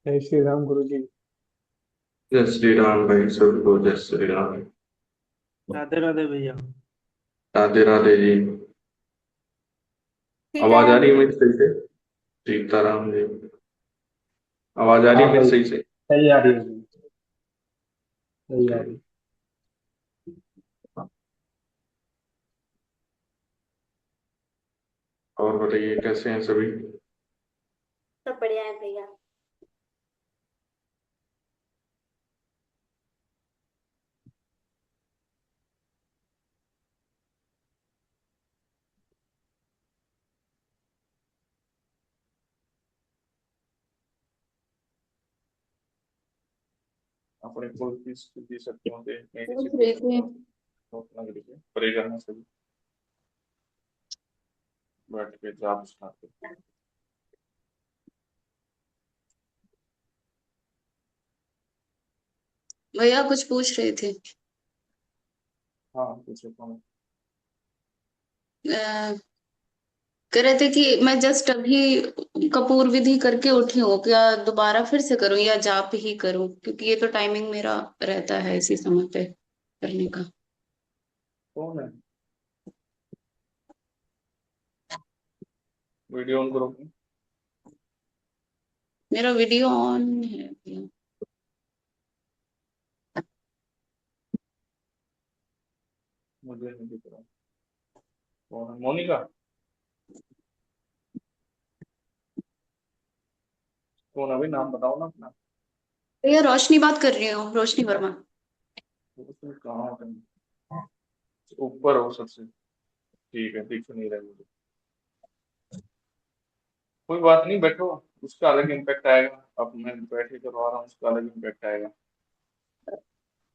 जय श्री राम गुरु जी। जय श्री राम भाई सबको जय श्री राम। राधे राधे भैया। राधे राधे जी। आवाज आ सीताराम रही है जी। मेरी सही से? सीताराम जी। आवाज आ रही हाँ है मेरी भाई, सही से? सही आ रही है भाई, सही आ ओके। रही है। और बताइए कैसे हैं सभी? सब बढ़िया है भैया। अपने कुल की स्तुति शक्तियों से मेरी पूछ सिद्धि रहे थे। शक्तियों को अपना करिए परे करना सभी। बैठ के जाप स्टार्ट करते भैया कुछ पूछ रहे थे। हैं। हाँ पूछो कौन? अ, कह रहे थे कि मैं जस्ट अभी कपूर विधि करके उठी हूँ, क्या दोबारा फिर से करूँ या जाप ही करूँ, क्योंकि ये तो टाइमिंग मेरा रहता है इसी समय पे करने का। कौन है? वीडियो ऑन करो। मेरा वीडियो ऑन है भैया। मुझे नहीं दिख रहा। कौन है? मोनिका? कौन है भाई? नाम बताओ ना अपना। भैया रोशनी बात कर रही हूँ, रोशनी वर्मा। उसमें कहाँ हो तुम? ऊपर हो सबसे। ठीक है, दिख नहीं रहा मुझे। कोई बात नहीं, बैठो। उसका अलग इम्पैक्ट आएगा। अब मैं बैठ के करवा रहा हूँ, उसका अलग इम्पैक्ट आएगा।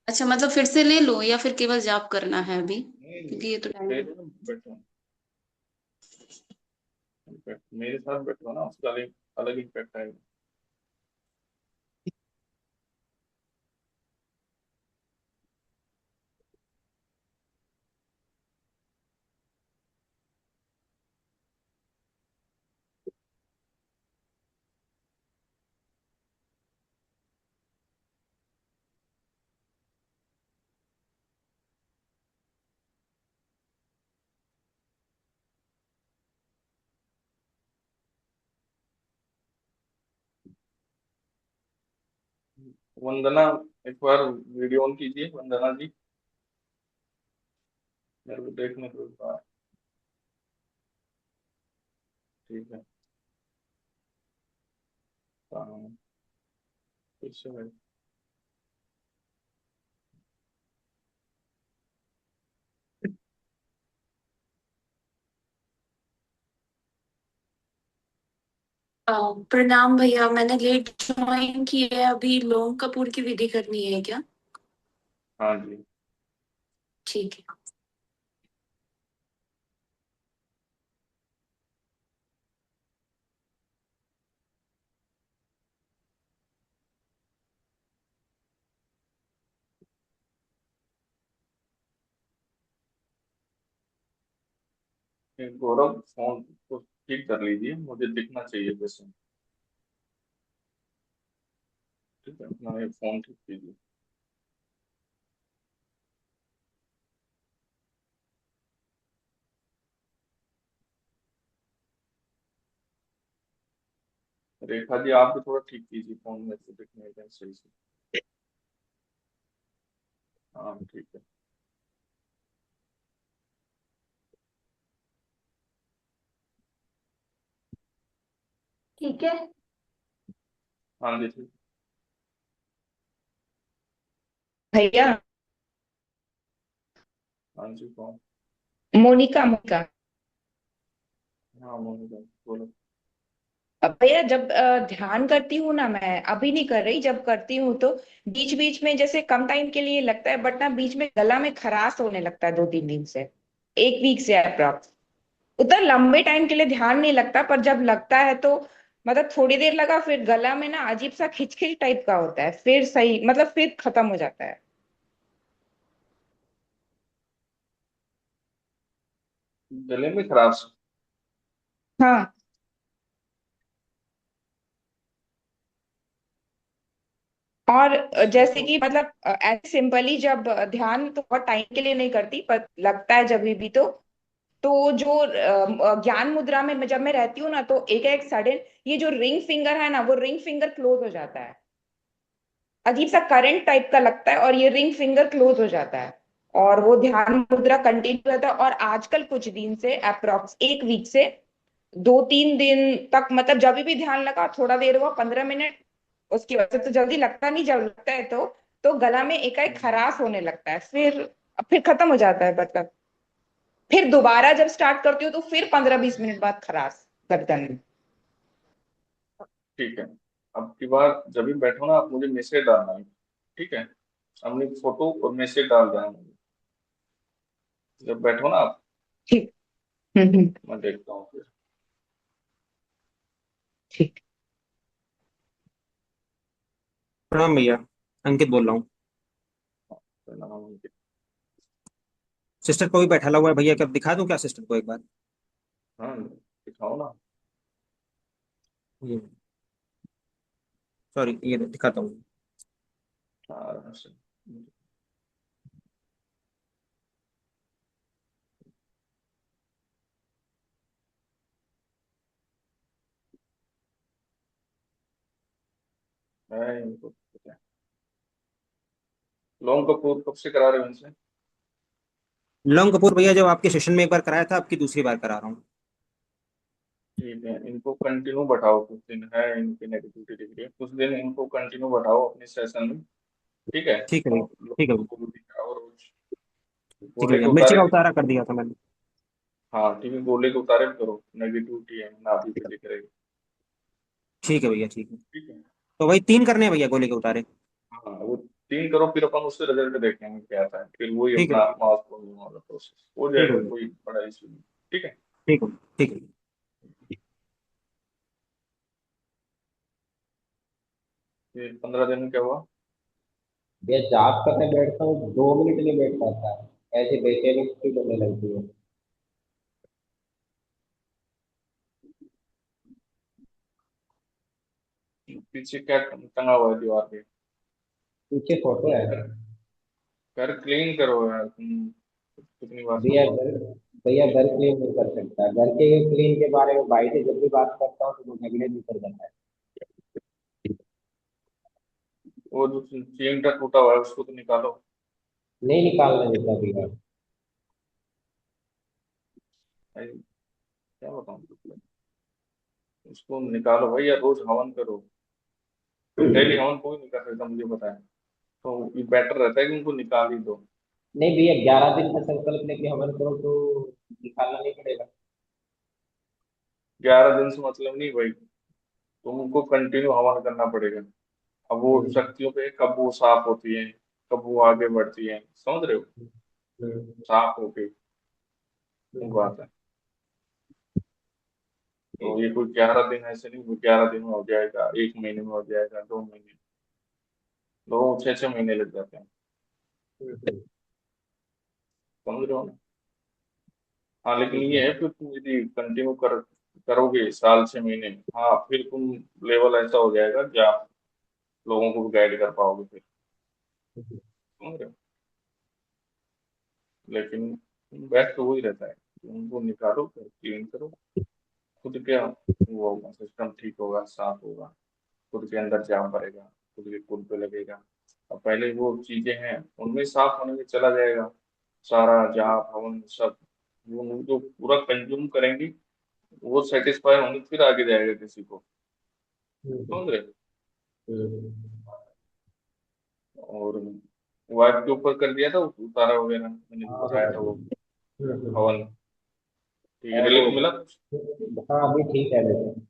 अच्छा, मतलब फिर से ले लूँ या फिर केवल जाप करना है अभी, नहीं क्योंकि ये तो ले टाइम। लो ना, बैठो। मेरे साथ बैठो ना, उसका अलग अलग इम्पैक्ट आएगा। वंदना, एक बार वीडियो ऑन कीजिए वंदना जी। मेरे को देखने को एक बार। ठीक है। हाँ, फिर से है। प्रणाम भैया, मैंने लेट ज्वाइन की है। अभी लोम कपूर की विधि करनी है क्या? हाँ जी। ठीक है। गौरव फोन को ठीक कर लीजिए, मुझे दिखना चाहिए जैसे। ठीक है, अपना ये फोन ठीक कीजिए। रेखा जी आप भी थोड़ा ठीक कीजिए, फोन में से दिखने का सही से। हाँ ठीक है। ठीक है। हाँ जी ठीक। भैया। हाँ जी कौन? मोनिका मोनिका। हाँ मोनिका बोलो। अब भैया जब ध्यान करती हूँ ना, मैं अभी नहीं कर रही, जब करती हूँ तो बीच बीच में जैसे कम टाइम के लिए लगता है, बट ना बीच में गला में खराश होने लगता है 2-3 दिन से, एक वीक से अप्रॉक्स। उतना लंबे टाइम के लिए ध्यान नहीं लगता, पर जब लगता है तो मतलब थोड़ी देर लगा, फिर गला में ना अजीब सा खिचखिच टाइप का होता है, फिर सही मतलब फिर खत्म हो जाता है। गले में खराश? हाँ। और जैसे कि मतलब ऐसे सिंपली जब ध्यान तो बहुत टाइम के लिए नहीं करती पर लगता है जब भी तो जो ज्ञान मुद्रा में जब मैं रहती हूँ ना तो एक एक सडन ये जो रिंग फिंगर है ना वो रिंग फिंगर क्लोज हो जाता है। अजीब सा करंट टाइप का लगता है और ये रिंग फिंगर क्लोज हो जाता है। और वो ध्यान मुद्रा कंटिन्यू रहता है और आजकल कुछ दिन से अप्रोक्स एक वीक से 2-3 दिन तक मतलब जब भी ध्यान लगा थोड़ा देर हुआ 15 मिनट उसकी वजह से तो जल्दी लगता नहीं जब लगता है तो गला में एकाएक खराश होने लगता है फिर खत्म हो जाता है मतलब फिर दोबारा जब स्टार्ट करती हूँ तो फिर 15-20 मिनट बाद खराश गर्दन में। ठीक है। अब की बार जब भी बैठो ना आप मुझे मैसेज डालना है। ठीक है। अपनी फोटो और मैसेज डाल देना मुझे जब बैठो ना आप। ठीक। हम्म। मैं देखता हूँ फिर। ठीक। प्रणाम भैया, अंकित बोल रहा हूँ। तो नाम उनके- सिस्टर को भी बैठा हुआ है भैया, कब दिखा दूं क्या सिस्टर को एक बार? हाँ दिखाओ ना। ये सॉरी, ये दिखाता हूँ। हाँ से- है इनको पता है। लॉन्ग कपूर कब से करा रहे हो इनसे? लौंग कपूर भैया जब आपके सेशन में एक बार कराया था, आपकी दूसरी बार करा रहा हूँ। ठीक है इनको कंटिन्यू बढ़ाओ कुछ दिन है इनकी नेगेटिविटी दिख रही है कुछ दिन इनको कंटिन्यू बढ़ाओ अपने सेशन में। ठीक है। ठीक है भैया। ठीक है भैया। लोगों को दिखाओ रोज। ठीक है गोले भैया, को मिर्ची उतारे का भी उतारा करो। कर दिया था मैंने। हाँ ठीक है गोले को उतारे भी करो नेगेटिविटी है नाभि पे दिख रही है। ठीक है भैया, ठीक है। ठीक है। तो वही 3 करने हैं भैया, गोले के उतारे? हाँ वो 3 करो फिर अपन उससे रिजल्ट देखेंगे क्या आता है फिर वही ठीक है अपना भैया। माउस खोलने वाला प्रोसेस हो ठीक है जाएगा भैया। कोई बड़ा इशू नहीं। ठीक है। ठीक है। ठीक है। फिर 15 दिन में क्या हुआ? ये जाग कर मैं बैठता हूँ 2 मिनट नहीं बैठ पाता है, ऐसे बेचैनी सी होने लगती है। पीछे क्या टंगा हुआ है दीवार पे? पीछे फोटो है। घर घर क्लीन करो यार तुम कितनी बार भैया समझाओ। घर भैया घर क्लीन नहीं कर सकता, घर के क्लीन के बारे में भाई से जब भी बात करता हूँ तो वो नेगलेक्ट नहीं कर देता है। वो जो चिमटा टूटा हुआ है उसको तो निकालो। नहीं निकालने देता भैया। भाई क्या बताऊँ तुमको? उसको निकालो भाई या रोज हवन करो। डेली हवन कोई नहीं कर सकता मुझे पता है। तो ये बेटर रहता है कि उनको निकाल ही दो। नहीं भैया, 11 दिन का संकल्प लेके हवन करो तो निकालना नहीं पड़ेगा। 11 दिन से मतलब नहीं भाई तुमको कंटिन्यू हवन करना पड़ेगा। अब वो हम्म, शक्तियों पे कब वो साफ होती है कब वो आगे बढ़ती है समझ रहे हो? हम्म, साफ होके वो हम्म, बात है। तो ये कोई 11 दिन ऐसे नहीं वो 11 दिन में हो जाएगा 1 महीने में हो जाएगा 2 महीने। लोगों को 6-6 महीने लग जाते हैं। हम्म, समझ रहे हो ना? हाँ लेकिन ठीक ये है। है कि तुम यदि कंटिन्यू करोगे साल 6 महीने। हाँ फिर तुम लेवल ऐसा हो जाएगा जहाँ आप लोगों को भी गाइड कर पाओगे फिर। हम्म, समझ रहे हो? लेकिन बेस्ट तो वही रहता है कि उनको निकालो क्लीन करो। खुद क्या वो होगा सिस्टम ठीक होगा साफ होगा। खुद के अंदर जाम पड़ेगा। खुद के खुद पे लगेगा। अब पहले वो चीजें हैं उनमें साफ होने में चला जाएगा सारा जाप हवन सब। वो जो पूरा कंज्यूम करेंगी वो सेटिस्फाई होंगे फिर आगे जाएगा किसी को। हम्म, समझ रहे हो? हम्म, और वाइफ के ऊपर कर दिया था उतारा वगैरह मैंने जो हाँ बताया था वो हम्म। हवन। ठीक है और रिलीफ मिला कुछ? हाँ अभी ठीक है वैसे।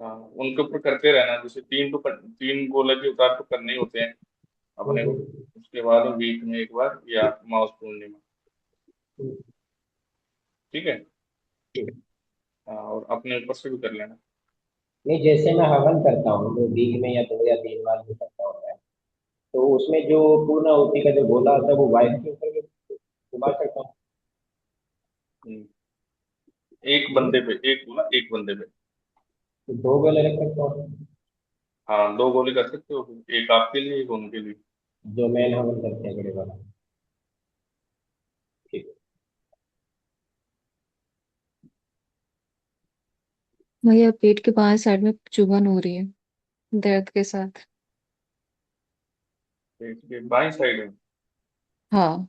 हाँ उनके ऊपर करते रहना जैसे 3 गोले के उतार तो करने ही होते हैं अपने को। हम्म, उसके बाद वीक में एक बार या माउस पूर्णिमा। हम्म, ठीक है। ठीक। हाँ और अपने ऊपर से भी कर लेना। नहीं जैसे मैं हवन करता हूँ तो वीक में या 2 या 3 बार भी करता हूँ मैं, तो उसमें जो पूर्ण आहुति का जो गोला होता है वो वाइफ के ऊपर भी घुमा सकता हूँ। हम्म, एक हम्म, बंदे पे एक बोला एक बंदे पे। तो 2 गोले रख सकता हूँ। हाँ, 2 गोली कर सकते हो, एक आपके लिए एक उनके लिए। जो मेन हवन करते हैं बड़े वाला। ठीक भैया पेट के बाएं साइड में चुभन हो रही है दर्द के साथ। पेट के बाई साइड में। हाँ।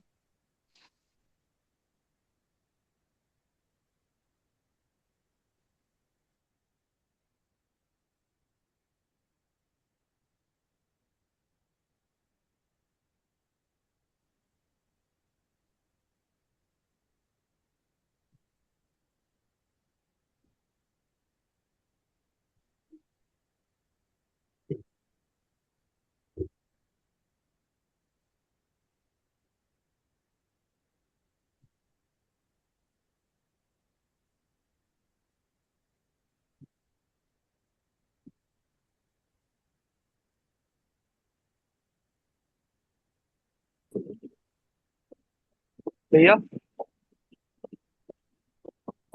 भैया।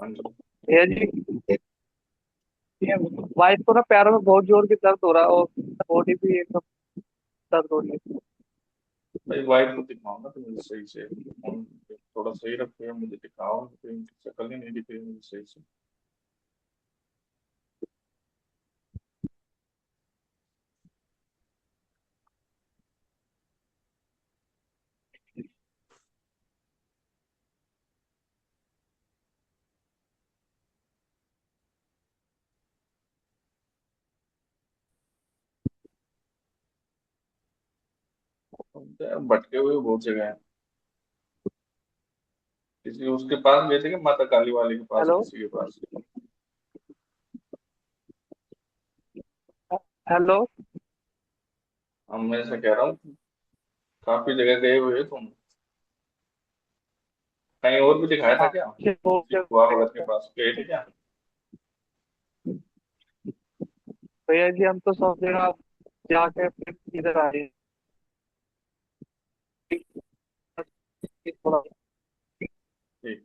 हाँ जी। भैया जी, ये वाइफ को ना पैरों में बहुत जोर की दर्द हो रहा है और बॉडी भी एकदम दर्द हो रही है। भाई वाइफ को दिखाओ ना, तो मुझे सही से फोन थोड़ा सही रखो या मुझे दिखाओ, तो इनकी शक्ल ही नहीं दिख रही मुझे सही से। तो भटके हुए बहुत जगह है। किसी उसके पास गए थे कि माता काली वाले के पास, हेलो। किसी के पास? हेलो। अब मैं ऐसा कह रहा हूँ, काफी जगह गए हुए हो तुम, कहीं और भी दिखाया था हाँ, क्या? बहुत किसी बुआ जगह भगत के गए थे। पास गए थे क्या? भैया जी, हम तो सब जगह जाके फिर इधर आए। थोड़ा ठीक।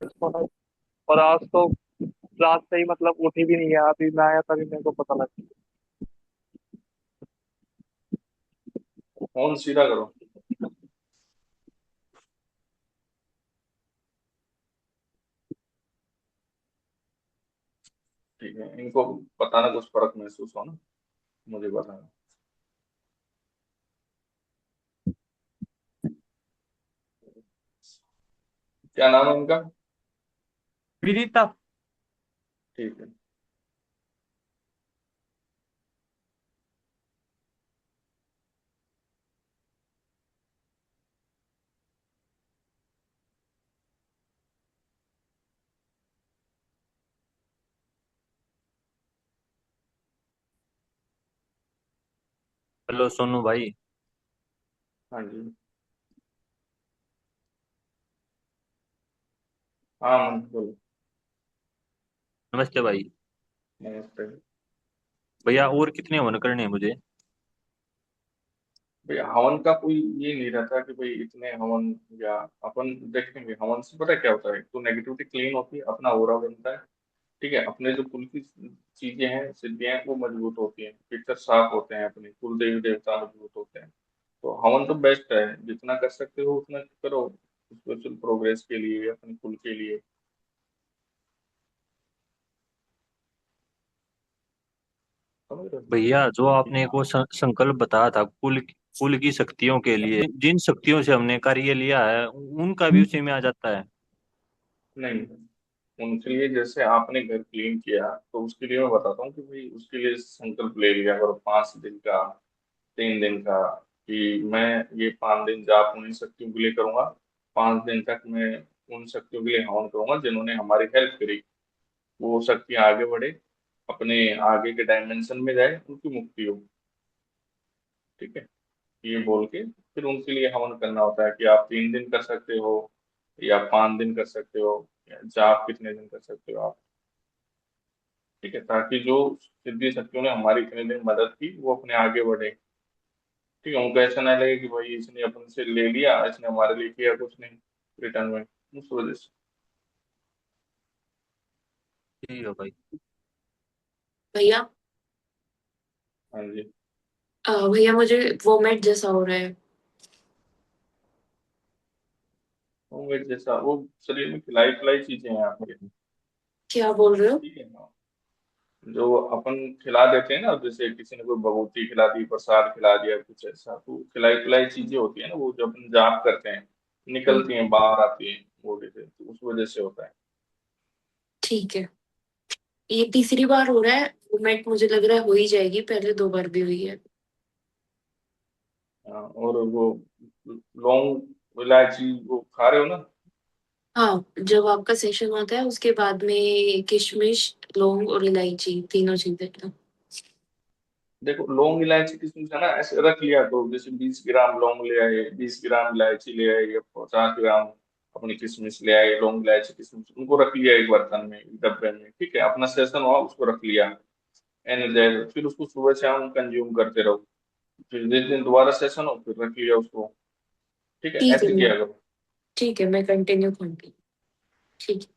थोड़ा- और आज तो रात से ही मतलब उठी भी नहीं है, अभी मैं आया तभी मेरे को पता लगा। फोन सीधा करो। ठीक है, इनको बताना कुछ फर्क महसूस हो ना, मुझे बताना। क्या नाम है इनका? विनीता। ठीक है। हेलो सोनू भाई। हाँ जी। हाँ बोलो। नमस्ते भाई। नमस्ते। भैया और कितने हवन करने हैं मुझे? भाई हवन का कोई ये नहीं रहता कि भाई इतने हवन, या अपन देखेंगे हवन से पता क्या होता है, तो नेगेटिविटी क्लीन होती है, अपना ऑरा बनता है। ठीक है, अपने जो कुल की चीजें हैं, सिद्धियां हैं, वो मजबूत होती हैं, पिक्चर साफ होते हैं, अपने कुल देवी देवता मजबूत होते हैं। तो हवन तो बेस्ट है, जितना कर सकते हो उतना करो, स्पिरिचुअल प्रोग्रेस के लिए, अपने कुल के लिए। समझ रहे हो? भैया जो आपने एक वो संकल्प बताया था कुल की शक्तियों के लिए, जिन शक्तियों से हमने कार्य लिया है उनका भी उसी में आ जाता है? नहीं, उनके लिए जैसे आपने घर क्लीन किया, तो उसके लिए मैं बताता हूँ कि भाई उसके लिए संकल्प ले लिया करो 5 दिन का, 3 दिन का, कि मैं ये 5 दिन जाप उन शक्तियों के लिए करूंगा, 5 दिन तक मैं उन शक्तियों के लिए हवन करूंगा जिन्होंने हमारी हेल्प करी, वो शक्ति आगे बढ़े, अपने आगे के डायमेंशन में जाए, उनकी मुक्ति हो। ठीक है, ये बोल के फिर उनके लिए हवन करना होता है कि आप 3 दिन कर सकते हो, या 5 दिन कर सकते हो, या जाप कितने दिन कर सकते हो आप। ठीक है, ताकि जो सिद्धि शक्तियों ने हमारी इतने दिन मदद की, वो अपने आगे बढ़े। ठीक है, उनको ऐसा ना लगे कि भाई इसने अपन से ले लिया, इसने हमारे लिए किया कुछ नहीं रिटर्न में, उस वजह से। ठीक है भाई। भैया हाँ जी। भैया मुझे वोमिट जैसा हो रहा है। वो वेट जैसा, वो शरीर में खिलाई खिलाई चीजें हैं आपके, क्या बोल रहे हो? ठीक है ना? जो अपन खिला देते हैं ना, जैसे किसी ने कोई भभूति खिला दी, प्रसाद खिला दिया, कुछ ऐसा, तो खिलाई खिलाई चीजें होती है ना, वो जो अपन जाप करते हैं, हम्म, निकलती हैं बाहर आती हैं बॉडी से, तो उस वजह से होता है। ठीक है। ये तीसरी बार हो रहा है वोमिट, मुझे लग रहा है हो ही जाएगी, पहले 2 बार भी हुई है। हाँ, और वो लौंग इलायची वो खा रहे हो ना? हाँ, जब आपका सेशन होता है उसके बाद में किशमिश, लौंग और इलायची तीनों चीजें ना। देखो, लौंग इलायची किसमिस है ना, ऐसे रख लिया, तो जैसे 20 ग्राम लौंग ले आए, 20 ग्राम इलायची ले आए, या 50 ग्राम अपनी किशमिश ले आए, लौंग इलायची किशमिश उनको रख लिया एक बर्तन में, एक डब्बे में, ठीक है, अपना सेशन हुआ उसको रख लिया एनर्जाइजर, फिर उसको सुबह शाम कंज्यूम करते रहो, फिर जिस दिन दोबारा सेशन हो फिर रख लिया उसको, ठीक है, ठीक है ऐसे मैं किया करो। ठीक है मैं कंटिन्यू करूंगी। ठीक है।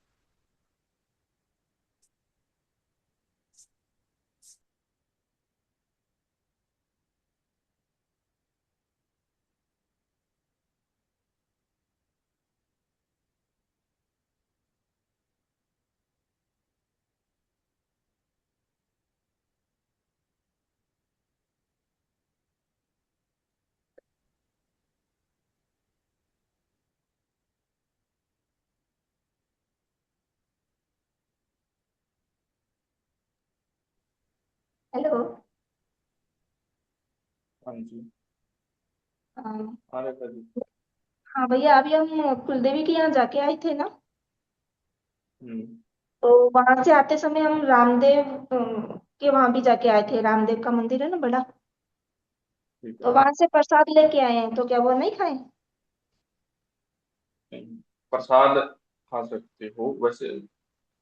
हेलो। हाँ जी। हाँ। हाँ रेखा जी। हाँ भैया, अभी हम कुलदेवी के यहाँ जाके आए थे ना। हम्म। तो वहां से आते समय हम रामदेव के वहां भी जाके आए थे। रामदेव का मंदिर है ना बड़ा। ठीक तो है। वहां से प्रसाद लेके आए हैं, तो क्या वो नहीं खाए? प्रसाद खा सकते हो वैसे,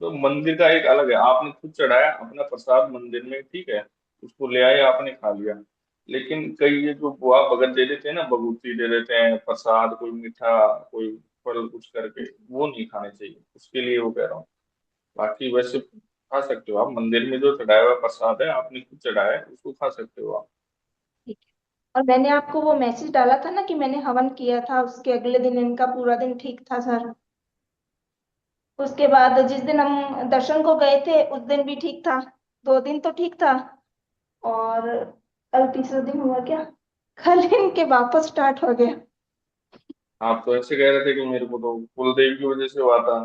तो मंदिर का एक अलग है, आपने खुद चढ़ाया अपना प्रसाद मंदिर में, ठीक है, उसको ले आए आपने खा लिया, लेकिन कई ये जो बुआ भगत दे देते हैं ना, भभूति दे देते हैं, प्रसाद कोई मीठा, कोई फल कुछ करके, वो नहीं खाने चाहिए, उसके लिए वो कह रहा हूँ। बाकी वैसे खा सकते हो आप, मंदिर में जो चढ़ाया हुआ प्रसाद है आपने खुद चढ़ाया है, उसको खा सकते हो आप। ठीक है। और मैंने आपको वो मैसेज डाला था ना कि मैंने हवन किया था, उसके अगले दिन इनका पूरा दिन ठीक था सर। उसके बाद जिस दिन हम दर्शन को गए थे उस दिन भी ठीक था। 2 दिन तो ठीक था। और कल तीसरा दिन हुआ क्या? कल इनके वापस स्टार्ट हो गया। आप तो ऐसे कह रहे थे कि मेरे को तो कुलदेवी की वजह से हुआ था,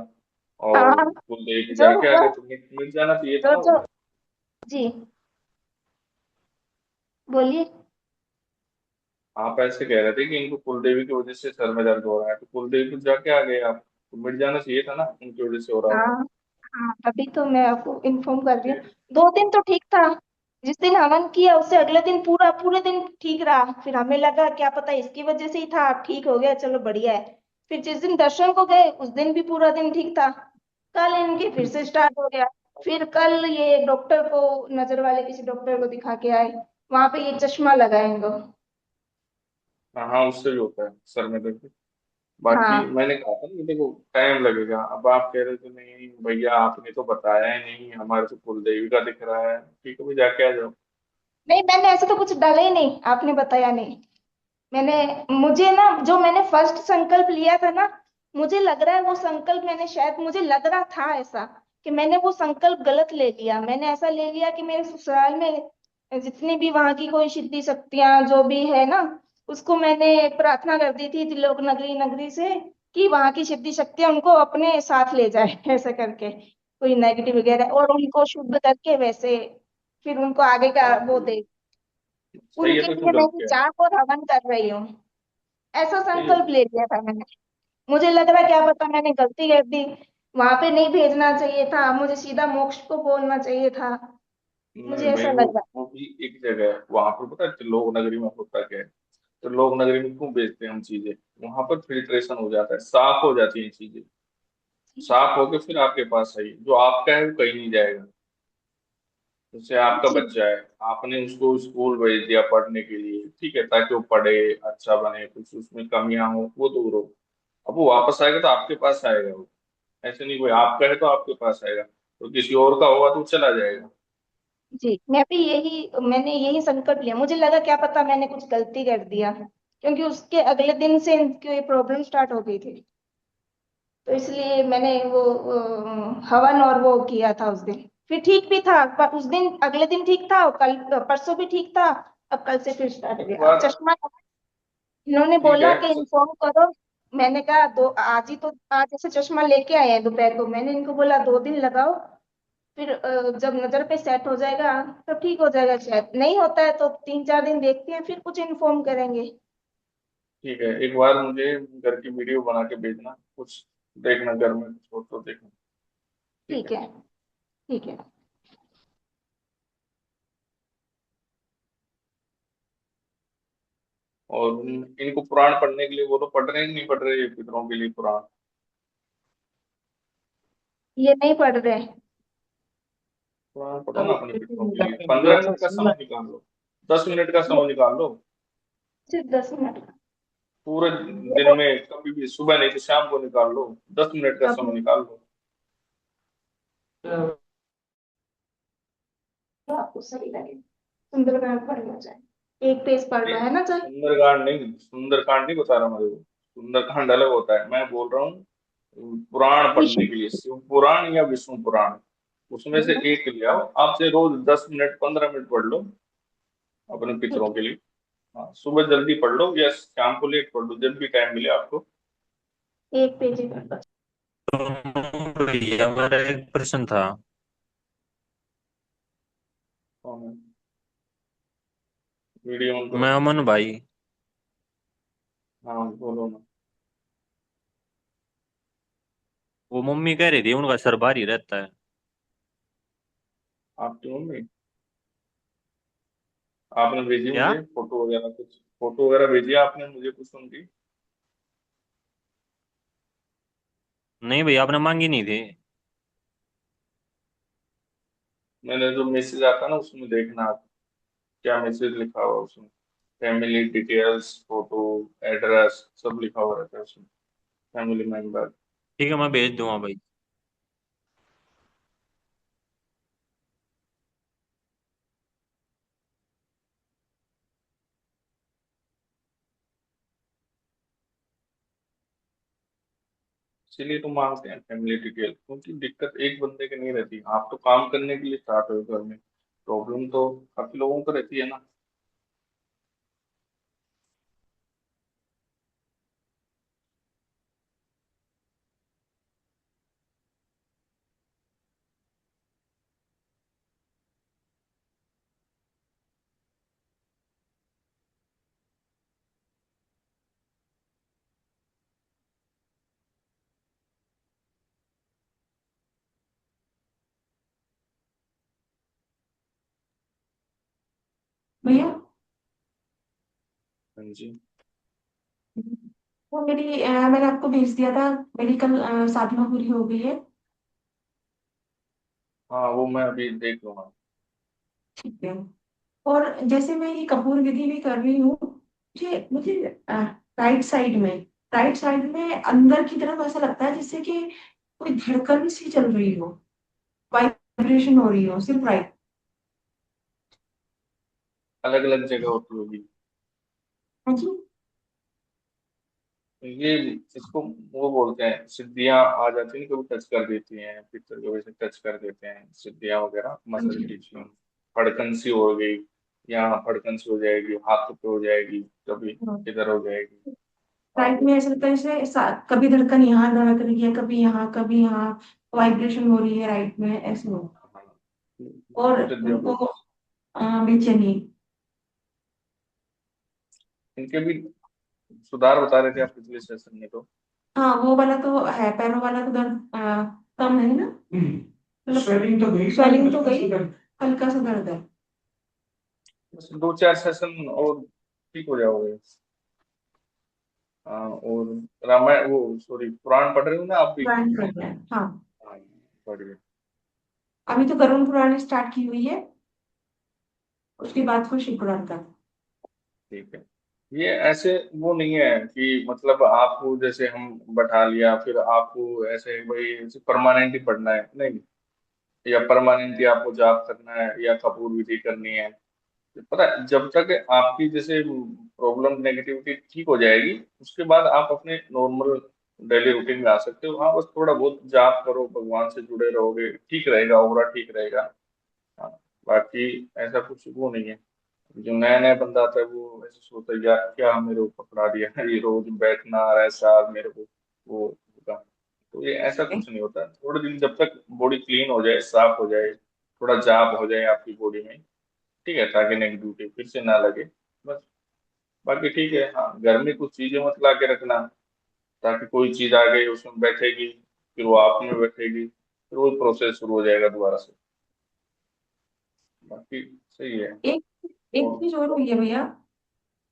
और हाँ। कुलदेवी के जो जाके हुआ, आगे तो मिट जाना चाहिए था जो ना जो वो। जी बोलिए। आप ऐसे कह रहे थे कि इनको कुलदेवी की वजह से सर में दर्द हो रहा है, तो कुलदेवी को जाके आ गए आप, तो मिट जाना चाहिए था ना, उनकी वजह से हो रहा हाँ। था। हाँ, तभी तो मैं आपको इन्फॉर्म कर रही हूँ। 2 दिन तो ठीक था। जिस दिन हवन किया उससे अगले दिन पूरा पूरे दिन ठीक रहा। फिर हमें लगा क्या पता इसकी वजह से ही था, अब ठीक हो गया, चलो बढ़िया है। फिर जिस दिन दर्शन को गए उस दिन भी पूरा दिन ठीक था। कल इनके फिर से स्टार्ट हो गया। फिर कल ये डॉक्टर को, नजर वाले किसी डॉक्टर को दिखा के आए। वहां पे ये चश्मा लगा है इनको। हाँ हाँ, उससे भी होता है सर में दर्द। बाकी हाँ। मैंने कहा था ना कि देखो टाइम लगेगा, अब आप कह रहे थे नहीं भैया आपने तो बताया ही नहीं, हमारे तो कुलदेवी का दिख रहा है, ठीक है भाई जाके आ जाओ। नहीं, मैंने ऐसे तो कुछ डाला ही नहीं, आपने बताया नहीं। मैंने, मुझे ना जो मैंने फर्स्ट संकल्प लिया था ना, मुझे लग रहा है वो संकल्प मैंने, शायद मुझे लग रहा था ऐसा कि मैंने वो संकल्प गलत ले लिया। मैंने ऐसा ले लिया कि मेरे ससुराल में जितनी भी वहां की कोई सिद्धि शक्तियां जो भी है ना, उसको मैंने प्रार्थना कर दी थी त्रिलोक नगरी नगरी से कि वहां की सिद्धि शक्तियां उनको अपने साथ ले जाए ऐसे करके, कोई नेगेटिव वगैरह, और उनको शुद्ध करके वैसे फिर उनको आगे का हाँ वो तो दे। सही है, उनके तो लिए इसमें मैं गलत भी क्या है? जाप और हवन कर रही हूँ। ऐसा सही है। संकल्प ले लिया था मैंने। मुझे लग रहा क्या पता मैंने गलती कर दी, वहां पे नहीं भेजना चाहिए था, मुझे सीधा मोक्ष को बोलना चाहिए था। मुझे नहीं भाई, ऐसा लग रहा। वो भी एक जगह है, वहां पर पता है त्रिलोक नगरी में होता क्या है, त्रिलोक नगरी में क्यों बेचते हैं हम चीजें, वहां पर फिल्ट्रेशन हो जाता है, साफ हो जाती हैं चीजें, साफ होके फिर आपके पास आई, जो आपका है वो कहीं नहीं जाएगा। जैसे आपका जी। बच्चा है, आपने उसको स्कूल भेज दिया पढ़ने के लिए, ठीक है, ताकि वो पढ़े, अच्छा बने, कुछ उसमें कमियां हो वो दूर हो, अब वो वापस आएगा तो आपके पास आएगा वो, ऐसे नहीं कोई आपका है तो आपके पास आएगा। तो किसी और का होगा तो चला जाएगा। जी मैंने यही संकल्प लिया। मुझे लगा क्या पता मैंने कुछ गलती कर दिया, क्योंकि उसके अगले दिन से इनकी प्रॉब्लम स्टार्ट हो गई थी। तो इसलिए मैंने वो हवन और वो किया था उस दिन। फिर ठीक भी था, पर उस दिन अगले दिन ठीक था, और कल परसों भी ठीक था। अब कल से फिर स्टार्ट हो एक गया। अब बार चश्मा इन्होंने ठीक बोला है, कि इन्फॉर्म करो। मैंने कहा दो आज ही तो, आज ऐसे चश्मा लेके आए हैं दोपहर को, मैंने इनको बोला 2 दिन लगाओ, फिर जब नजर पे सेट हो जाएगा तो ठीक हो जाएगा। शायद नहीं होता है तो 3-4 दिन देखते हैं, फिर कुछ इन्फॉर्म करेंगे। ठीक है, एक बार मुझे घर की वीडियो बना के भेजना, कुछ देखना घर में कुछ हो तो देखना। ठीक ठीक है। है। ठीक है। और इनको पुराण पढ़ने के लिए बोलो, पढ़ रहे हैं कि नहीं पढ़ रहे ये पितरों के लिए पुराण? ये नहीं पढ़ रहे। पुराण पढ़ो ना अपने पितरों के लिए, 15 मिनट का समय निकाल लो, 10 मिनट का समय निकाल लो। सिर्फ 10 मिनट। पूरे दिन में कभी भी, सुबह नहीं तो शाम को निकाल लो, 10 मिनट का समय निकाल लो। तो आपको सही लगे सुंदरकांड पढ़ना चाहिए। एक पेज पढ़ना है ना सर? सुंदरकांड नहीं, सुंदरकांड नहीं बता रहा मैं, सुंदरकांड अलग होता है। मैं बोल रहा हूँ पुराण पढ़ने के लिए, शिव पुराण या विष्णु पुराण, उसमें से एक ले आओ, आपसे रोज 10 मिनट 15 मिनट पढ़ लो अपने पितरों के लिए। हाँ, सुबह जल्दी पढ़ लो या शाम को लेट पढ़ लो, जब भी टाइम मिले आपको। एक पेज ही पढ़ना। तो भैया मेरा एक प्रश्न था। हाँ, वीडियो ऑन करो। मैं अमन भाई। हाँ बोलो ना। वो मम्मी कह रही थी उनका सर भारी रहता है। आपकी मम्मी, आपने भेजी क्या? मुझे फोटो वगैरह, कुछ फोटो वगैरह भेजी आपने मुझे कुछ उनकी? नहीं भैया, आपने मांगी नहीं थी। मैंने जो मैसेज आता ना उसमें देखना आप, क्या मैसेज लिखा हुआ उसमें, फैमिली डिटेल्स, फोटो, एड्रेस सब लिखा हुआ रहता है उसमें, फैमिली मेंबर। ठीक है, मैं भेज दूंगा भाई। इसीलिए तो मांगते हैं फैमिली डिटेल, क्योंकि दिक्कत एक बंदे की नहीं रहती। आप तो काम करने के लिए स्टार्ट हो घर में, प्रॉब्लम तो काफी लोगों को रहती है ना। भैया हाँ जी। वो मैंने आपको भेज दिया था, मेरी कल साधना पूरी हो गई है। हाँ वो मैं अभी देख लूंगा। ठीक है। और जैसे मैं ये कपूर विधि भी कर रही हूँ, मुझे मुझे राइट साइड में अंदर की तरफ ऐसा लगता है जैसे कि कोई धड़कन सी चल रही हो, वाइब्रेशन हो रही हो, सिर्फ राइट। अलग अलग जगह होती होगी हाँ जी। ये, इसको वो बोलते हैं सिद्धियां आ जाती हैं, कभी टच कर देती हैं पिक्चर को, वैसे टच कर देते हैं सिद्धियां वगैरह, हाँ मसल जी। टीचिंग। फड़कन सी हो गई, यहाँ फड़कन सी हो जाएगी, हाथ पे हो जाएगी, कभी इधर हो जाएगी। हाँ राइट वो में ऐसा लगता है जैसे कभी धड़कन यहाँ धड़क रही है, कभी यहाँ वाइब्रेशन हो रही है राइट में, ऐसे हो। हाँ, और सिद्धियों उनको को, बेचैनी। इनके भी सुधार बता रहे थे आप पिछले सेशन में तो। हाँ वो वाला तो है, पैरों वाला तो दर्द कम है ना, मतलब स्वेलिंग तो गई, हल्का सा दर्द है। बस 2-4 सेशन और ठीक हो जाओगे। हाँ, और रामायण वो सॉरी पुराण पढ़ रहे हो ना आप भी? पुराण कर रहे हैं हाँ। हाँ बढ़िया। अभी तो गरुड़ पुराण स्टार्ट की हुई है, उसके बाद को शिव पुराण का। ठीक है, ये ऐसे वो नहीं है कि मतलब आपको जैसे हम बैठा लिया फिर आपको ऐसे भाई परमानेंट ही पढ़ना है, नहीं। या परमानेंटली आपको जॉब करना है या कपूर विधि करनी है। पता है, जब तक आपकी जैसे प्रॉब्लम नेगेटिविटी ठीक हो जाएगी, उसके बाद आप अपने नॉर्मल डेली रूटीन में आ सकते हो। हाँ, बस थोड़ा बहुत जाप करो, भगवान से जुड़े रहोगे, ठीक रहेगा, ऑरा ठीक रहेगा। हाँ, बाकी ऐसा कुछ वो नहीं है। जो नया नया बंदा आता है वो ऐसे सोचता है यार क्या मेरे को पकड़ा दिया है, ये रोज बैठना ऐसा मेरे को वो होगा। तो ये ऐसा कुछ नहीं होता। थोड़े दिन जब तक बॉडी क्लीन हो जाए, साफ हो जाए, थोड़ा जाप हो जाए आपकी बॉडी में, ठीक है, ताकि नेगेटिविटी फिर से ना लगे, बस। बाकी ठीक है। हाँ, घर में कुछ चीजें मत ला के रखना, ताकि कोई चीज आ गई उसमें बैठेगी, फिर वो आप में बैठेगी, फिर वो प्रोसेस शुरू हो जाएगा दोबारा से। बाकी सही है। एक एक और चीज और हुई है भैया।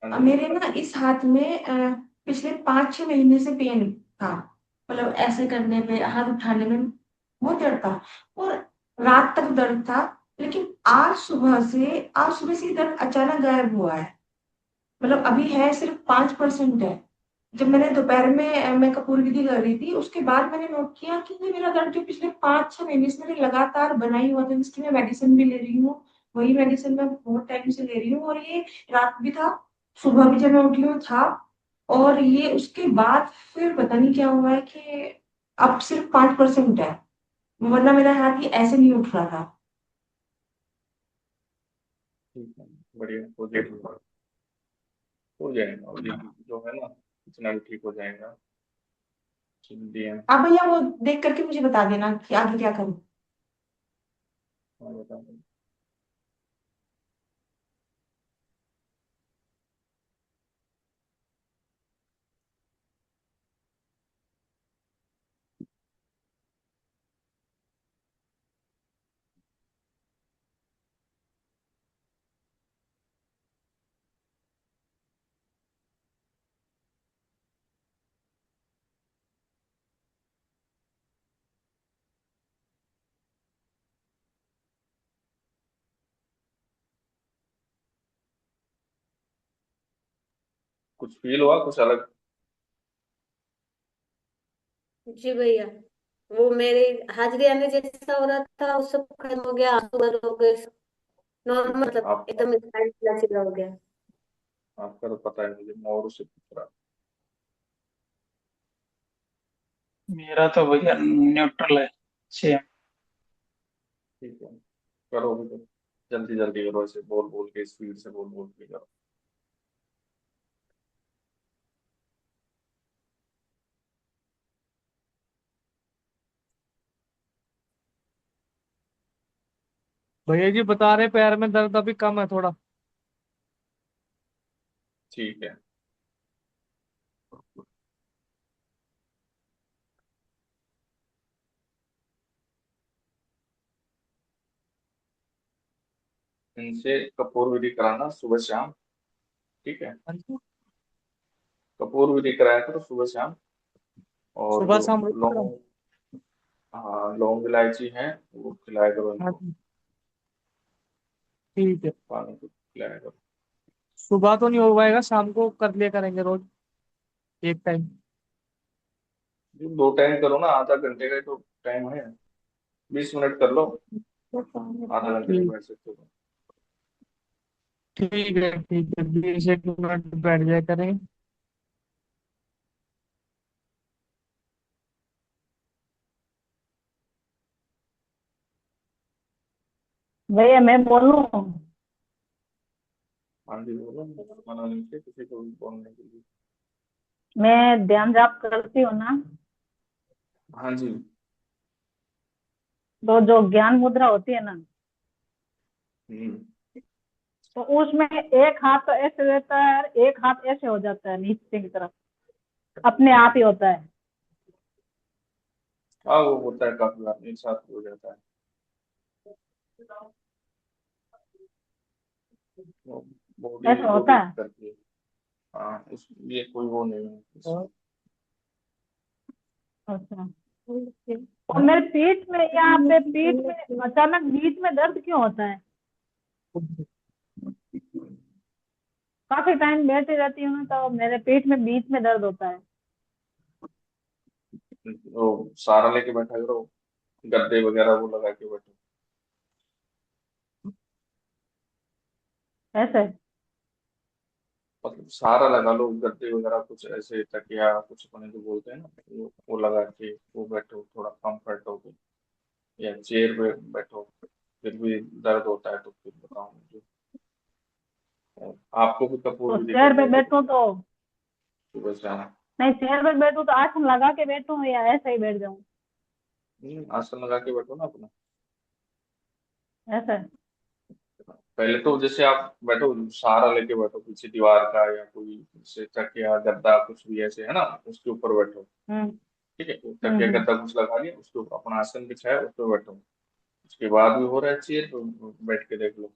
हाँ जी। मेरे ना इस हाथ में पिछले 5-6 महीने से पेन था। मतलब ऐसे करने पे, हाथ उठाने में बहुत दर्द था, और रात तक दर्द था। लेकिन आज सुबह से दर्द अचानक गायब हुआ है। मतलब अभी है, सिर्फ 5% है। जब मैंने दोपहर में मैं कपूर विधि कर रही थी, उसके बाद मैंने नोट किया कि ये मेरा दर्द जो पिछले 5-6 महीने से मैंने लगातार बना ही हुआ था, जिसकी मैं मेडिसिन भी ले रही हूँ, वही मेडिसिन मैं बहुत टाइम से ले रही हूँ, और ये रात भी था, सुबह भी जब मैं उठी हूँ था। और ये उसके बाद फिर पता नहीं क्या हुआ है कि अब सिर्फ 5% है, वरना मेरा हाथ ये ऐसे नहीं उठ रहा था। ठीक है, बढ़िया, हो जाएगा, और ये जो है ना, इतना भी ठीक हो जाएगा। जल्दी है। आप भैया वो देख करके मुझे बता देना कि आगे क्या करूँ। हाँ, बता दो। कुछ फील हुआ कुछ अलग? जी भैया, वो मेरे हाजिरी आने जैसा हो रहा था, वो सब खत्म हो गया, आंसू बंद हो गए, ठीक नॉर्मल, है। मतलब आप एकदम सीधा हो गया। आपका तो पता है मुझे, मैं और से पूछ रहा। मेरा तो भैया न्यूट्रल है, सेम। ठीक है, करो भी तो, जल्दी जल्दी करो, ऐसे बोल बोल के, स्पीड से बोल बोल के करो। भैया जी बता रहे पैर में दर्द अभी कम है थोड़ा। ठीक है। इनसे कपूर विधि कराना सुबह शाम, ठीक है। हाँ जी, कपूर विधि कराया करो सुबह शाम। और सुबह जो शाम रोज करो। लौंग, हाँ, लौंग इलायची है वो खिलाया करो हाँ इनको, जी, ठीक है। पानी को खिलाया करो। सुबह तो नहीं हो पाएगा, शाम को कर लिया करेंगे रोज एक टाइम। जो 2 टाइम करो ना, आधा घंटे का ही तो टाइम है, 20 मिनट कर लो, आधा घंटे में ठीक, बैठ सकते हो। ठीक है 20 एक मिनट बैठ जाया करेंगे। भैया मैं बोलूं? हाँ जी, बोलो, मना नहीं किया किसी को भी बोलने के लिए। मैं ध्यान जाप करती हूँ ना, हाँ जी। तो जो ज्ञान मुद्रा होती है ना, हम्म। तो उसमें एक हाथ तो ऐसे रहता है और एक हाथ ऐसे हो जाता है नीचे की तरफ, अपने आप ही होता है। हाँ, वो होता है, काफी बार एक साथ हो जाता है, वो बॉडी ऐसा होता बॉडी है। करती है। हाँ, उस ये कोई वो नहीं है इसमें। अच्छा, और मेरे पीठ में, यहाँ पे पीठ में अचानक बीच में दर्द क्यों होता है? काफी टाइम बैठी रहती हूँ ना, तो मेरे पीठ में बीच में दर्द होता है। वो सारा लेके बैठा करो, गद्दे वगैरह वो लगा के बैठो। ऐसे मतलब सहारा लगा लो, गद्दे वगैरह कुछ ऐसे, तकिया कुछ अपने जो बोलते हैं ना, वो लगा के वो बैठो, थोड़ा कंफर्ट हो। या चेयर पे बैठो, फिर भी दर्द होता है तो फिर बताओ मुझे। और आपको भी कपूर तो विधि चेयर करनी पे है तो बैठूं तो सुबह शाम। नहीं, चेयर पे बैठूं तो आसन लगा के बैठूं या ऐसे ही बैठ जाऊं? आसन लगा के बैठो ना अपना। ऐसे पहले तो जैसे आप बैठो, सहारा लेके बैठो पीछे दीवार का, या कोई जैसे तकिया गद्दा कुछ भी ऐसे है ना, उसके ऊपर बैठो। हम्म ठीक है, तो तकिया हम्म गद्दा कुछ लगा लिया, उसके ऊपर अपना आसन बिछाया, उस पर बैठो। उसके बाद भी हो रहा है चेयर तो बैठ के देख लो।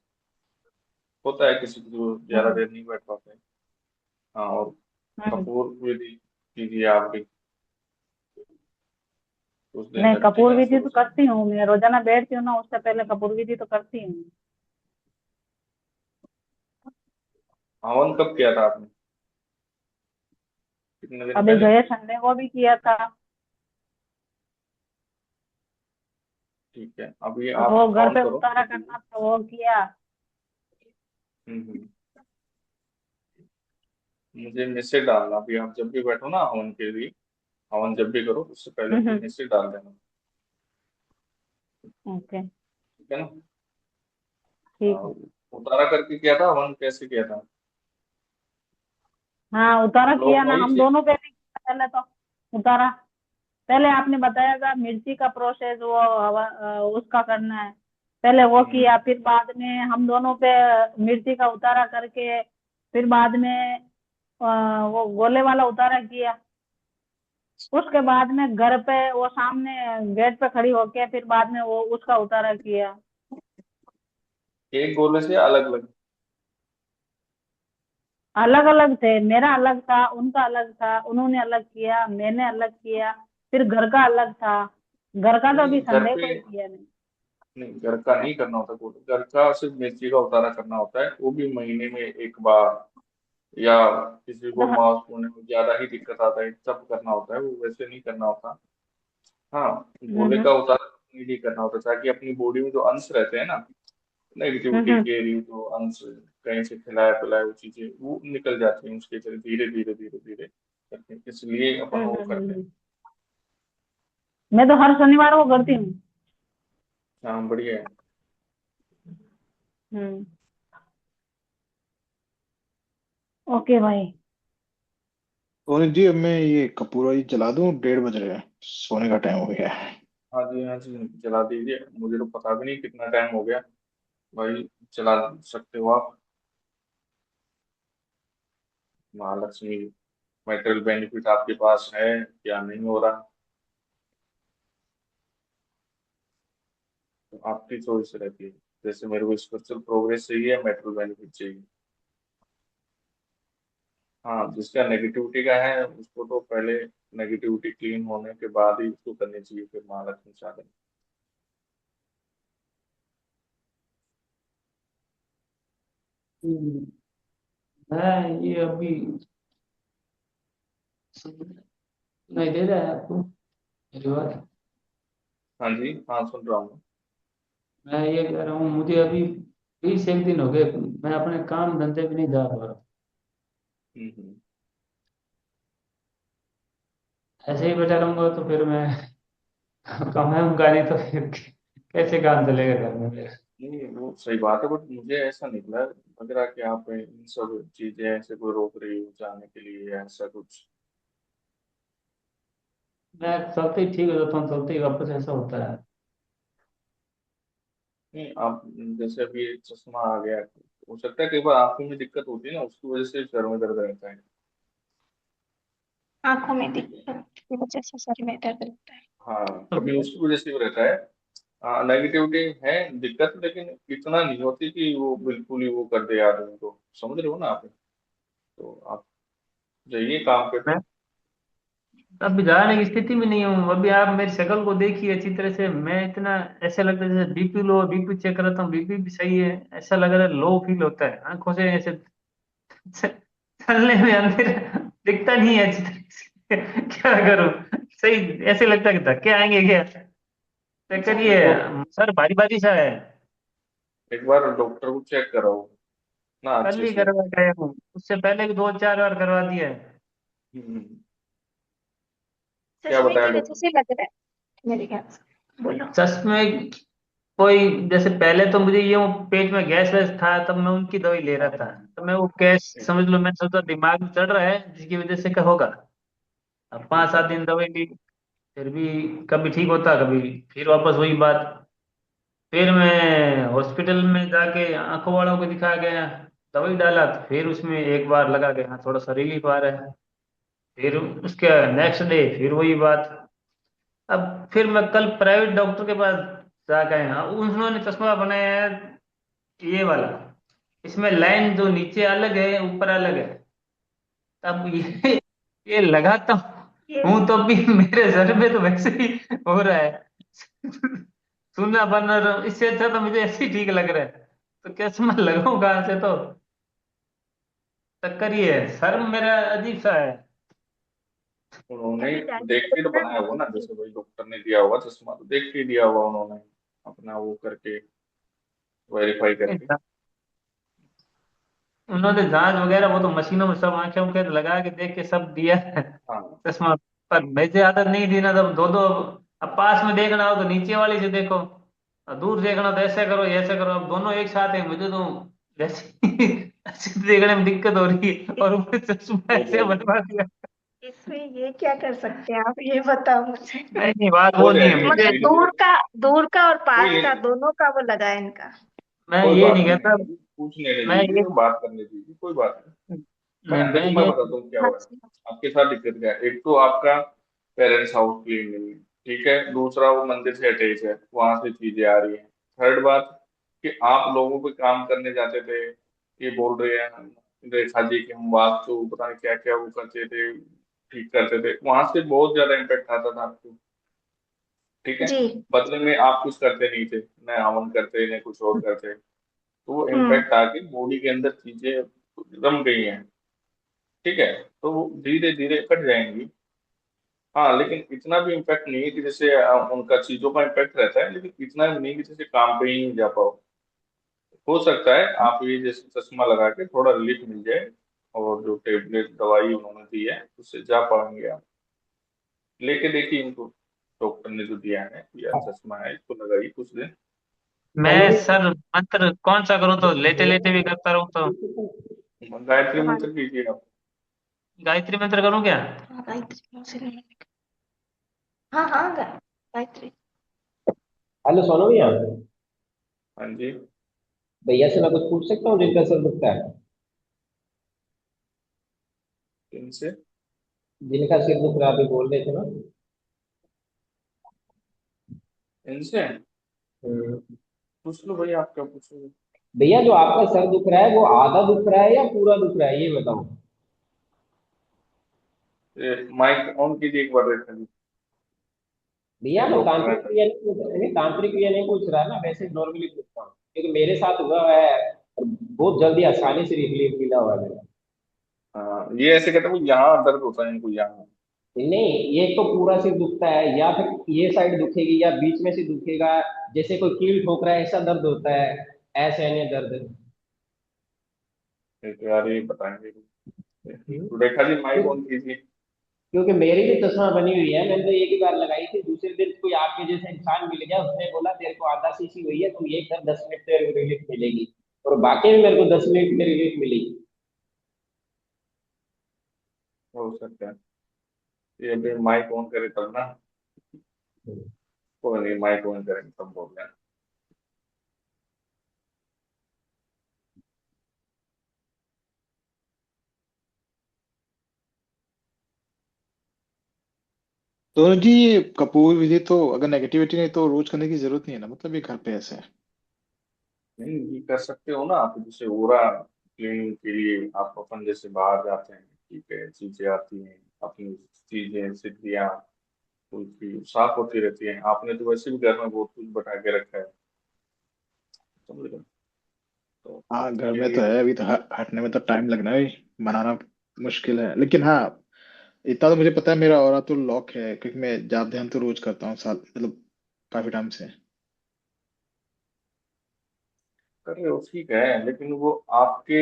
होता है किसी को जो ज्यादा हम्म देर नहीं बैठ पाते। हाँ, और हम्म। कपूर विधि कीजिए आप भी, कुछ दिन नहीं, तक, ठीक कपूर है, विधि सुबह तो शाम। करती हूँ मैं, रोजाना बैठती हूँ ना, उससे पहले कपूर विधि तो करती हूँ। हवन कब किया था आपने, कितने दिन अभी पहले? गए संडे को भी किया था। ठीक है, अभी आप वो घर हवन पे करो उतारा जब भी। करना था, वो किया। हम्म। मुझे मैसेज डालना, अभी आप जब भी बैठो ना हवन के लिए, हवन जब भी करो उससे पहले मुझे हम्म। मैसेज डाल देना। ओके। ठीक है ना? ठीक हाँ, है। उतारा करके किया था हवन, कैसे किया था? हाँ, उतारा किया ना, हम क्लॉकवाइज? दोनों पे नहीं किया पहले तो। उतारा पहले आपने बताया था, मिर्ची का प्रोसेस वो उसका करना है। पहले वो किया, फिर बाद में हम दोनों पे मिर्ची का उतारा करके, फिर बाद में वो गोले वाला उतारा किया। उसके बाद में घर पे वो सामने गेट पे खड़ी होके, फिर बाद में वो उसका उतारा किया। एक गोले से अलग अलग? अलग अलग थे, मेरा अलग था, उनका अलग था, उन्होंने अलग किया, मैंने अलग किया, फिर घर का अलग था। घर का तो अभी नहीं, घर संडे को पे ही किया नहीं। नहीं, घर का नहीं करना होता गोले, घर का सिर्फ मिर्ची का उतारा करना होता है, वो भी महीने में एक बार। या किसी को मतलब मांस होने में ज्यादा ही दिक्कत आता है तब करना होता है, वो वैसे नहीं करना होता। हाँ, गोले हम्म का उतार नहीं करना होता, ताकि अपनी बॉडी में जो अंश रहते हैं ना, नेगेटिविटी हम्म के लिए जो अंश कहीं से खिलाया पिलाया वो चीजें वो निकल जाती हैं उसके चलते, धीरे धीरे धीरे धीरे करके, इसलिए अपन वो करते हैं। हम्म। मैं तो हर शनिवार को करती हूँ। हाँ, बढ़िया है। हम्म। ओके भाई। सोनी जी, अब मैं ये कपूर ही जला दूं, 1:30 बज रहे हैं, सोने का टाइम हो गया है। हाँ जी, हाँ जी, चला दीजिए, मुझे तो पता भी नहीं कितना टाइम हो गया। भाई, चला सकते हो आप। महालक्ष्मी मेटेरियल बेनिफिट आपके पास है या नहीं हो रहा, तो आपकी चॉइस रहती है। जैसे मेरे को स्पिरिचुअल प्रोग्रेस चाहिए या मेटेरियल बेनिफिट चाहिए। हाँ, जिसका नेगेटिविटी का है उसको तो पहले नेगेटिविटी क्लीन होने के बाद ही उसको करनी चाहिए, फिर महालक्ष्मी साधन। मैं ये अभी नहीं दे रहा है आपको मेरी बात। हाँ जी, हाँ, सुन रहा हूँ। मैं ये कह रहा हूँ, मुझे अभी 20 एक दिन हो गए, मैं अपने काम धंधे भी नहीं जा पा रहा। हम्म। ऐसे ही बचा रहूंगा तो फिर मैं कमाऊंगा नहीं, तो फिर कैसे काम चलेगा घर में मेरा। नहीं, वो सही बात है, बट मुझे ऐसा निकला, लग रहा कि आप इन सब चीजें ऐसे कोई रोक रही हो जाने के लिए या ऐसा कुछ। मैं चलते ही ठीक हो जाता हूँ, चलते ही वापस ऐसा होता है। नहीं, आप जैसे अभी ये चश्मा आ गया, हो सकता है कई बार आंखों में दिक्कत होती है ना, उसकी वजह से सर में दर्द रहता है। आंखों में दिक्कत की वजह से सर में दर्द रहता है। हाँ, कभी उसकी वजह से भी रहता है। हाँ, नेगेटिविटी है दिक्कत, लेकिन इतना नहीं होती कि वो बिल्कुल ही वो कर दे आदमी को, समझ रहे हो ना आप? तो आप जाइए काम पे मैं फिर। अभी जाने की स्थिति में नहीं हूँ। अभी आप मेरी शक्ल को देखिए अच्छी तरह से, मैं इतना ऐसा लगता है जैसे बीपी लो, बीपी चेक कराता हूँ, बीपी भी सही है, ऐसा लग रहा है लो फील होता है आंखों से ऐसे। चलने में अंदर दिखता नहीं है अच्छी तरह से। क्या करूं, सही ऐसे लगता है कि धक्के आएंगे क्या। चेक करिए सर, भारी भारी सा है। एक बार डॉक्टर को चेक कराओ ना कल अच्छे ही से। करवा के आया हूँ, उससे पहले भी 2-4 बार करवा दिया है। हम्म, क्या चश्मे बताया की वजह डॉक्टर? से लग रहा है मेरे ख्याल से। बोलो। चश्मे कोई, जैसे पहले तो मुझे ये वो पेट में गैस वैस था, तब मैं उनकी दवाई ले रहा था, तो मैं वो गैस समझ लो, मैं सोचा दिमाग में चढ़ रहा है जिसकी वजह से क्या होगा। अब 5-7 दिन दवाई ली, फिर भी कभी ठीक होता, कभी फिर वापस वही बात। फिर मैं हॉस्पिटल में जाके आंखों वालों को दिखा गया, दवाई डाला, तो फिर उसमें एक बार लगा के हाँ थोड़ा सा रिलीफ आ रहा है। फिर उसके नेक्स्ट डे फिर वही बात। अब फिर मैं कल प्राइवेट डॉक्टर के पास जाके आया, हाँ उन्होंने चश्मा बनाया है ये वाला, इसमें लाइन जो नीचे अलग है ऊपर अलग है। अब ये लगाता हूँ तो भी मेरे सर में तो वैसे ही हो रहा है सुनना बन रहा, इससे अच्छा तो मुझे ऐसे ही ठीक लग रहा है, तो क्या चश्मा लगाऊं कहाँ से? तो चक्कर ये है, सर मेरा अजीब सा है। उन्होंने अभी देख के तो डायरेक्ट बनाया होगा ना, जैसे वही डॉक्टर ने दिया होगा चश्मा तो देख के दिया होगा उन्होंने, अपना वो करके, वेरीफाई करके। उन्होंने जांच वगैरह वो तो मशीनों में सब आंखें उंखें लगा के देख के सब दिया है हाँ चश्मा। पर मुझे आदत नहीं थी ना, तब दो दो, अब पास में देखना हो तो नीचे वाली से देखो, और दूर देखना हो तो ऐसे करो ऐसे करो, अब दोनों एक साथ है, मुझे तो जैसे ऐसे देखने में दिक्कत हो रही है, और वो चश्मा हो ऐसे जाएगी, बनवा दिया। इसमें ये क्या कर सकते हैं आप, ये बताओ मुझे। नहीं नहीं, बात हो वो नहीं है जाएगी मुझे। मतलब धीरे धीरे। दूर का और कोई पास का नहीं, दोनों का वो लगा है इनका। मैं कोई ये बात नहीं नहीं कहता। है, पूछने मैं दीजिए, ये बात करने दीजिए, कोई बात नहीं। मैं मैं देखो, मैं ये बताता हूँ क्या हुआ है। अच्छा। आपके साथ दिक्कत क्या है, एक तो आपका पेरेंट्स हाउस क्लीन नहीं है, ठीक है, दूसरा वो मंदिर से अटैच है, वहां से चीजें आ रही हैं। थर्ड बात कि आप लोगों पे काम करने जाते थे, ये बोल रहे हैं रेखा जी कि हम वास्तु पता नहीं क्या क्या वो करते थे, ठीक करते थे, वहां से बहुत ज्यादा इम्पेक्ट आता था आपको, ठीक है। जी। बदले में आप कुछ करते नहीं थे, न हवन करते न कुछ और करते, तो वो हम्म। इम्पैक्ट आके बॉडी के अंदर चीजें रम गई हैं, ठीक है, तो वो धीरे धीरे कट जाएंगी। हाँ लेकिन इतना भी इम्पैक्ट नहीं है कि जैसे उनका चीजों का इम्पैक्ट रहता है, लेकिन इतना भी नहीं कि जैसे काम पे ही नहीं जा पाओ। हो सकता है आप ये जैसे चश्मा लगा के थोड़ा रिलीफ मिल जाए, और जो टेबलेट दवाई उन्होंने दी है उससे जा पाएंगे आप। लेके देखिए इनको, डॉक्टर ने जो दिया है या चश्मा है इसको लगाइए कुछ दिन। मैं सर मंत्र कौन सा करूँ, तो लेटे लेटे भी करता रहूँ तो? गायत्री मंत्र कीजिए आप। गायत्री मंत्र करूँ क्या? हाँ गायत्री से लेने का। हाँ हाँ गायत्री। हेलो सोनू भैया। हाँ जी। भैया से मैं कुछ पूछ सकता हूँ जिनका सर दुखता है? इनसे? जिनका सिर दुख रहा है, अभी बोल रहे थे ना। इनसे हम्म। पूछ लो भाई, आप क्या पूछोगे? भैया जो आपका सर दुख रहा है वो आधा दुख रहा है या पूरा दुख रहा है, ये बताओ। माइक ऑन कीजिए एक बार, रेखा जी, भैया ये मैं डॉक्टर है तांत्रिक क्रिया नहीं तांत्रिक क्रिया नहीं पूछ रहा ना, वैसे नॉर्मली पूछता हूँ, क्योंकि मेरे साथ हुआ है और बहुत जल्दी आसानी से रिलीफ मिला हुआ है मेरा। हाँ, ये ऐसे कहते हैं यहाँ दर्द होता है इनको यहाँ। नहीं, ये तो पूरा सिर दुखता है या फिर ये साइड दुखेगी या बीच में से दुखेगा, जैसे कोई कील ठोक रहा है ऐसा दर्द होता है, ऐसे अन्य दर्द। तो यार ये बताएंगे, तो रेखा जी माइक ऑन कीजिए। क्योंकि मेरी भी चश्मा बनी हुई है, मैंने तो एक ही बार लगाई थी, दूसरे दिन कोई आपके जैसे इंसान मिल गया, उसने बोला तेरे को आधा शीशी हुई है, तुम ये कर 10 मिनट तेरे को रिलीफ मिलेगी। और बाकी में मेरे को 10 मिनट में रिलीफ मिली। हो सकता है ये अभी माइक ऑन करे तब ना, कोई नहीं, माइक ऑन करेंगे तब बोल रहे हैं। तो जी ये कपूर विधि तो अगर नेगेटिविटी नहीं तो रोज करने की जरूरत नहीं है ना, मतलब ये घर पे ऐसे है? नहीं ये कर सकते हो ना आप, जैसे ओरा क्लीनिंग के लिए आप अपन जैसे बाहर जाते हैं, ठीक है, चीजें आती हैं, अपनी चीजें सिद्धियां उनकी साफ होती रहती हैं, आपने तो वैसे भी घर में बहुत कुछ बटा के रखा है, समझ रहे हो? तो हाँ घर उसके में तो लिए है, अभी तो हटने में तो टाइम लगना है, बनाना मुश्किल है, लेकिन हाँ इतना तो मुझे पता है, मेरा ऑरा तो लॉक है, क्योंकि मैं जाप ध्यान तो रोज करता हूँ साल, मतलब काफी टाइम से। कर रहे हो ठीक है, लेकिन वो आपके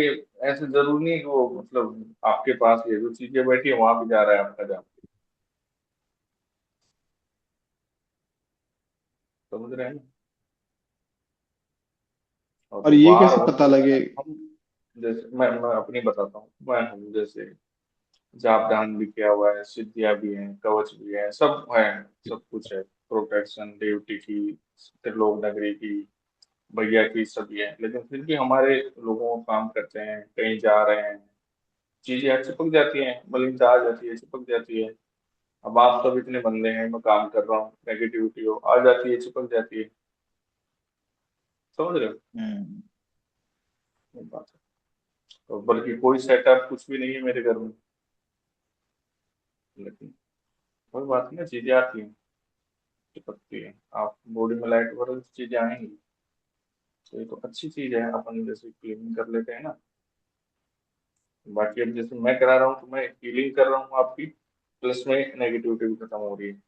ऐसे जरूरी नहीं कि वो मतलब आपके पास ये जो चीजें बैठी है वहां भी जा रहा है आपका जान। समझ रहे हैं ना? और और जो ये बाहर कैसे होना पता जो है लगे? ना, हम जैसे मैं अपनी बताता हूँ, मैं हूँ जैसे जापदान भी किया हुआ है, सिद्धियां भी हैं, कवच भी है, सब है, सब कुछ है, प्रोटेक्शन ड्यूटी की, त्रिलोक नगरी की, भैया की, सभी है, लेकिन फिर भी हमारे लोगों को काम करते हैं, कहीं जा रहे हैं, चीजें चिपक जाती हैं, मलिनता आ जाती है, चिपक जाती है। अब आप सब इतने बंदे हैं, मैं काम कर रहा हूँ, नेगेटिविटी हो आ जाती है, चिपक जाती है। समझ रहे हो? हम्म। ये बात है। तो बल्कि कोई सेटअप कुछ भी नहीं है मेरे घर में, लेकिन कोई बात नहीं, चीजें आती हैं, चिपकती है। आप बॉडी में लाइट भरो तो चीजें आएंगी। तो ये तो अच्छी चीज है, अपन जैसे क्लीनिंग कर लेते हैं ना। बाकी अब जैसे मैं करा रहा हूँ तो मैं हीलिंग कर रहा हूँ आपकी, प्लस में नेगेटिविटी भी खत्म हो रही है,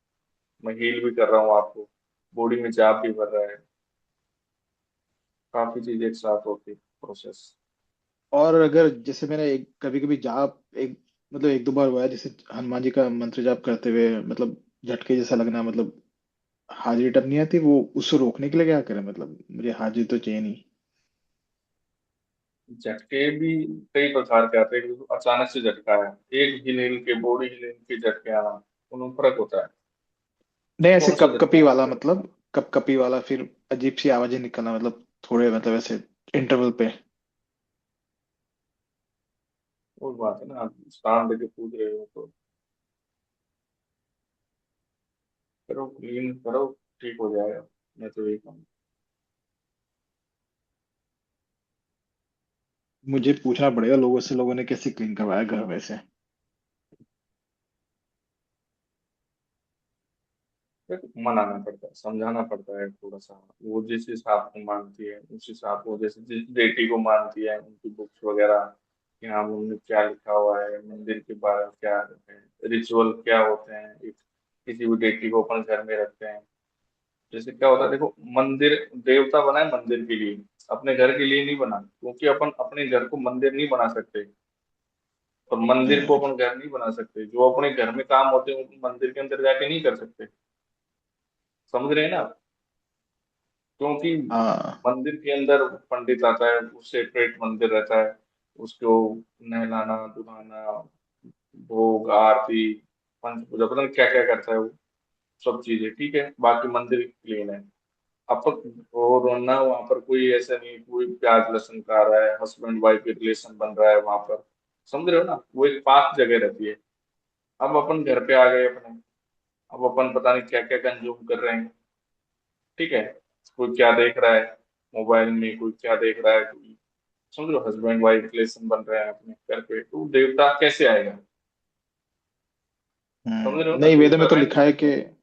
मैं हील भी कर रहा हूँ आपको, बॉडी में जाप भी भर रहा है, काफी चीजें एक साथ होती है, प्रोसेस। और अगर जैसे मैंने एक कभी कभी जाप एक मतलब एक दो बार हुआ है, जैसे हनुमान जी का मंत्र जाप करते हुए मतलब झटके जैसा लगना, मतलब हाजिरी टप नहीं आती, वो उसको रोकने के लिए क्या करें? मतलब मुझे हाजिरी तो चाहिए नहीं। झटके भी कई प्रकार के आते हैं, क्योंकि अचानक से झटका है, एक हिल के बॉडी हिल के झटके आना, उनमें फर्क होता है। नहीं, ऐसे कौन सा कप झटका कपी वाला, है? मतलब कप कपी वाला, फिर अजीब सी आवाजें निकलना, मतलब थोड़े मतलब ऐसे इंटरवल पे। वो बात है ना, आप स्थान लेके पूछ रहे हो तो करो, क्लीन करो, ठीक हो जाएगा। मैं तो यही कहूँ। मुझे पूछना पड़ेगा लोगों से, लोगों ने कैसे क्लीन करवाया घर में से। फिर मनाना पड़ता है, समझाना पड़ता है थोड़ा सा, वो जिस हिसाब को मानती है उस हिसाब को, जैसे जिस डेटी को मानती है उनकी बुक्स वगैरह, कि हाँ उनमें क्या लिखा हुआ है, मंदिर के बारे में क्या है, रिचुअल क्या होते हैं, किसी भी डेटी को अपन घर में रखते हैं। जैसे क्या होता है, देखो मंदिर देवता बना है मंदिर के लिए, अपने घर के लिए नहीं बना, क्योंकि अपन अपने घर को मंदिर नहीं बना सकते, और मंदिर को हम्म। अपन घर नहीं बना सकते। जो अपने घर में काम होते हैं वो मंदिर के अंदर जाके नहीं कर सकते। समझ रहे हैं ना? क्योंकि हाँ। मंदिर के अंदर पंडित आता है, वो सेपरेट मंदिर रहता है, उसको नहलाना धुलाना, भोग आरती, पंच पूजा, पता नहीं क्या क्या करता है वो, सब चीजें ठीक है, बाकी मंदिर क्लीन है। अब और ना वहाँ पर कोई ऐसा नहीं, कोई प्याज लहसुन खा रहा है, हस्बैंड वाइफ के रिलेशन बन रहा है वहां पर। समझ रहे हो ना? वो एक पाक जगह रहती है। अब अपन घर पे आ गए अपने, अब अपन पता नहीं क्या क्या कंज्यूम कर रहे हैं, ठीक है, कोई क्या देख रहा है मोबाइल में, कोई क्या देख रहा है, कोई समझ लो हस्बैंड वाइफ रिलेशन बन रहे हैं अपने घर पे, तो देवता कैसे आएगा? समझ रहे हो ना? नहीं, वेदों देवता में तो रहने लिखा है नहीं कि देगा।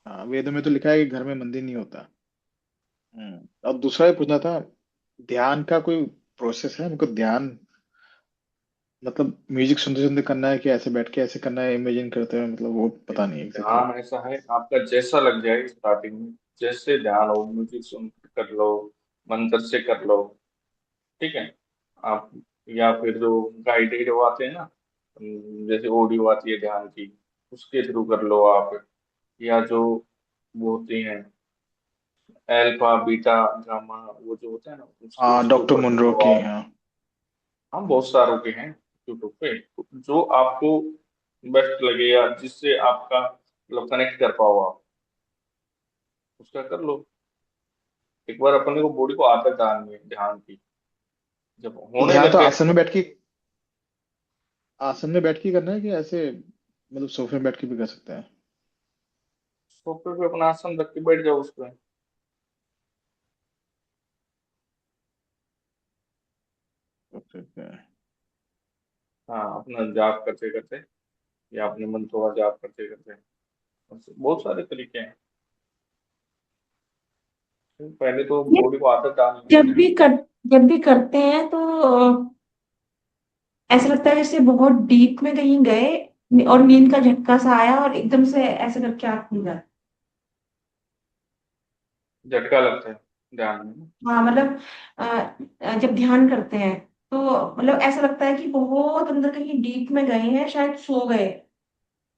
हाँ, वेदों में तो लिखा है कि घर में मंदिर नहीं होता। और दूसरा ये पूछना था, ध्यान का कोई प्रोसेस है? हमको ध्यान मतलब म्यूजिक सुनते सुनते करना है कि ऐसे बैठ के ऐसे करना है इमेजिन करते हुए, मतलब वो पता नहीं एग्जैक्टली। ध्यान ऐसा है, आपका जैसा लग जाए स्टार्टिंग में, जैसे ध्यान हो, म्यूजिक सुन के कर लो, मंत्र से कर लो, ठीक है। आप या फिर जो गाइडेड वो आते हैं ना, जैसे ऑडियो आती है ध्यान की, उसके थ्रू कर लो आप, या जो वो होती हैं अल्फा बीटा गामा, वो जो होता है ना, उसके हाँ, उसके डॉक्टर ऊपर कर मुनरो लो की, आप। हाँ। हम बहुत सारों के हैं यूट्यूब पे, जो आपको बेस्ट लगे या जिससे आपका मतलब कनेक्ट कर पाओ आप, उसका कर लो। एक बार अपने को बॉडी को आदत डालनी है ध्यान की, जब होने ध्यान तो लग गए आसन में बैठ के, आसन में बैठ के करना है कि ऐसे मतलब सोफे में बैठ के भी कर सकते हैं? सोफे पे अपना आसन रख के बैठ जाओ उस पे। Okay, okay. हाँ, अपना जाप करते करते, या अपने मंत्रों का जाप करते करते, बहुत सारे तरीके हैं। पहले तो ये बॉडी को आदत डालनी है जब ध्यान भी की। कर जब भी करते हैं तो ऐसा लगता है जैसे बहुत डीप में कहीं गए और नींद का झटका सा आया और एकदम से ऐसे करके आँख खुल जाती झटका लगता है ध्यान में ना। हाँ मतलब जब ध्यान करते हैं तो मतलब ऐसा लगता है कि बहुत अंदर कहीं डीप में गए हैं, शायद सो गए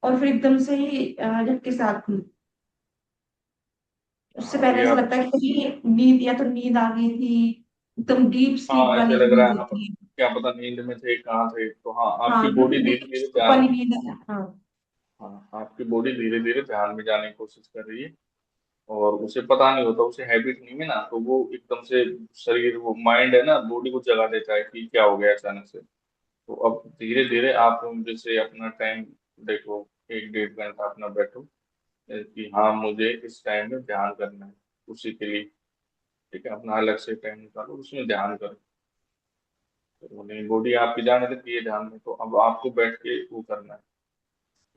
और फिर एकदम से ही झटके से आँख खुली। उससे पहले अभी ऐसा आप, लगता है कि कहीं नींद, या तो नींद आ गई थी, एकदम डीप स्लीप हाँ ऐसे वाली जो लग रहा नींद है हाँ, होती है। क्या पता नींद में थे कहाँ थे, तो हाँ हाँ आपकी बॉडी बिल्कुल धीरे धीरे डीप ध्यान, वाली नींद है, हाँ। हाँ आपकी बॉडी धीरे धीरे ध्यान में जाने की कोशिश कर रही है, और उसे पता नहीं होता, उसे हैबिट नहीं है ना, तो वो एकदम से शरीर, वो माइंड है ना, बॉडी को जगा देता है कि क्या हो गया अचानक से। तो अब धीरे धीरे आप जैसे अपना टाइम देखो, 1 1.5 घंटा अपना बैठो कि हाँ मुझे इस टाइम में ध्यान करना है, उसी के लिए, ठीक है, अपना अलग से टाइम निकालो उसमें ध्यान करो। तो नहीं, बॉडी आपकी जाने लगती है ध्यान में, तो अब आपको बैठ के वो करना है,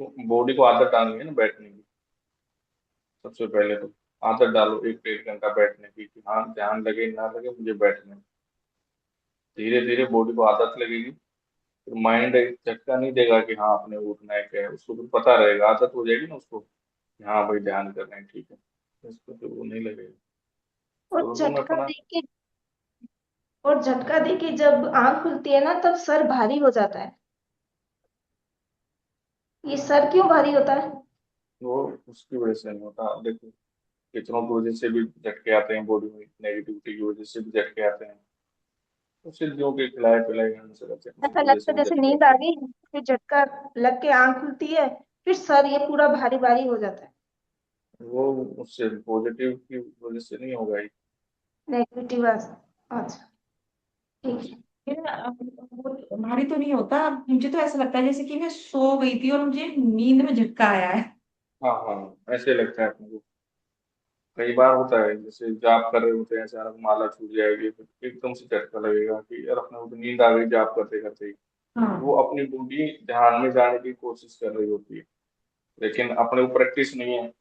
तो बॉडी को आदत डालनी है ना बैठने की। सबसे पहले तो आदत डालो 1 1.5 घंटा बैठने की, कि हाँ ध्यान लगे ना लगे मुझे बैठना है। धीरे धीरे बॉडी को आदत लगेगी, फिर माइंड एक झटका नहीं देगा कि हाँ अपने उठना है, क्या है, उसको फिर पता रहेगा, आदत हो जाएगी ना उसको कि हाँ भाई ध्यान करना है, ठीक है, इसको फिर वो नहीं लगेगा। और शुरू में झटका अपना, दे के और झटका दे के जब आंख खुलती है ना तब सर भारी हो जाता है। ये सर क्यों भारी होता है? वो उसकी वजह से नहीं होता, देखो कितनों की वजह से भी झटके आते हैं बॉडी में, नेगेटिविटी की वजह से भी झटके आते हैं, तो सिर्फ जो कि खिलाए पिलाए खाने से बचे की ऐसा वजह लगता से है भी जैसे झटके नींद आ आते हैं। गई, फिर झटका लग के आंख खुलती है, फिर सर ये पूरा भारी भारी हो जाता है। वो उससे पॉजिटिव की वजह से नहीं होगा ही। नेगेटिव बस। अच्छा, ठीक है। फिर वो भारी तो नहीं होता, मुझे तो ऐसा लगता है जैसे कि मैं सो गई थी और मुझे नींद में झटका आया है। हाँ हाँ ऐसे लगता है अपने को, कई बार होता है, जैसे जाप कर रहे होते हैं अचानक माला छूट जाएगी, फिर एकदम से झटका लगेगा कि यार अपने को तो नींद आ गई जाप करते करते ही। वो हाँ अपनी बॉडी ध्यान में जाने की कोशिश कर रही होती है, लेकिन अपने को प्रैक्टिस नहीं है,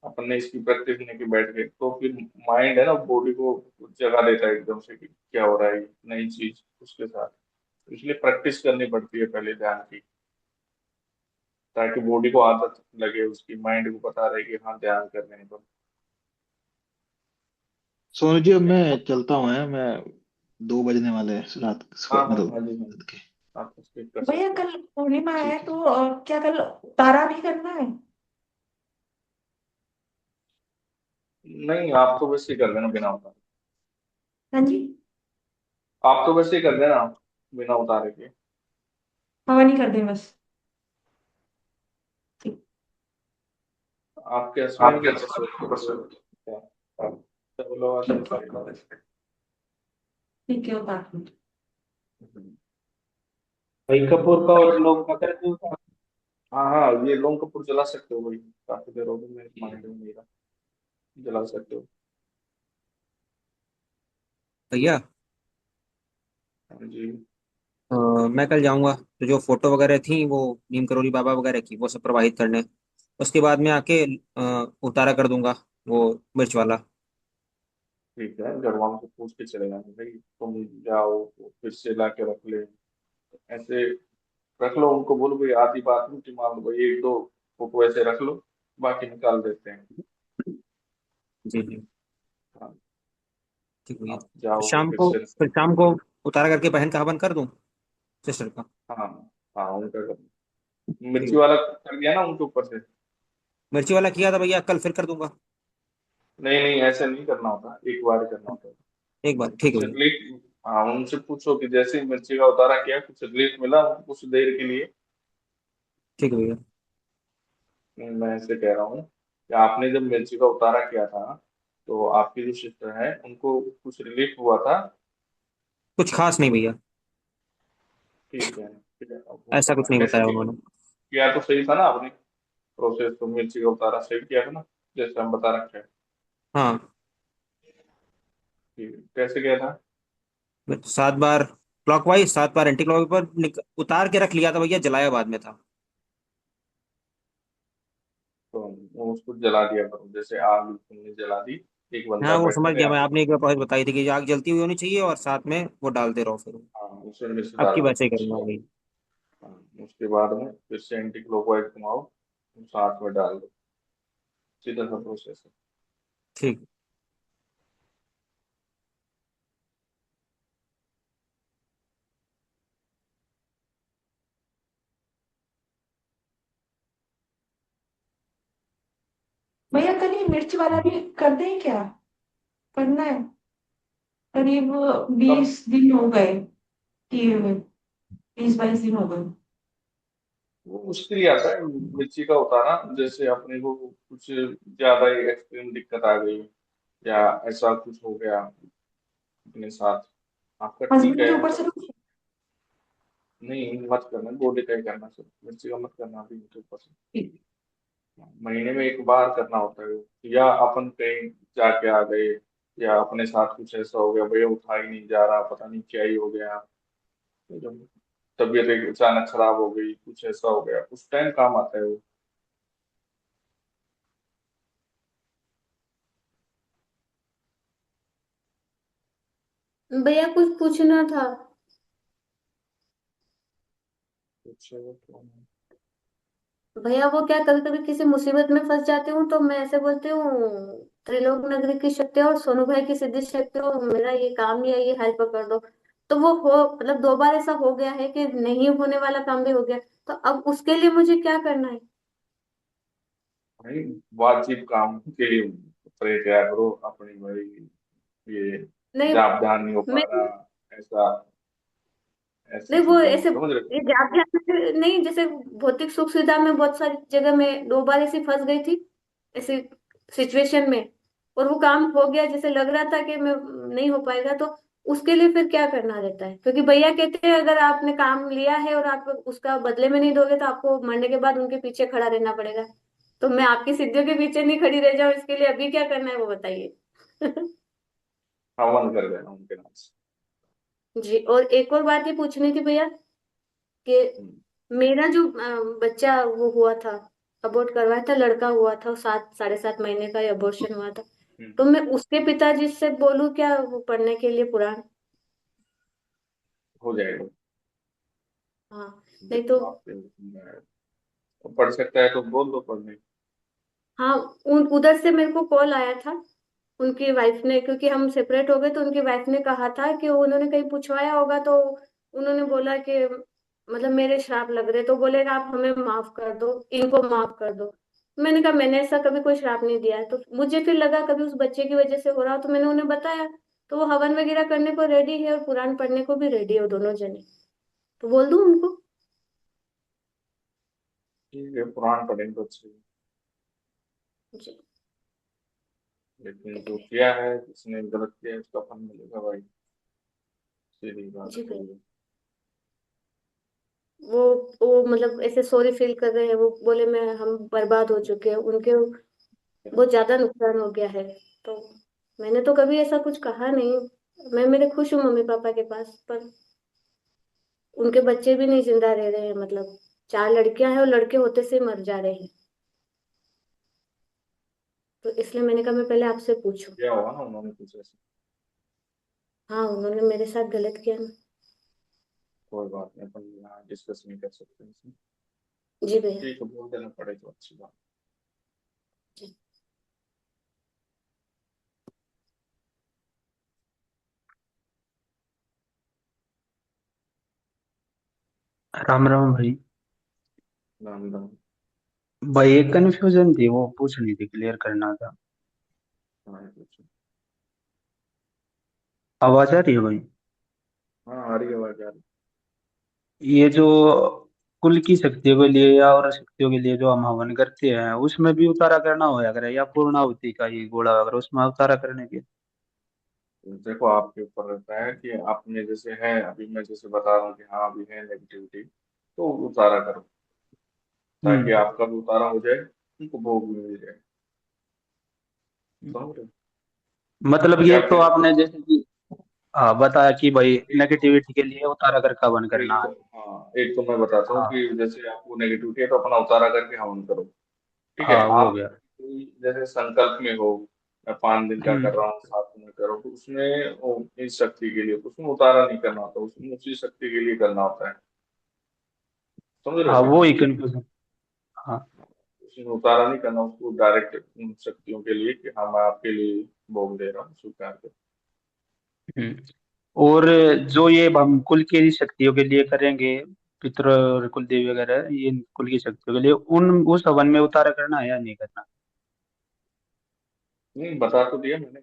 अपन ने इसकी प्रैक्टिस नहीं की बैठ के, तो फिर माइंड है ना बॉडी को जगा देता है एकदम से कि क्या हो रहा है, नई चीज उसके साथ। इसलिए प्रैक्टिस करनी पड़ती है पहले ध्यान की, ताकि बॉडी को आदत लगे, उसकी माइंड को पता रहे कि हाँ ध्यान करने हैं तो। सोनू जी अब मैं चलता हूँ, है मैं 2 बजने वाले हैं रात हाँ हाँ मतलब हाँ जी हाँ रात के। आप उसके कर भैया सकते हो। कल पूर्णिमा है ठीक है। तो क्या कल तारा भी करना है? नहीं आप तो वैसे ही कर देना बिना उतारे, हाँ जी। आप तो वैसे ही कर देना बिना उतारे के। हवा नहीं कर दे बस। ठीक। आपके हस्बैंड के आपके ऊपर से क्या, चलो अच्छी बात है। ठीक है, उतार दो। भाई कपूर का और लोग का कर दूं? हाँ हाँ ये लोन कपूर जला सकते हो भाई, काफी देर हो गई मेरे माइंड में नहीं रहा, जला सकते हो। भैया हाँ जी। मैं कल जाऊंगा, तो जो फोटो वगैरह थी वो नीम करोली बाबा वगैरह की वो सब प्रवाहित करने, उसके बाद में आके उतारा कर दूंगा वो मिर्च वाला। ठीक है, घर वालों से पूछ के चले जाना भाई, तुम जाओ वो फिर से ला के रख ले, ऐसे रख लो, उनको बोलो भाई आधी बात नहीं कि मान लो भाई 1 2 फोटो ऐसे रख लो, बाकी निकाल देते हैं। जी जी, हाँ ठीक भैया। आप जाओ शाम फिर को, से। फिर शाम को उतारा करके बहन का हवन कर दूं, सिस्टर का। हाँ हाँ उनका कर, ठीक मिर्ची है। वाला कर दिया ना उनके ऊपर से। मिर्ची वाला किया था भैया, कल फिर कर दूंगा। नहीं नहीं ऐसे नहीं करना होता, एक बार ही करना होता है। एक बार, ठीक है कुछ भैया। रिलीफ, हाँ उनसे पूछो कि जैसे ही मिर्ची का उतारा किया कुछ रिलीफ मिला उनको कुछ देर के लिए। ठीक है भैया। मैं ऐसे कह रहा हूँ कि आपने जब मिर्ची का उतारा किया था, तो आपकी जो सिस्टर है उनको कुछ रिलीफ हुआ था। कुछ खास नहीं भैया, ठीक है ठीक है, अब वो ऐसा करना कुछ नहीं कैसे बताया किया, उन्होंने। किया तो सही था ना आपने, प्रोसेस तो मिर्ची का उतारा सही किया था ना, जैसे हम बता रखे हैं। हाँ, ठीक है, कैसे किया था। 7 बार क्लॉकवाइज, 7 बार एंटी क्लॉकवाइज पर उतार के रख लिया था भैया, जलाया बाद में था। तो वो उसको जला दिया करो, जैसे आग तुमने जला दी, एक बंदा हाँ वो बैठा समझ रहे गया मैं, आगे। आपने एक बार प्रोसेस बताई थी कि आग जलती हुई होनी चाहिए और साथ में वो डालते रहो फिर। हाँ उसमें मिर्च अब डाल की दो वैसे ही उसके करूंगा बाद। भाई। हाँ उसके बाद में फिर से एंटी क्लॉकवाइज घुमाओ, साथ में डाल दो, सीधा सा प्रोसेस है। ठीक। भैया कल ये मिर्च वाला भी कर दें क्या? करना है। करीब कब? 20 दिन हो गए किए हुए, 20-22 दिन हो गए। वो मुश्किल ही आता है मिर्ची का उतारना, जैसे अपने को कुछ ज्यादा ही एक्सट्रीम दिक्कत आ गई या ऐसा कुछ हो गया अपने साथ, आपका ठीक हस्बैंड है के ऊपर से तो नहीं मत करना, बॉडी का ही करना सर, मिर्ची का मत करना अभी तो ऊपर से। महीने में एक बार करना होता है वो। या अपन कहीं जाके आ गए या अपने साथ कुछ ऐसा हो गया, भैया उठा ही नहीं जा रहा, पता नहीं क्या ही हो गया, तो जब तबीयत एक अचानक खराब हो गई, कुछ ऐसा हो गया, उस टाइम काम आता है वो। भैया कुछ पूछना था। कुछ तो भैया वो क्या, कभी कभी किसी मुसीबत में फंस जाती हूँ तो मैं ऐसे बोलती हूँ, त्रिलोक नगरी की शक्ति और सोनू भाई की सिद्धि शक्ति हो, मेरा ये काम नहीं है, ये हेल्प कर दो। तो वो हो, मतलब 2 बार ऐसा हो गया है कि नहीं होने वाला काम भी हो गया। तो अब उसके लिए मुझे क्या करना है? भाई वाजिब काम के लिए प्रे किया करो अपनी भाई, ये नहीं, जाप ध्यान नहीं हो मैं पा रहा, ऐसा ऐसी नहीं वो चीजें ऐसे, समझ रहे हो? ये जाप ध्यान नहीं, जैसे भौतिक सुख सुविधा में बहुत सारी जगह में 2 बार ऐसी फंस गई थी, ऐसी सिचुएशन में। और वो काम हो गया, जैसे लग रहा था कि मैं नहीं हो पाएगा, तो उसके लिए फिर क्या करना रहता है? क्योंकि भैया कहते हैं अगर आपने काम लिया है और आप उसका बदले में नहीं दोगे तो आपको मरने के बाद उनके पीछे खड़ा रहना पड़ेगा। तो मैं आपकी सिद्धियों के पीछे नहीं खड़ी रह जाऊं, इसके लिए अभी क्या करना है वो बताइए। हवन कर देना उनके नाम से। जी, और एक और बात ये पूछनी थी भैया कि हम्म, मेरा जो बच्चा वो हुआ था, अबॉर्ट करवाया था, लड़का हुआ था, 7 साढ़े 7 महीने का अबॉर्शन हुआ था। हम्म, तो मैं उसके पिताजी से बोलूं क्या वो पढ़ने के लिए पुराण? हो जाएगा। हाँ। नहीं तो, देखो आप पढ़ सकता है तो बोल दो पढ़ने। हाँ, उधर से मेरे को कॉल आया था उनकी वाइफ ने, क्योंकि हम सेपरेट हो गए, तो उनकी वाइफ ने कहा था कि उन्होंने कहीं पूछवाया होगा, तो उन्होंने बोला कि मतलब मेरे श्राप लग रहे, तो बोलेगा आप हमें माफ कर दो, इनको माफ कर दो। मैंने कहा मैंने ऐसा कभी कोई श्राप नहीं दिया है। तो मुझे फिर लगा कभी उस बच्चे की वजह से हो रहा हो, तो मैंने उन्हें बताया। तो वो हवन वगैरह करने को रेडी है और पुराण पढ़ने को भी रेडी है, वो दोनों जने। तो बोल दूं उनको? ठीक है, पुराण पढ़ेंगे तो अच्छी है। जी। लेकिन जो किया है, जिसने गलत किया है उसका फल मिलेगा भाई, सीधी बात जी है भाई। ये। वो वो मतलब ऐसे सॉरी फील कर रहे हैं, वो बोले मैं हम बर्बाद हो चुके हैं, उनके बहुत ज्यादा नुकसान हो गया है। तो मैंने तो कभी ऐसा कुछ कहा नहीं, मैं मेरे खुश हूँ मम्मी पापा के पास, पर उनके बच्चे भी नहीं जिंदा रह रहे हैं, मतलब 4 लड़कियां हैं और लड़के होते से मर जा रहे हैं। तो इसलिए मैंने कहा मैं पहले आपसे पूछूं। क्या होगा ना, उन्होंने कुछ ऐसा, हाँ, उन्होंने मेरे साथ गलत किया ना। कोई बात नहीं, अपन यहाँ डिस्कस नहीं कर सकते इसमें। जी भैया। ठीक है, बोल देना पड़े तो अच्छी बात। जी। राम राम भाई। राम राम। भाई एक कंफ्यूजन थी, वो पूछनी थी, क्लियर करना था। हाँ कुछ। आवाज आ रही है भाई? हाँ आ रही है आवाज, आ रही ये जो कुल की शक्तियों के लिए या और शक्तियों के लिए जो हम हवन करते हैं, उसमें भी उतारा करना होया करे, या पूर्णाहुति का ये घोड़ा वगैरह उसमें उतारा करने के? है। देखो आपके ऊपर रहता है कि आपने जैसे है, अभी मैं जैसे बता रहा हूँ कि हाँ अभी है नेगेटिविटी, तो उतारा करो ताकि हम्म। आपका भी उतारा हो जाए, उनको भोग भी मिल जाए। समझ रहे हो? मतलब क्या ये तो फिर आपने जैसे कि हाँ बताया कि भाई नेगेटिविटी के लिए उतारा कर का हवन एक करना तो, है। हाँ एक तो मैं बताता हूँ हाँ। कि जैसे आपको नेगेटिविटी है तो अपना उतारा करके हवन करो। ठीक है, हाँ वो हो आप गया। कोई जैसे संकल्प में हो, मैं 5 दिन का कर हम्म। रहा हूँ, 7 दिन में करो, तो उसमें इस शक्ति के लिए उसमें उतारा नहीं करना होता, उसमें उसी शक्ति के लिए करना होता है। समझ रहे हाँ हो क्या? वो ही कंफ्यूजन। हाँ। उसमें उतारा नहीं करना, उसको डायरेक्ट उन शक्तियों के लिए कि हाँ मैं आपके लिए भोग दे रहा हूँ, स्वीकार करो। हम्म। और जो ये हम कुल की शक्तियों के लिए करेंगे, पितृ और कुल देवी वगैरह, ये कुल की शक्तियों के लिए उन उस हवन में उतारा करना है या नहीं करना? नहीं, बता तो दिया मैंने।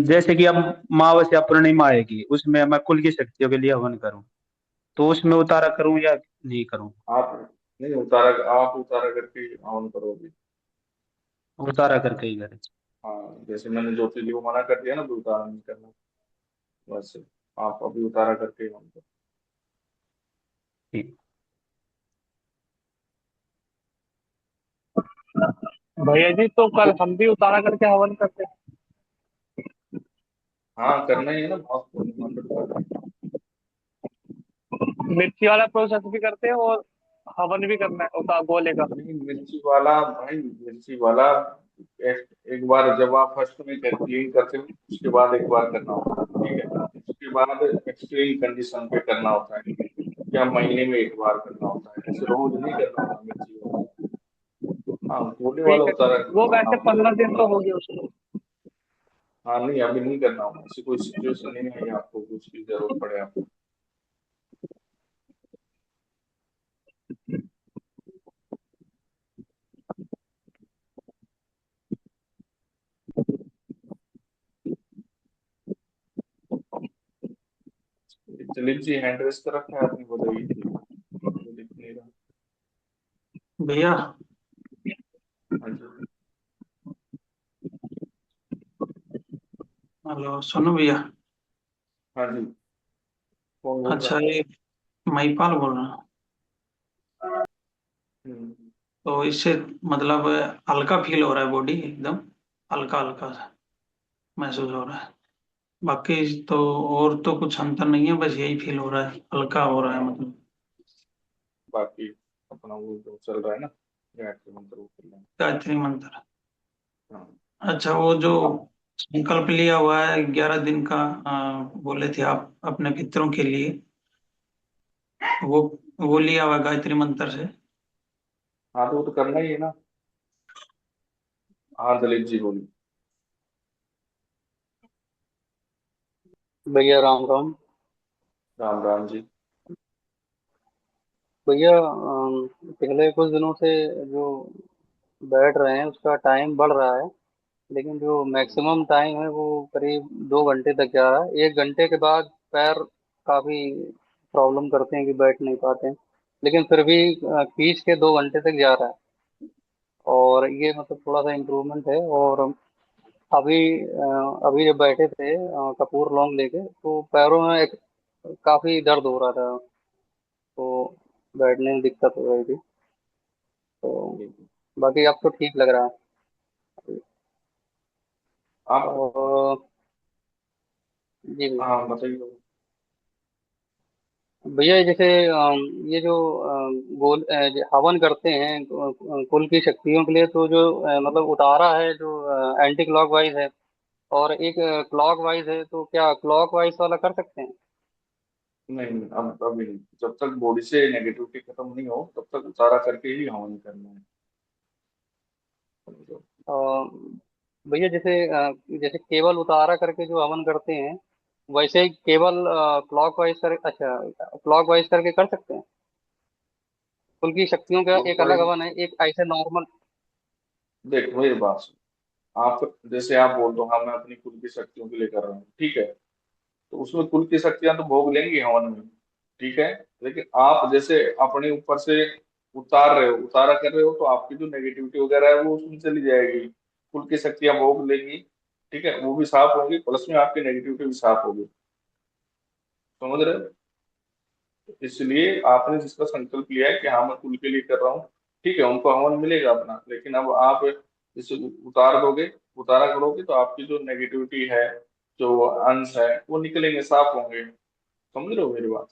जैसे कि अब अमावस्या पूर्णिमा आएगी, उसमें मैं कुल की शक्तियों के लिए हवन करूं, तो उसमें उतारा करूं या नहीं करूं? आप नहीं उतारा, आप उतारा करके ऑन करोगे। उतारा करके ही करें। हाँ, जैसे मैंने ज्योति को मना कर दिया ना, तो उतारा नहीं करना। वैसे आप अभी उतारा करके ऑन करो। ठीक। भैया जी, तो कल हम भी उतारा करके हवन करते हैं। हाँ, करना ही है ना, बहुत पूर्णिमा पे तो करना ही मिर्ची वाला प्रोसेस भी करते हैं और हवन भी करना है उतार गोले का। है। नहीं, मिर्ची वाला भाई, मिर्ची वाला एक बार जब आप फर्स्ट में क्लीन करते हो, उसके बाद एक बार करना होता है, ठीक है। उसके बाद एक्सट्रीम कंडीशन पे करना होता है, या महीने में एक बार करना होता है, ऐसे रोज नहीं करना होता मिर्ची वाला। हाँ, गोले वाला ठीक है, उतारा वो करना वैसे होता है। 15 दिन तो हो गए उसको। हाँ, नहीं अभी नहीं करना होगा, ऐसी कोई सिचुएशन नहीं है आपको कुछ की जरूरत पड़े आपको। दिलीप जी, हैंड रेस कर रखा है आपने, बताइए। वो दिख नहीं रहा। भैया हाँ जी। हेलो, सुनो भैया। हाँ जी, कौन बोल रहा अच्छा, ये महिपाल बोल रहा हूँ। है? तो इससे मतलब हल्का फील हो रहा है, बॉडी एकदम हल्का हल्का सा महसूस हो रहा है। बाकी तो और तो कुछ अंतर नहीं है, बस यही फील हो रहा है, हल्का हो रहा है मतलब। बाकी अपना वो जो चल रहा है ना, गायत्री मंत्र, वो कर लेंगे। गायत्री मंत्र। हाँ। अच्छा, वो जो आप संकल्प लिया हुआ है 11 दिन का, बोले थे आप अपने पितरों के लिए, वो वो लिया हुआ है गायत्री मंत्र से। हाँ, तो वो तो करना ही है ना। हाँ, दलित जी बोलिए। भैया राम राम। राम राम जी। भैया पिछले कुछ दिनों से जो बैठ रहे हैं उसका टाइम बढ़ रहा है, लेकिन जो मैक्सिमम टाइम है वो करीब 2 घंटे तक जा रहा है। 1 घंटे के बाद पैर काफी प्रॉब्लम करते हैं कि बैठ नहीं पाते हैं, लेकिन फिर भी खींच के 2 घंटे तक जा रहा है। और ये मतलब थोड़ा सा इम्प्रूवमेंट है। और अभी अभी जब बैठे थे कपूर लौंग लेके, तो पैरों में काफी दर्द हो रहा था, तो बैठने में दिक्कत हो रही थी। तो ठीक है। बाकी अब तो ठीक लग रहा है। आप और जी भैया। हाँ, बताइए। भैया जैसे ये जो जो हवन करते हैं कुल की शक्तियों के लिए, तो जो मतलब उतारा है जो एंटी क्लॉक वाइज है, और एक क्लॉक वाइज है, तो क्या क्लॉक वाइज वाला कर सकते हैं? नहीं, अब अभी नहीं, जब तक बॉडी से नेगेटिविटी खत्म नहीं हो तब तक उतारा करके ही हवन करना है, समझो। अ, भैया जैसे जैसे केवल उतारा करके जो हवन करते हैं, वैसे ही केवल क्लॉक वाइज कर, अच्छा क्लॉक वाइज करके कर सकते हैं? कुल की शक्तियों का एक अलग क्लॉकवाइज, हवन है, एक ऐसे नॉर्मल। देखो मेरी बात सुनो। आप जैसे आप बोल दो, हाँ मैं अपनी खुद की शक्तियों के लिए कर रहा हूँ, ठीक है, तो उसमें कुल की शक्तियां तो भोग लेंगी हवन में, ठीक है। लेकिन आप जैसे अपने ऊपर से उतार रहे हो, उतारा कर रहे हो, तो आपकी जो नेगेटिविटी वगैरह है वो उसमें चली जाएगी, कुल की शक्तियां भोग लेंगी, ठीक है, वो भी साफ होगी, प्लस में आपकी नेगेटिविटी भी साफ होगी, समझ रहे हो। इसलिए आपने जिसका संकल्प लिया है कि हाँ मैं कुल के लिए कर रहा हूँ, ठीक है, उनको हवन मिलेगा अपना, लेकिन अब आप इसे उतार दोगे, उतारा करोगे, तो आपकी जो नेगेटिविटी है, जो अंश है, वो निकलेंगे, साफ होंगे, समझ रहे हो मेरी बात।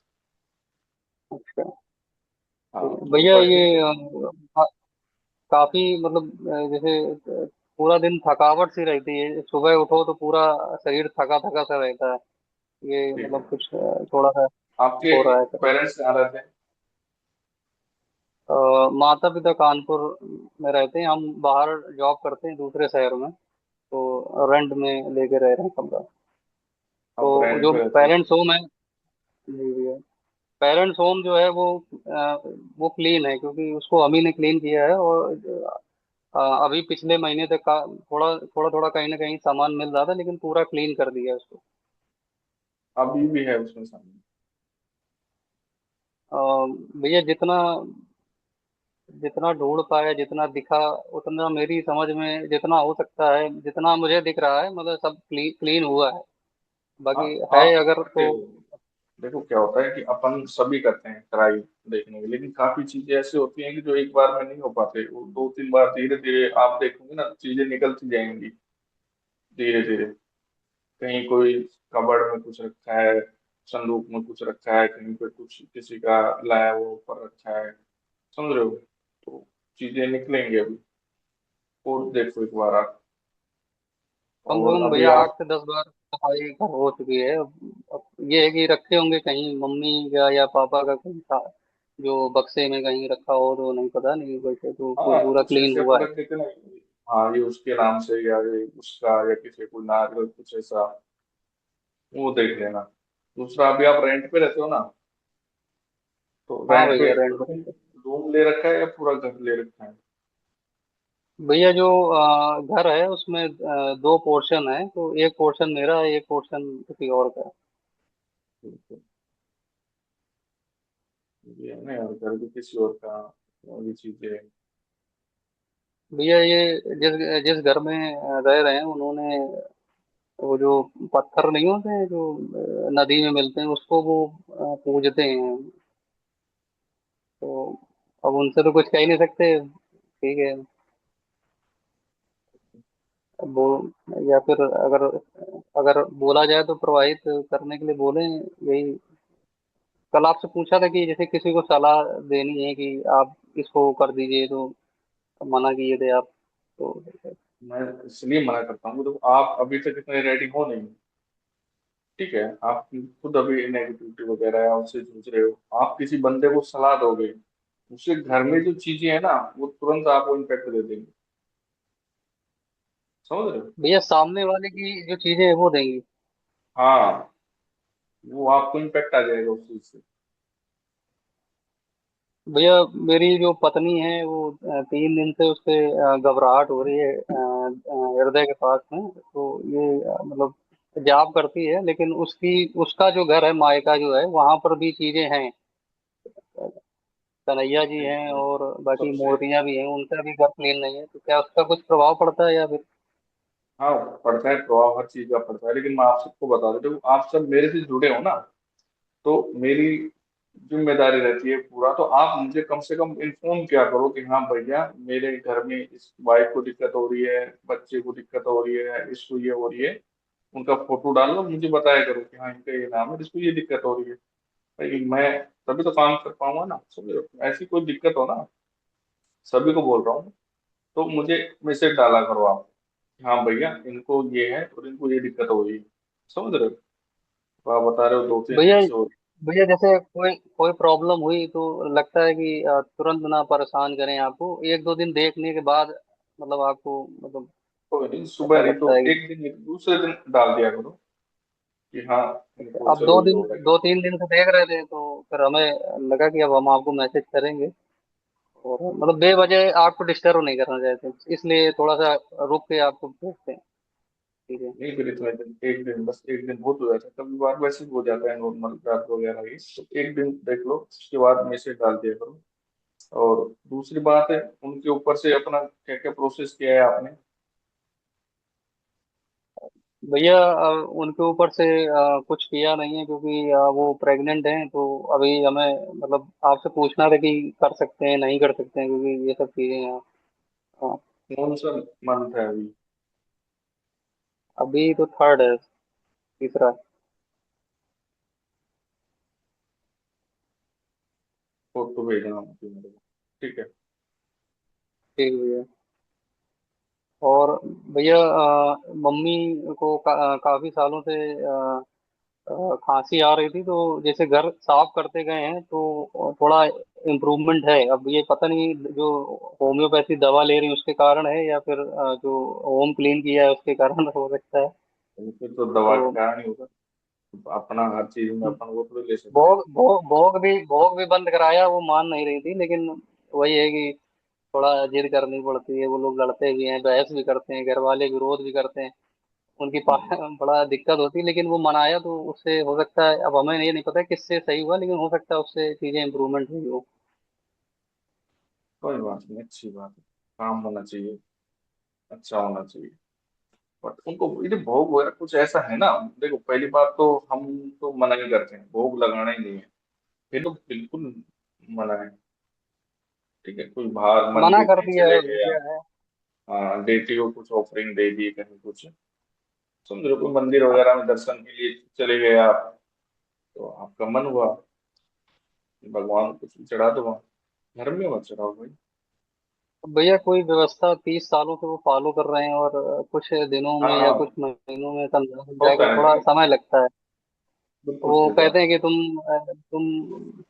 अच्छा, हाँ, तो तो भैया बढ़िया ये चीज। काफी मतलब जैसे पूरा दिन थकावट सी रहती है, सुबह उठो तो पूरा शरीर थका थका सा रहता है। ये ठीक है। मतलब कुछ थोड़ा सा आपके हो रहा है सर। पेरेंट्स कहाँ रहते हैं? माता पिता कानपुर में रहते हैं, हम बाहर जॉब करते हैं दूसरे शहर में, तो रेंट में लेके रह रहे हैं कमरा। आप तो रेंट जो पे रहते हो? पेरेंट्स होम है। जी भैया। पेरेंट्स होम जो है वो क्लीन है, क्योंकि उसको हम ही ने क्लीन किया है। और अभी पिछले महीने तक का थोड़ा थोड़ा थोड़ा कहीं ना कहीं सामान मिल रहा था, लेकिन पूरा क्लीन कर दिया उसको। अभी भी है उसमें सामान? अ, भैया जितना जितना ढूंढ पाया, जितना दिखा, उतना मेरी समझ में जितना हो सकता है, जितना मुझे दिख रहा है, मतलब सब क्लीन हुआ है। हाँ, बाकी है आप अगर करते तो। हो। देखो क्या होता है कि अपन सभी करते हैं ट्राई देखने के, लेकिन काफी चीजें ऐसी होती हैं कि जो एक बार में नहीं हो पाते, वो दो तीन बार धीरे धीरे आप देखोगे ना, चीजें निकलती जाएंगी धीरे धीरे। कहीं कोई कबर्ड में कुछ रखा है, संदूक में कुछ रखा है, कहीं पे कुछ किसी का लाया वो ऊपर रखा है, समझ रहे हो? तो चीजें निकलेंगी अभी, और देखो एक बार आप। कम से और कम अभी भैया आप 8 से 10 बार सफाई घर हो चुकी है। अब ये है कि रखे होंगे कहीं मम्मी का या पापा का कहीं जो बक्से में कहीं रखा हो, तो नहीं पता नहीं, वैसे तो हाँ पूरा कुछ क्लीन ऐसे हुआ अपन है। रख देते ना, हाँ ये उसके नाम से, या ये उसका, या किसी को नारियल कुछ ऐसा, वो देख लेना। दूसरा, अभी आप रेंट पे रहते हो ना, तो हाँ रेंट पे भैया रेंट रूम पर। रूम ले रखा है या पूरा घर ले रखा है? भैया जो घर है उसमें 2 पोर्शन है, तो एक पोर्शन मेरा है, एक पोर्शन किसी और का है। बिल्कुल। ये है ना यार, घर भी किसी और का, और ये चीजें। भैया ये जिस जिस घर में रह रहे हैं उन्होंने, वो जो पत्थर नहीं होते हैं जो नदी में मिलते हैं, उसको वो पूजते हैं। तो अब उनसे तो कुछ कह ही नहीं सकते, ठीक है। अब वो, या फिर अगर अगर बोला जाए तो प्रवाहित करने के लिए बोले, यही। कल आपसे पूछा था कि जैसे किसी को सलाह देनी है कि आप इसको कर दीजिए, तो मना किए थे आप तो। मैं इसलिए मना करता हूँ, तो आप अभी तक इतने रेडी हो नहीं, ठीक है? आप खुद अभी नेगेटिविटी वगैरह है उससे जूझ रहे हो, आप किसी बंदे को सलाह दोगे, उसके घर में जो चीजें है ना, वो तुरंत आपको इम्पेक्ट दे देंगे, समझ रहे हो? भैया सामने वाले की जो चीजें हैं वो देंगी। हाँ, वो आपको इम्पेक्ट आ जाएगा उस चीज से। भैया मेरी जो पत्नी है वो 3 दिन से उससे घबराहट हो रही है हृदय के पास में, तो ये मतलब जाप करती है, लेकिन उसकी उसका जो घर है मायका जो है वहां पर भी चीजें हैं। कन्हैया जी हैं और बाकी सबसे, मूर्तियां भी हैं, उनका भी घर क्लीन नहीं है, तो क्या उसका कुछ प्रभाव पड़ता है या फिर। हाँ पड़ता है प्रभाव, हर चीज का पड़ता है, लेकिन मैं आप सबको बता देता हूँ, आप सब मेरे से जुड़े हो ना, तो मेरी जिम्मेदारी रहती है पूरा, तो आप मुझे कम से कम इन्फॉर्म किया करो कि हाँ भैया मेरे घर में इस वाइफ को दिक्कत हो रही है, बच्चे को दिक्कत हो रही है, इसको ये हो रही है। उनका फोटो डाल लो, मुझे बताया करो कि हाँ इनका ये नाम है, इसको ये दिक्कत हो रही है। भाई मैं तभी तो काम कर पाऊंगा ना, समझ रहे हो? ऐसी कोई दिक्कत हो ना, सभी को बोल रहा हूँ, तो मुझे मैसेज डाला करो आप, हाँ भैया इनको ये है और इनको ये दिक्कत हो रही है, समझ रहे हो? तो आप बता रहे हो 2-3 दिन भैया से हो रही भैया जैसे कोई कोई प्रॉब्लम हुई तो लगता है कि तुरंत ना परेशान करें आपको, 1-2 दिन देखने के बाद मतलब आपको मतलब है। कोई नहीं, सुबह ऐसा नहीं तो लगता है कि। एक दिन दूसरे दिन डाल दिया करो कि हाँ इनको अब दो चलो ये दिन हो रहा है। 2-3 दिन से देख रहे थे, तो फिर हमें लगा कि अब हम आपको मैसेज करेंगे, और मतलब बेवजह आपको डिस्टर्ब नहीं करना चाहते, इसलिए थोड़ा सा रुक के आपको भेजते हैं। ठीक है। नहीं फिर इतना दिन, एक दिन बस, एक दिन बहुत हो जाता है, कभी बार वैसे ही हो जाता है नॉर्मल रात वगैरह ही, तो एक दिन देख लो, उसके बाद मैसेज डाल दिया करो। और दूसरी बात है, उनके ऊपर से अपना क्या क्या प्रोसेस किया है आपने? भैया उनके ऊपर से कुछ किया नहीं है, क्योंकि वो प्रेग्नेंट हैं, तो अभी हमें मतलब आपसे पूछना था कि कर सकते हैं नहीं कर सकते हैं, क्योंकि ये सब चीजें हैं। हाँ, कौन सा मंथ है अभी? अभी तो थर्ड है, तीसरा। फोटो भेजना मुझे मेरे को, ठीक है? ठीक है भैया। और भैया मम्मी को काफी सालों से खांसी आ रही थी, तो जैसे घर साफ करते गए हैं तो थोड़ा इम्प्रूवमेंट है। अब ये पता नहीं जो होम्योपैथी दवा ले रही है उसके कारण है, या फिर जो होम क्लीन किया है उसके कारण हो सकता है। फिर तो दवा तो के कारण ही होगा। अपना हर चीज में अपन वो थोड़ी ले सकते हैं। भोग भी बंद कराया, वो मान नहीं रही थी, लेकिन वही है कि थोड़ा जिद करनी पड़ती है। वो लोग लड़ते भी हैं, बहस भी करते हैं, घर वाले विरोध भी करते हैं, उनकी बड़ा दिक्कत होती है। लेकिन वो मनाया तो उससे हो सकता है, अब हमें ये नहीं पता किससे सही हुआ, लेकिन हो सकता है उससे चीजें इम्प्रूवमेंट हुई हो। कोई बात नहीं, अच्छी बात है, काम होना चाहिए, अच्छा होना चाहिए। बट उनको ये भोग वगैरह कुछ ऐसा है ना, देखो पहली बात तो हम तो मना ही करते हैं, भोग लगाना ही नहीं है, ये तो बिल्कुल मना है। ठीक है, कोई बाहर मना मंदिर कर में दिया चले है, गए दिया आप, है। हाँ डेटी को कुछ ऑफरिंग दे दी कहीं कुछ, समझ लो कोई मंदिर वगैरह में दर्शन के लिए चले गए आप, तो आपका मन हुआ भगवान को कुछ भी चढ़ा दो वहाँ, घर में मत चढ़ाओ भाई। भैया कोई व्यवस्था 30 सालों से वो फॉलो कर रहे हैं, और कुछ दिनों हाँ में या कुछ हाँ, महीनों में समझा होता जाएगा, है थोड़ा भाई, समय लगता है। बिल्कुल वो सही कहते बात हैं कि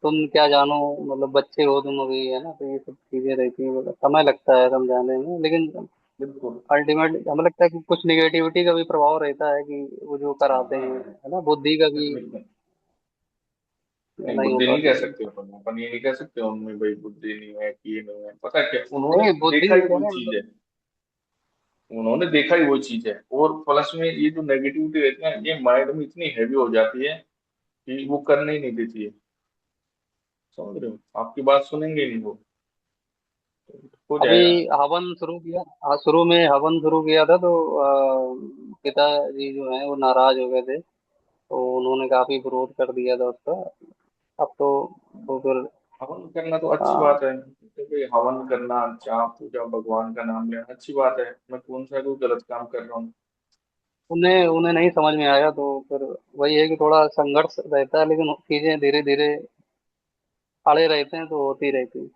तुम क्या जानो, मतलब बच्चे हो तुम अभी, है ना, तो ये सब चीजें रहती हैं, मतलब समय लगता है समझाने में। लेकिन है, बिल्कुल। अल्टीमेटली हमें लगता है कि कुछ निगेटिविटी का भी प्रभाव रहता है, कि वो जो कराते हैं, हाँ, है ना, बुद्धि का भी बिल्कुल। नहीं नहीं हो बुद्धि नहीं कह पाती है। सकते अपन ये नहीं कह सकते उनमें भाई बुद्धि नहीं है कि ये नहीं है, पता है क्या, उन्होंने नहीं, बुद्धि देखा ही वही कहने चीज मतलब है, उन्होंने देखा ही वही चीज है। और प्लस में ये जो नेगेटिविटी रहती है ये माइंड में इतनी हैवी हो जाती है कि वो करने ही नहीं देती है, समझ रहे हो, आपकी बात सुनेंगे ही नहीं वो, हो अभी जाएगा। हवन शुरू किया, हाँ, शुरू में हवन शुरू किया था, तो पिताजी जो हैं वो नाराज हो गए थे, तो उन्होंने काफी विरोध कर दिया था उसका। अब तो फिर हवन करना तो अच्छी आ, बात है, क्योंकि हवन करना, जाप पूजा, भगवान का नाम लेना अच्छी बात है, मैं कौन सा कोई गलत काम कर रहा हूँ। उन्हें उन्हें नहीं समझ में आया, तो फिर वही है कि थोड़ा संघर्ष रहता है, लेकिन चीजें धीरे धीरे अड़े रहते हैं तो होती रहती है।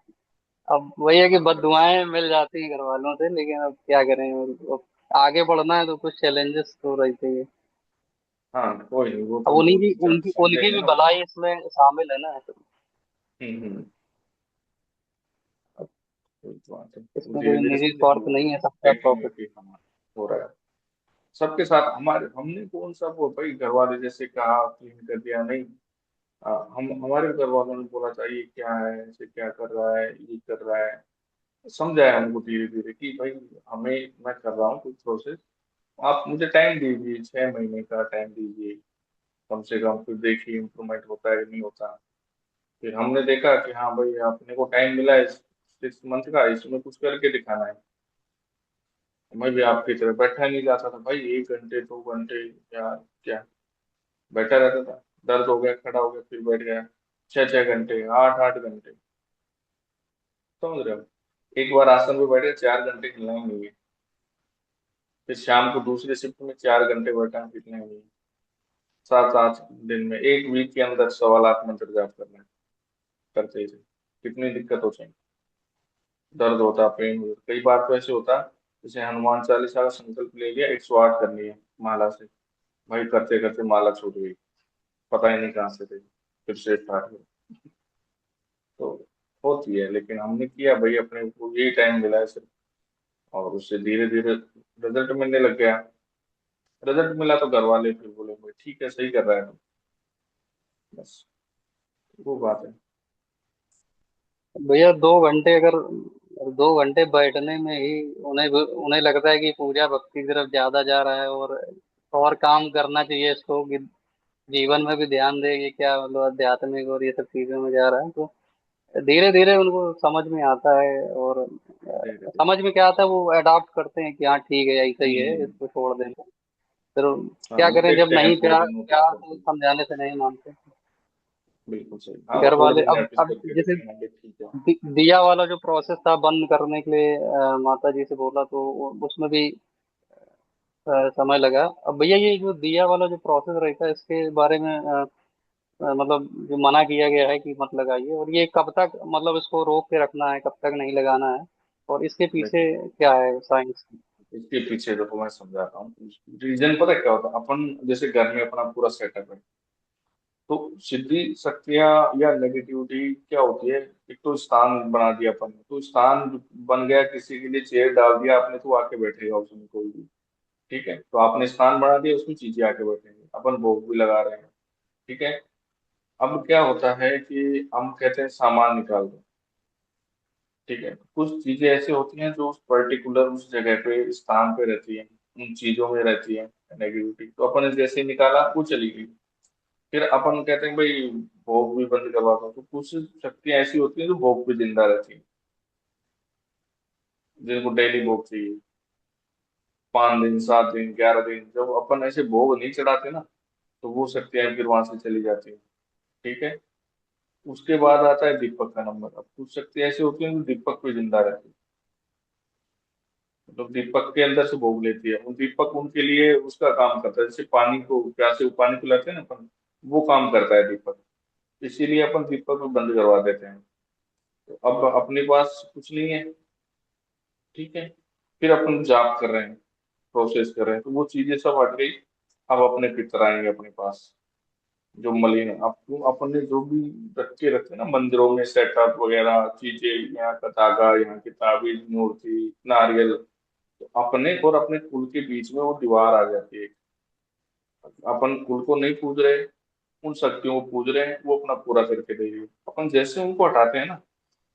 अब वही है कि बददुआएं मिल जाती हैं घर वालों से, लेकिन अब क्या करें, अब आगे बढ़ना है तो कुछ चैलेंजेस तो रहते ही है। हाँ कोई नहीं, वो अब तो उन्हीं वो की जब उनकी उनकी समझेंगे भी ना वो। भलाई इसमें शामिल है ना, हम्म। अब कोई बात है, वो इसमें धीरे कोई धीरे निजी समझेंगे स्वार्थ वो, नहीं है, सबका देखेंगे प्रॉफिट। कि हाँ हो रहा है सबके साथ। हमारे हमने कौन सा वो भाई घर वाले जैसे कहा क्लीन कर दिया नहीं, हम हमारे घर वालों ने बोला था ये क्या है, ऐसे क्या कर रहा है, ये कर रहा है, समझाया हमको धीरे धीरे कि भाई हमें, मैं कर रहा हूँ कुछ प्रोसेस, आप मुझे टाइम दीजिए, 6 महीने का टाइम दीजिए कम से कम, फिर देखिए इम्प्रूवमेंट होता है कि नहीं होता। फिर हमने देखा कि हाँ भाई अपने को टाइम मिला है 6 मंथ का, इसमें कुछ करके दिखाना है। मैं भी आपकी तरह बैठा नहीं जाता था भाई, 1 घंटे 2 घंटे या क्या बैठा रहता था, दर्द हो गया खड़ा हो गया फिर बैठ गया, 6 6 घंटे 8 8 घंटे, समझ रहे हो, एक बार आसन पे बैठे 4 घंटे हिलना ही नहीं है, फिर शाम को दूसरे शिफ्ट में 4 घंटे बैठा हिलना ही नहीं है, 7 8 दिन में 1 वीक के अंदर 1.25 लाख मंत्र जाप करना है, करते ही थे। कितनी दिक्कत हो चाहिए, दर्द होता, पेन होता, कई बार तो ऐसे होता, जैसे हनुमान चालीसा का संकल्प ले लिया 108 करनी है माला से, भाई करते करते माला छूट गई, पता ही नहीं कहाँ से थे, फिर से स्टार्ट हुआ। तो होती है, लेकिन हमने किया भाई, अपने को यही टाइम मिला है सिर्फ, और उससे धीरे धीरे रिजल्ट मिलने लग गया। रिजल्ट मिला तो घर वाले फिर बोले भाई ठीक है सही कर रहा है तो, बस वो बात है। भैया 2 घंटे अगर 2 घंटे बैठने में ही उन्हें उन्हें लगता है कि पूजा भक्ति की तरफ ज्यादा जा रहा है, और काम करना चाहिए इसको, कि जीवन में भी ध्यान दे, कि क्या मतलब आध्यात्मिक और ये सब चीजों में जा रहा है, तो धीरे धीरे उनको समझ में आता है। और धीरे धीरे, समझ में क्या आता है, वो अडॉप्ट करते हैं कि हाँ ठीक है, ऐसा ही है, हम्म। इसको छोड़ देंगे। फिर हाँ क्या वो करें, जब देखते हैं नहीं थोड़े प्यार दिनों तक प्यार से करके, समझाने से नहीं मानते। बिल्कुल सही, हाँ वो घर थोड़े वाले दिन अब प्रैक्टिस अब करके जैसे देखेंगे ठीक है। दिया वाला जो प्रोसेस था बंद करने के लिए, माता जी से बोला, तो उसमें भी समय लगा। अब भैया ये जो दिया वाला जो प्रोसेस रहता है, इसके बारे में मतलब जो मना किया गया है कि मत लगाइए, और ये कब तक, मतलब इसको रोक के रखना है, कब तक नहीं लगाना है, और इसके पीछे देखो क्या है साइंस? इसके पीछे देखो मैं समझाता हूँ, रीजन पता है क्या होता है, अपन जैसे घर में अपना पूरा सेटअप है, तो सिद्धि शक्तियाँ या नेगेटिविटी क्या होती है, एक तो स्थान बना दिया अपन ने, तो स्थान बन गया, किसी के लिए चेयर डाल दिया आपने तो वो आके बैठेगा उसमें कोई भी, ठीक है, तो आपने स्थान बना दिया उसमें चीजें आके बैठेंगे, अपन भोग भी लगा रहे हैं, ठीक है। अब क्या होता है कि हम कहते हैं सामान निकाल दो, ठीक है। कुछ चीजें ऐसी होती हैं जो उस पर्टिकुलर उस जगह पे स्थान पे रहती हैं, उन चीजों में रहती है नेगेटिविटी, तो अपन ने जैसे ही निकाला वो चली गई। फिर अपन कहते हैं भाई भोग भी बंद करवा दो, तो कुछ शक्तियां ऐसी होती हैं जो भोग पे जिंदा रहती हैं, जिनको डेली भोग चाहिए, 5 दिन 7 दिन 11 दिन, जब अपन ऐसे भोग नहीं चढ़ाते ना, तो वो शक्तियां फिर वहां से चली जाती हैं, ठीक है। उसके बाद आता है दीपक का नंबर। अब कुछ शक्तियां ऐसी होती हैं जो दीपक पे जिंदा रहती है, मतलब दीपक के अंदर से भोग लेती है। वो दीपक उनके लिए उसका काम करता है, जैसे पानी को प्यासे को पानी पिलाते हैं ना अपन, वो काम करता है दीपक। इसीलिए अपन दीपक को बंद करवा देते हैं। तो अब अपने पास कुछ नहीं है, ठीक है। फिर अपन जाप कर रहे हैं, प्रोसेस कर रहे हैं, तो वो चीजें सब हट गई। अब अपने पितर आएंगे अपने पास, जो मलिन है। अब अपन ने जो भी रख के रखते हैं ना मंदिरों में, सेटअप वगैरह चीजें, यहाँ का धागा, यहाँ की ताबीज, मूर्ति, नारियल, तो अपने और अपने कुल के बीच में वो दीवार आ जाती है। अपन कुल को नहीं पूज रहे, उन शक्तियों को पूज रहे हैं, वो अपना पूरा करके दे रही है। अपन जैसे उनको हटाते हैं ना,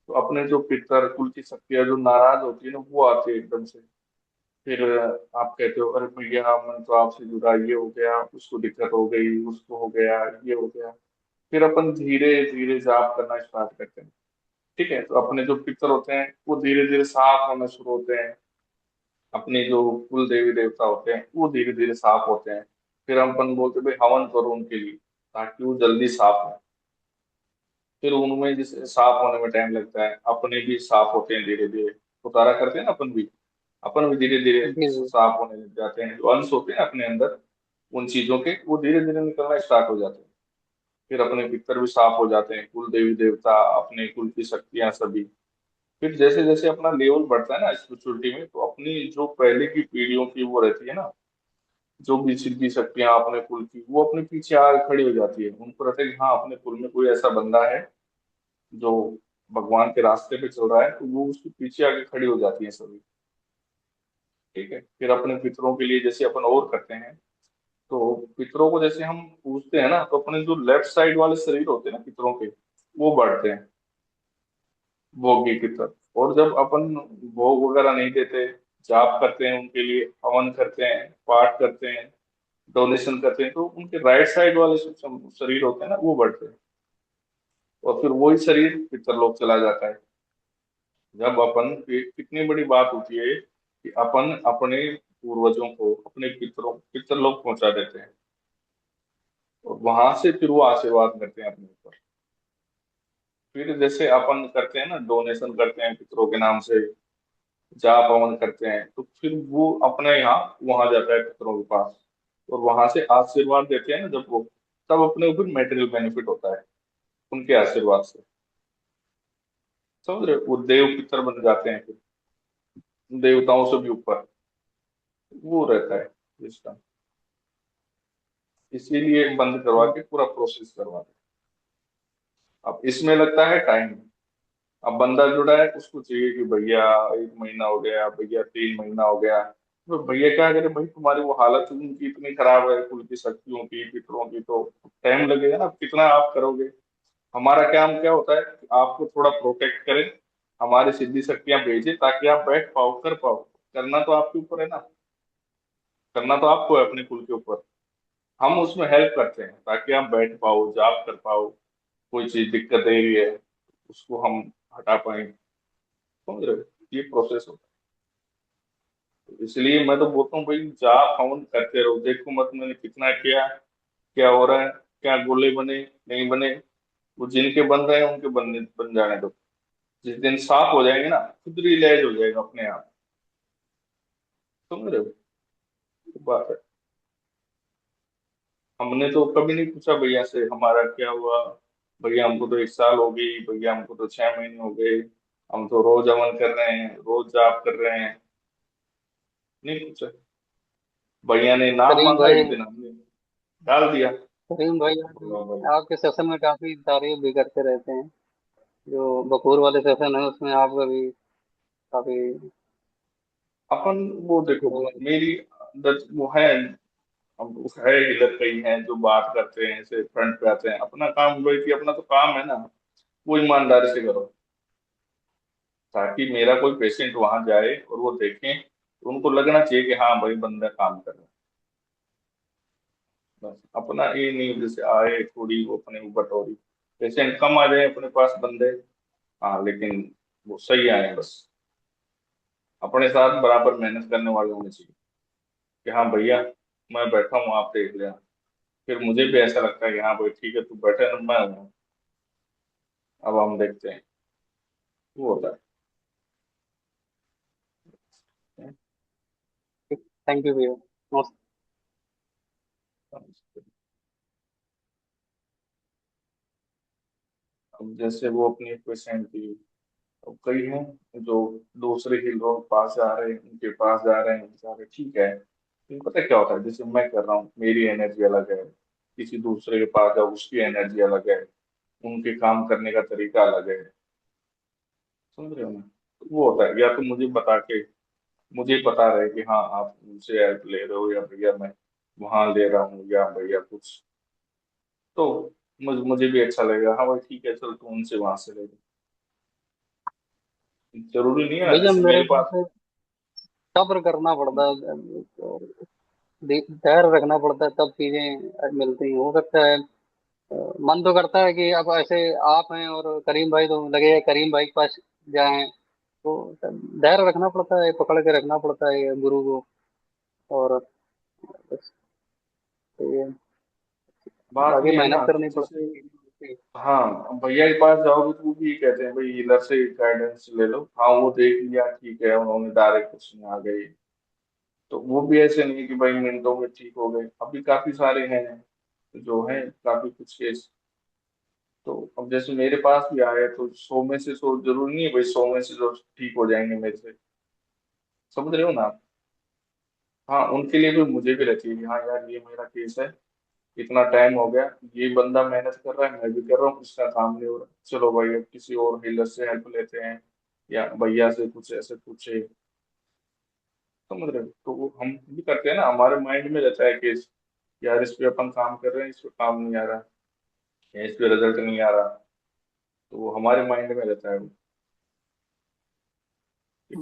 तो अपने जो पितर कुल की शक्तियां जो नाराज होती है ना, वो आती है एकदम से। फिर आप कहते हो अरे भैया मन तो आपसे जुड़ा, ये हो गया, उसको दिक्कत हो गई, उसको हो गया, ये हो गया। फिर अपन धीरे धीरे जाप करना स्टार्ट करते हैं, ठीक है। तो अपने जो पितर होते हैं वो धीरे धीरे साफ होना शुरू होते हैं, अपने जो कुल देवी देवता होते हैं वो धीरे धीरे साफ होते हैं। फिर हम अपन बोलते हैं भाई हवन करो उनके लिए, ताकि वो जल्दी साफ हो। फिर उनमें जिस साफ होने में टाइम लगता है, अपने भी साफ होते हैं धीरे धीरे, उतारा करते हैं ना अपन भी धीरे धीरे जी जी। साफ होने लग जाते हैं। जो अंश होते हैं अपने अंदर उन चीजों के, वो धीरे धीरे निकलना स्टार्ट हो जाते हैं। फिर अपने पितर भी साफ हो जाते हैं, कुल देवी देवता, अपने कुल की शक्तियां सभी। फिर जैसे जैसे अपना लेवल बढ़ता है ना स्पिरिचुअलिटी में, तो अपनी जो पहले की पीढ़ियों की वो रहती है ना, जो भी सिद्धि शक्तियां अपने कुल की, वो अपने पीछे आ खड़ी हो जाती है। उनको रहता है कि हाँ अपने कुल में कोई ऐसा बंदा है जो भगवान के रास्ते पे चल रहा है, तो वो उसके पीछे आके खड़ी हो जाती है सभी, ठीक है। फिर अपने पितरों के लिए जैसे अपन और करते हैं, तो पितरों को जैसे हम पूजते हैं ना, तो अपने जो लेफ्ट साइड वाले शरीर होते हैं ना पितरों के, वो बढ़ते हैं भोगी की तरफ। और जब अपन भोग वगैरह नहीं देते, जाप करते हैं उनके लिए, हवन करते हैं, पाठ करते हैं, डोनेशन करते हैं, तो उनके राइट साइड वाले जो शरीर होते हैं ना, वो बढ़ते हैं। और फिर वही शरीर पितरलोक चला जाता है। जब अपन कितनी बड़ी बात होती है कि अपन अपने पूर्वजों को, अपने पितरलोक पहुंचा देते हैं, और वहां से फिर वो आशीर्वाद करते हैं अपने ऊपर। फिर जैसे अपन करते हैं ना, डोनेशन करते हैं पितरों के नाम से, जाप हवन करते हैं, तो फिर वो अपने यहाँ वहां जाता है पितरों के पास, और वहां से आशीर्वाद देते हैं ना जब वो, तब अपने ऊपर मेटेरियल बेनिफिट होता है उनके आशीर्वाद से। समझ रहे हो? वो देव पितर बन जाते हैं फिर, देवताओं से भी ऊपर वो रहता है सिस्टम। इसीलिए बंद करवा के पूरा प्रोसेस करवा दे। अब इसमें लगता है टाइम। अब बंदा जुड़ा है, उसको चाहिए कि भैया 1 महीना हो गया, भैया 3 महीना हो गया, तो भैया क्या करे भाई, तुम्हारी वो हालत उनकी इतनी खराब है कुल की शक्तियों की पितरों की, तो टाइम लगेगा ना, कितना आप करोगे। हमारा काम क्या होता है कि आपको थोड़ा प्रोटेक्ट करें, हमारी सिद्धि शक्तियां भेजे, ताकि आप बैठ पाओ, कर पाओ। करना तो आपके ऊपर है ना, करना तो आपको है अपने कुल के ऊपर। हम उसमें हेल्प करते हैं ताकि आप बैठ पाओ, जाप कर पाओ, कोई चीज दिक्कत दे रही है उसको हम हटा पाए। समझ रहे हो? ये प्रोसेस होता है। तो इसलिए मैं तो बोलता हूँ भाई जाप हवन करते रहो, देखो मत मैंने कितना किया, क्या हो रहा है, क्या गोले बने नहीं बने। वो जिनके बन रहे हैं उनके बनने बन जाने दो। जिस दिन साफ हो जाएंगे ना, खुद रियलाइज हो जाएगा अपने आप। समझ रहे हो? ये बात है। हमने तो कभी नहीं पूछा भैया से हमारा क्या हुआ, भैया हमको तो 1 साल हो गई, भैया हमको तो 6 महीने हो गए, हम तो रोज अमल कर रहे हैं, रोज जाप कर रहे हैं। नहीं पूछा। भैया ने नाम करीम मांगा, भाई, एक दिन हमने डाल दिया। करीम भाई बोला भाई। आपके सेशन में काफी तारीफ भी करते रहते हैं। जो बकूर वाले सेशन है उसमें आपका भी काफी अपन वो देखो, वो मेरी अंदर वो है, अब है इधर कई हैं जो बात करते हैं, ऐसे फ्रंट पे आते हैं, अपना काम वही कि अपना तो काम है ना, वो ईमानदारी से करो, ताकि मेरा कोई पेशेंट वहां जाए और वो देखें तो उनको लगना चाहिए कि हाँ भाई बंदा काम कर रहा है। बस अपना ये नहीं जैसे आए थोड़ी वो अपने ऊपर टोरी, पेशेंट कम आ जाए अपने पास बंदे, हाँ लेकिन वो सही आए बस, अपने साथ बराबर मेहनत करने वाले होने चाहिए कि हाँ भैया मैं बैठा हूँ आप देख लें, फिर मुझे भी ऐसा लगता है कि हाँ भाई ठीक है तू बैठे ना, मैं हूँ, अब हम देखते हैं, वो होता है। थैंक यू भैया, नमस्ते। अब जैसे वो अपनी पेशेंट की, अब कई हैं जो दूसरे के लोग पास जा रहे हैं, उनके पास जा रहे हैं बेचारे, ठीक है, लेकिन पता क्या होता है, जैसे मैं कर रहा हूँ मेरी एनर्जी अलग है, किसी दूसरे के पास जाओ उसकी एनर्जी अलग है, उनके काम करने का तरीका अलग है, समझ रहे हो ना, तो वो होता है, या तो मुझे बता के मुझे पता रहे कि हाँ आप मुझसे हेल्प ले रहे हो, या भैया मैं वहां ले रहा हूँ, या भैया कुछ, तो मुझे भी अच्छा लगेगा, हाँ भाई ठीक है चल तू उनसे वहां से ले ले, जरूरी नहीं है ना, भैया जैसे मेरे मेरे को पास। तो सब्र करना पड़ता है, धैर्य रखना पड़ता है, तब चीजें मिलती हैं। हो सकता है मन तो करता है कि अब ऐसे आप हैं और करीम भाई, तो लगेगा करीम भाई के पास जाएं, तो धैर्य रखना पड़ता है, पकड़ के रखना पड़ता है गुरु को, और बस ये बात आगे ये है मेहनत ना कि करनी जैसे, पड़ती है। हाँ भैया के पास जाओगे तो वो भी कहते हैं भाई इधर से गाइडेंस ले लो, हाँ वो देख लिया ठीक है, उन्होंने डायरेक्ट क्वेश्चन आ गए, तो वो भी ऐसे नहीं कि भाई मिनटों में ठीक हो गए, अभी काफी सारे हैं जो हैं, काफी कुछ केस, तो अब जैसे मेरे पास भी आए तो 100 में से 100 जरूरी नहीं है भाई 100 में से 100 ठीक हो जाएंगे मेरे से, समझ रहे हो ना आप? हाँ उनके लिए भी मुझे भी रहती है कि हाँ यार ये मेरा केस है, इतना टाइम हो गया, ये बंदा मेहनत कर रहा है मैं भी कर रहा हूँ, इसका काम नहीं हो रहा, चलो भाई अब किसी और हीलर से हेल्प लेते हैं, या भैया से कुछ ऐसे पूछे, समझ रहे हो, तो वो हम भी करते हैं ना, हमारे माइंड में रहता है कि यार इस पे अपन काम कर रहे हैं, इस पे काम नहीं आ रहा, या इस पे रिजल्ट नहीं आ रहा, तो वो हमारे माइंड में रहता है वो।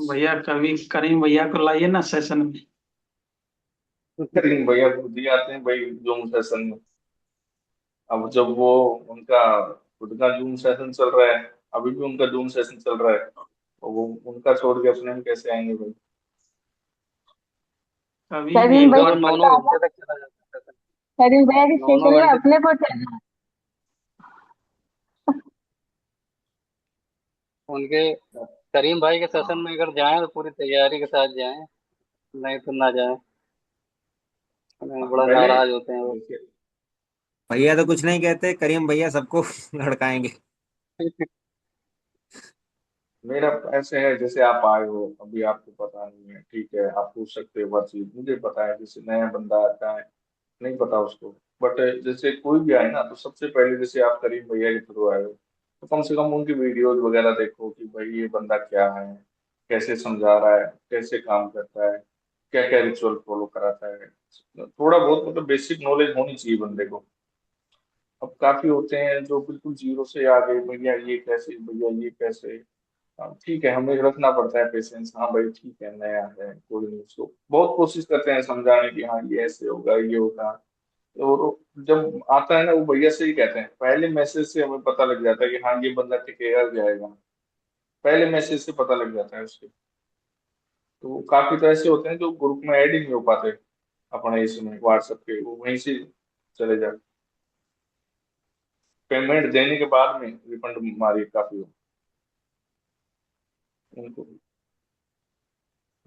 भैया कभी करीम भैया को लाइए ना सेशन में। करीम भैया खुद ही आते हैं भाई जूम सेशन में, अब जब वो उनका खुद का जूम सेशन चल रहा है, अभी भी उनका जूम सेशन चल रहा है, तो वो उनका छोड़ के अपने में कैसे आएंगे भाई? कभी भी करीम वो भैया तो एकदम। नौ को नौ तो घंटे तक चला जाता है, करीम भैया के 9 9 स्टेशन में घंटे अपने तक। को चलना। उनके करीम भाई के सेशन में अगर जाएं तो पूरी तैयारी के साथ जाएं, नहीं तो ना जाएं, उन्हें हाँ, बड़ा पहले नाराज होते हैं वो। देखिए, भैया तो कुछ नहीं कहते, करीम भैया सबको लड़काएंगे। मेरा ऐसे है जैसे आप आए हो अभी आपको पता नहीं है, ठीक है आप पूछ सकते हो हर चीज, मुझे पता है, जैसे नया बंदा आता है नहीं पता उसको, बट जैसे कोई भी आए ना तो सबसे पहले जैसे आप करीम भैया के थ्रू आए हो, तो कम से कम उनकी वीडियोज वगैरह देखो कि भाई ये बंदा क्या है, कैसे समझा रहा है, कैसे काम करता है, क्या क्या रिचुअल फॉलो कराता है, थोड़ा बहुत मतलब बेसिक नॉलेज होनी चाहिए बंदे को। अब काफी होते हैं जो बिल्कुल जीरो से आ गए, भैया ये कैसे, भैया ये कैसे, हाँ, ठीक है हमें रखना पड़ता है पेशेंस, हाँ भाई ठीक है नया है कोई नहीं, उसको बहुत कोशिश करते हैं समझाने की, हाँ ये ऐसे होगा ये होगा, और जब आता है ना वो भैया से ही कहते हैं, पहले मैसेज से हमें पता लग जाता है कि हाँ ये बंदा टिकेगा जाएगा, पहले मैसेज से पता लग जाता है उसके, तो काफी तो ऐसे होते हैं जो ग्रुप में ऐड ही नहीं हो पाते अपने इसमें व्हाट्सएप पे, वो वहीं से चले जाते, पेमेंट देने के बाद में रिफंड मारी काफी हो उनको,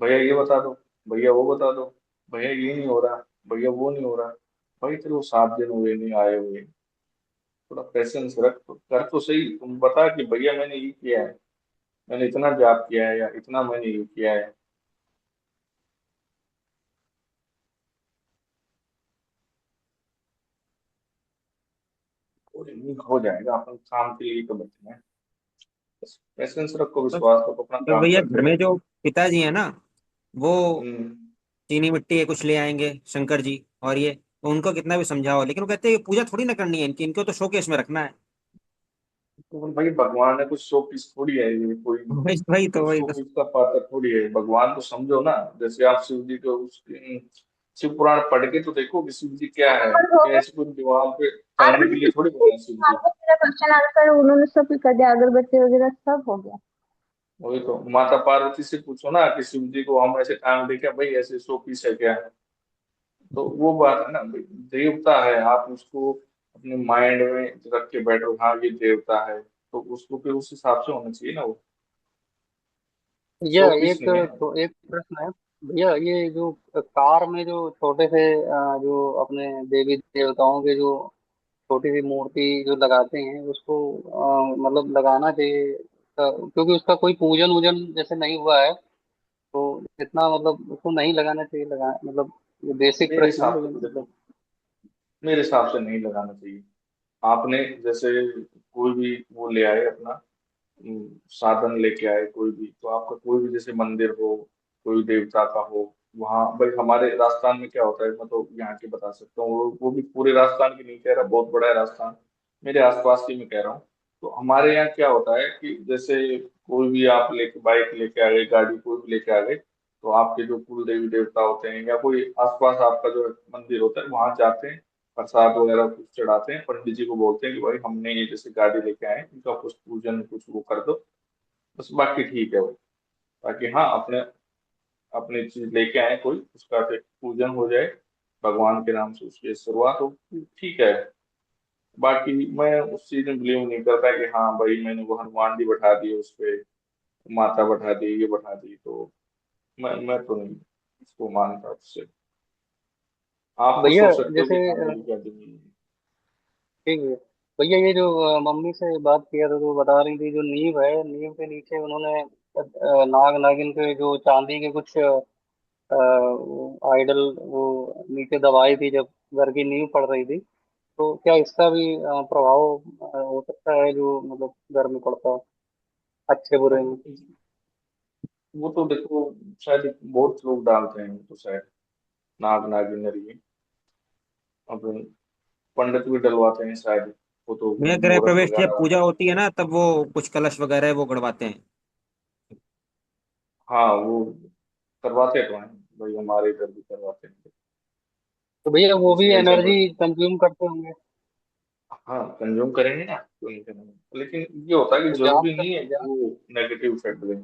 भैया ये बता दो, भैया वो बता दो, भैया ये नहीं हो रहा, भैया वो नहीं हो रहा, भाई तेरे को 7 दिन हुए नहीं आए हुए, थोड़ा पेशेंस रख, तो कर तो सही, तुम बता कि भैया मैंने ये किया है, मैंने इतना जॉब किया है, या इतना मैंने ये किया है, और ये हो जाएगा, अपन काम के लिए तो बचे हैं, बस पेशेंस रखो, बस विश्वास रखो, अपना बस काम भैया करते घर में रहो। जो पिताजी है ना, वो हम्म। चीनी मिट्टी के कुछ ले आएंगे शंकर जी, और ये उनको कितना भी समझाओ, लेकिन वो कहते हैं ये पूजा थोड़ी ना करनी है इनकी, इनको तो शोकेस में रखना है। तो भाई भगवान है, कुछ शो पीस थोड़ी है ये, कोई वही शो तो। पीस का पात्र थोड़ी है। भगवान को समझो ना। जैसे आप शिव जी को उसकी शिव पुराण पढ़ के तो देखो कि शिव जी क्या है, और हो कि गया। ऐसे कोई दीवार पे आप टंगने के लिए थोड़ी बने हैं शिव जी। मेरा क्वेश्चन आंसर उन्होंने सब कर दिया, अगरबत्ती वगैरह सब हो गया। वही तो माता पार्वती से पूछो ना कि शिव जी को हम ऐसे टांग दे क्या भाई, ऐसे शो पीस है क्या। तो वो बात है ना भाई, देवता है, आप उसको अपने माइंड में रख के बैठो, हाँ ये देवता है, तो उसको फिर उस हिसाब से होना चाहिए ना वो, भैया शो पीस एक नहीं है। तो एक प्रश्न है। भैया ये जो कार में जो छोटे से जो अपने देवी देवताओं के जो छोटी सी मूर्ति जो लगाते हैं उसको मतलब लगाना चाहिए, क्योंकि उसका कोई पूजन वूजन जैसे नहीं हुआ है, तो इतना मतलब उसको नहीं लगाना चाहिए, लगा मतलब ये बेसिक मेरे प्रश्न है हिसाब से लेकिन तो देखो, मतलब। मेरे हिसाब से नहीं लगाना चाहिए। आपने जैसे कोई भी वो ले आए अपना साधन लेके आए कोई भी, तो आपका कोई भी जैसे मंदिर हो, कोई देवता का हो, वहाँ भाई हमारे राजस्थान में क्या होता है, मैं तो यहाँ की बता सकता हूँ, वो भी पूरे राजस्थान की नहीं कह रहा, बहुत बड़ा है राजस्थान, मेरे आसपास की मैं कह रहा हूँ। तो हमारे यहाँ क्या होता है कि जैसे कोई भी आप लेके बाइक लेके आ गए, गाड़ी कोई भी लेके आ गए, तो आपके जो कुल देवी देवता होते हैं या कोई आसपास आपका जो मंदिर होता है वहां जाते हैं, प्रसाद वगैरह कुछ चढ़ाते हैं, पंडित जी को बोलते हैं कि भाई हमने ये जैसे गाड़ी लेके आए हैं, इनका कुछ पूजन कुछ वो कर दो, बस बाकी ठीक है वो। ताकि हाँ अपने अपनी चीज लेके आए कोई, उसका फिर पूजन हो जाए, भगवान के नाम से उसकी शुरुआत हो, ठीक है। बाकी मैं उस चीज में बिलीव नहीं करता कि हाँ भाई मैंने वो हनुमान जी बैठा दिए उस पे, माता बैठा दी, ये बैठा दी, तो मैं तो नहीं इसको मानता उससे। आप खुश भैया हो सकते हो कि जैसे हाँ मेरी क्या जमीन है। ठीक है भैया, ये जो मम्मी से बात किया था तो बता रही थी जो नींव है, नींव के नीचे उन्होंने नाग नागिन के जो चांदी के कुछ आइडल वो नीचे दबाई थी जब घर की नींव पड़ रही थी, तो क्या इसका भी प्रभाव हो सकता है जो मतलब घर में पड़ता है अच्छे बुरे अब में। वो तो देखो, शायद बहुत लोग डालते हैं तो शायद नाग नागिन ये, अब पंडित भी डलवाते हैं शायद, वो तो भैया गृह मुहूर्त प्रवेश की जब वगैरह। पूजा होती है ना, तब वो कुछ कलश वगैरह वो गड़वाते हैं। हाँ वो करवाते तो हैं भाई, हमारे इधर भी करवाते हैं। तो भैया वो भी उसमें जब एनर्जी कंज्यूम करते होंगे। हाँ कंज्यूम करेंगे ना, क्यों नहीं करेंगे, लेकिन ये होता है कि तो जाप जरूरी नहीं है करते कि जाप। वो नेगेटिव इफेक्ट दें।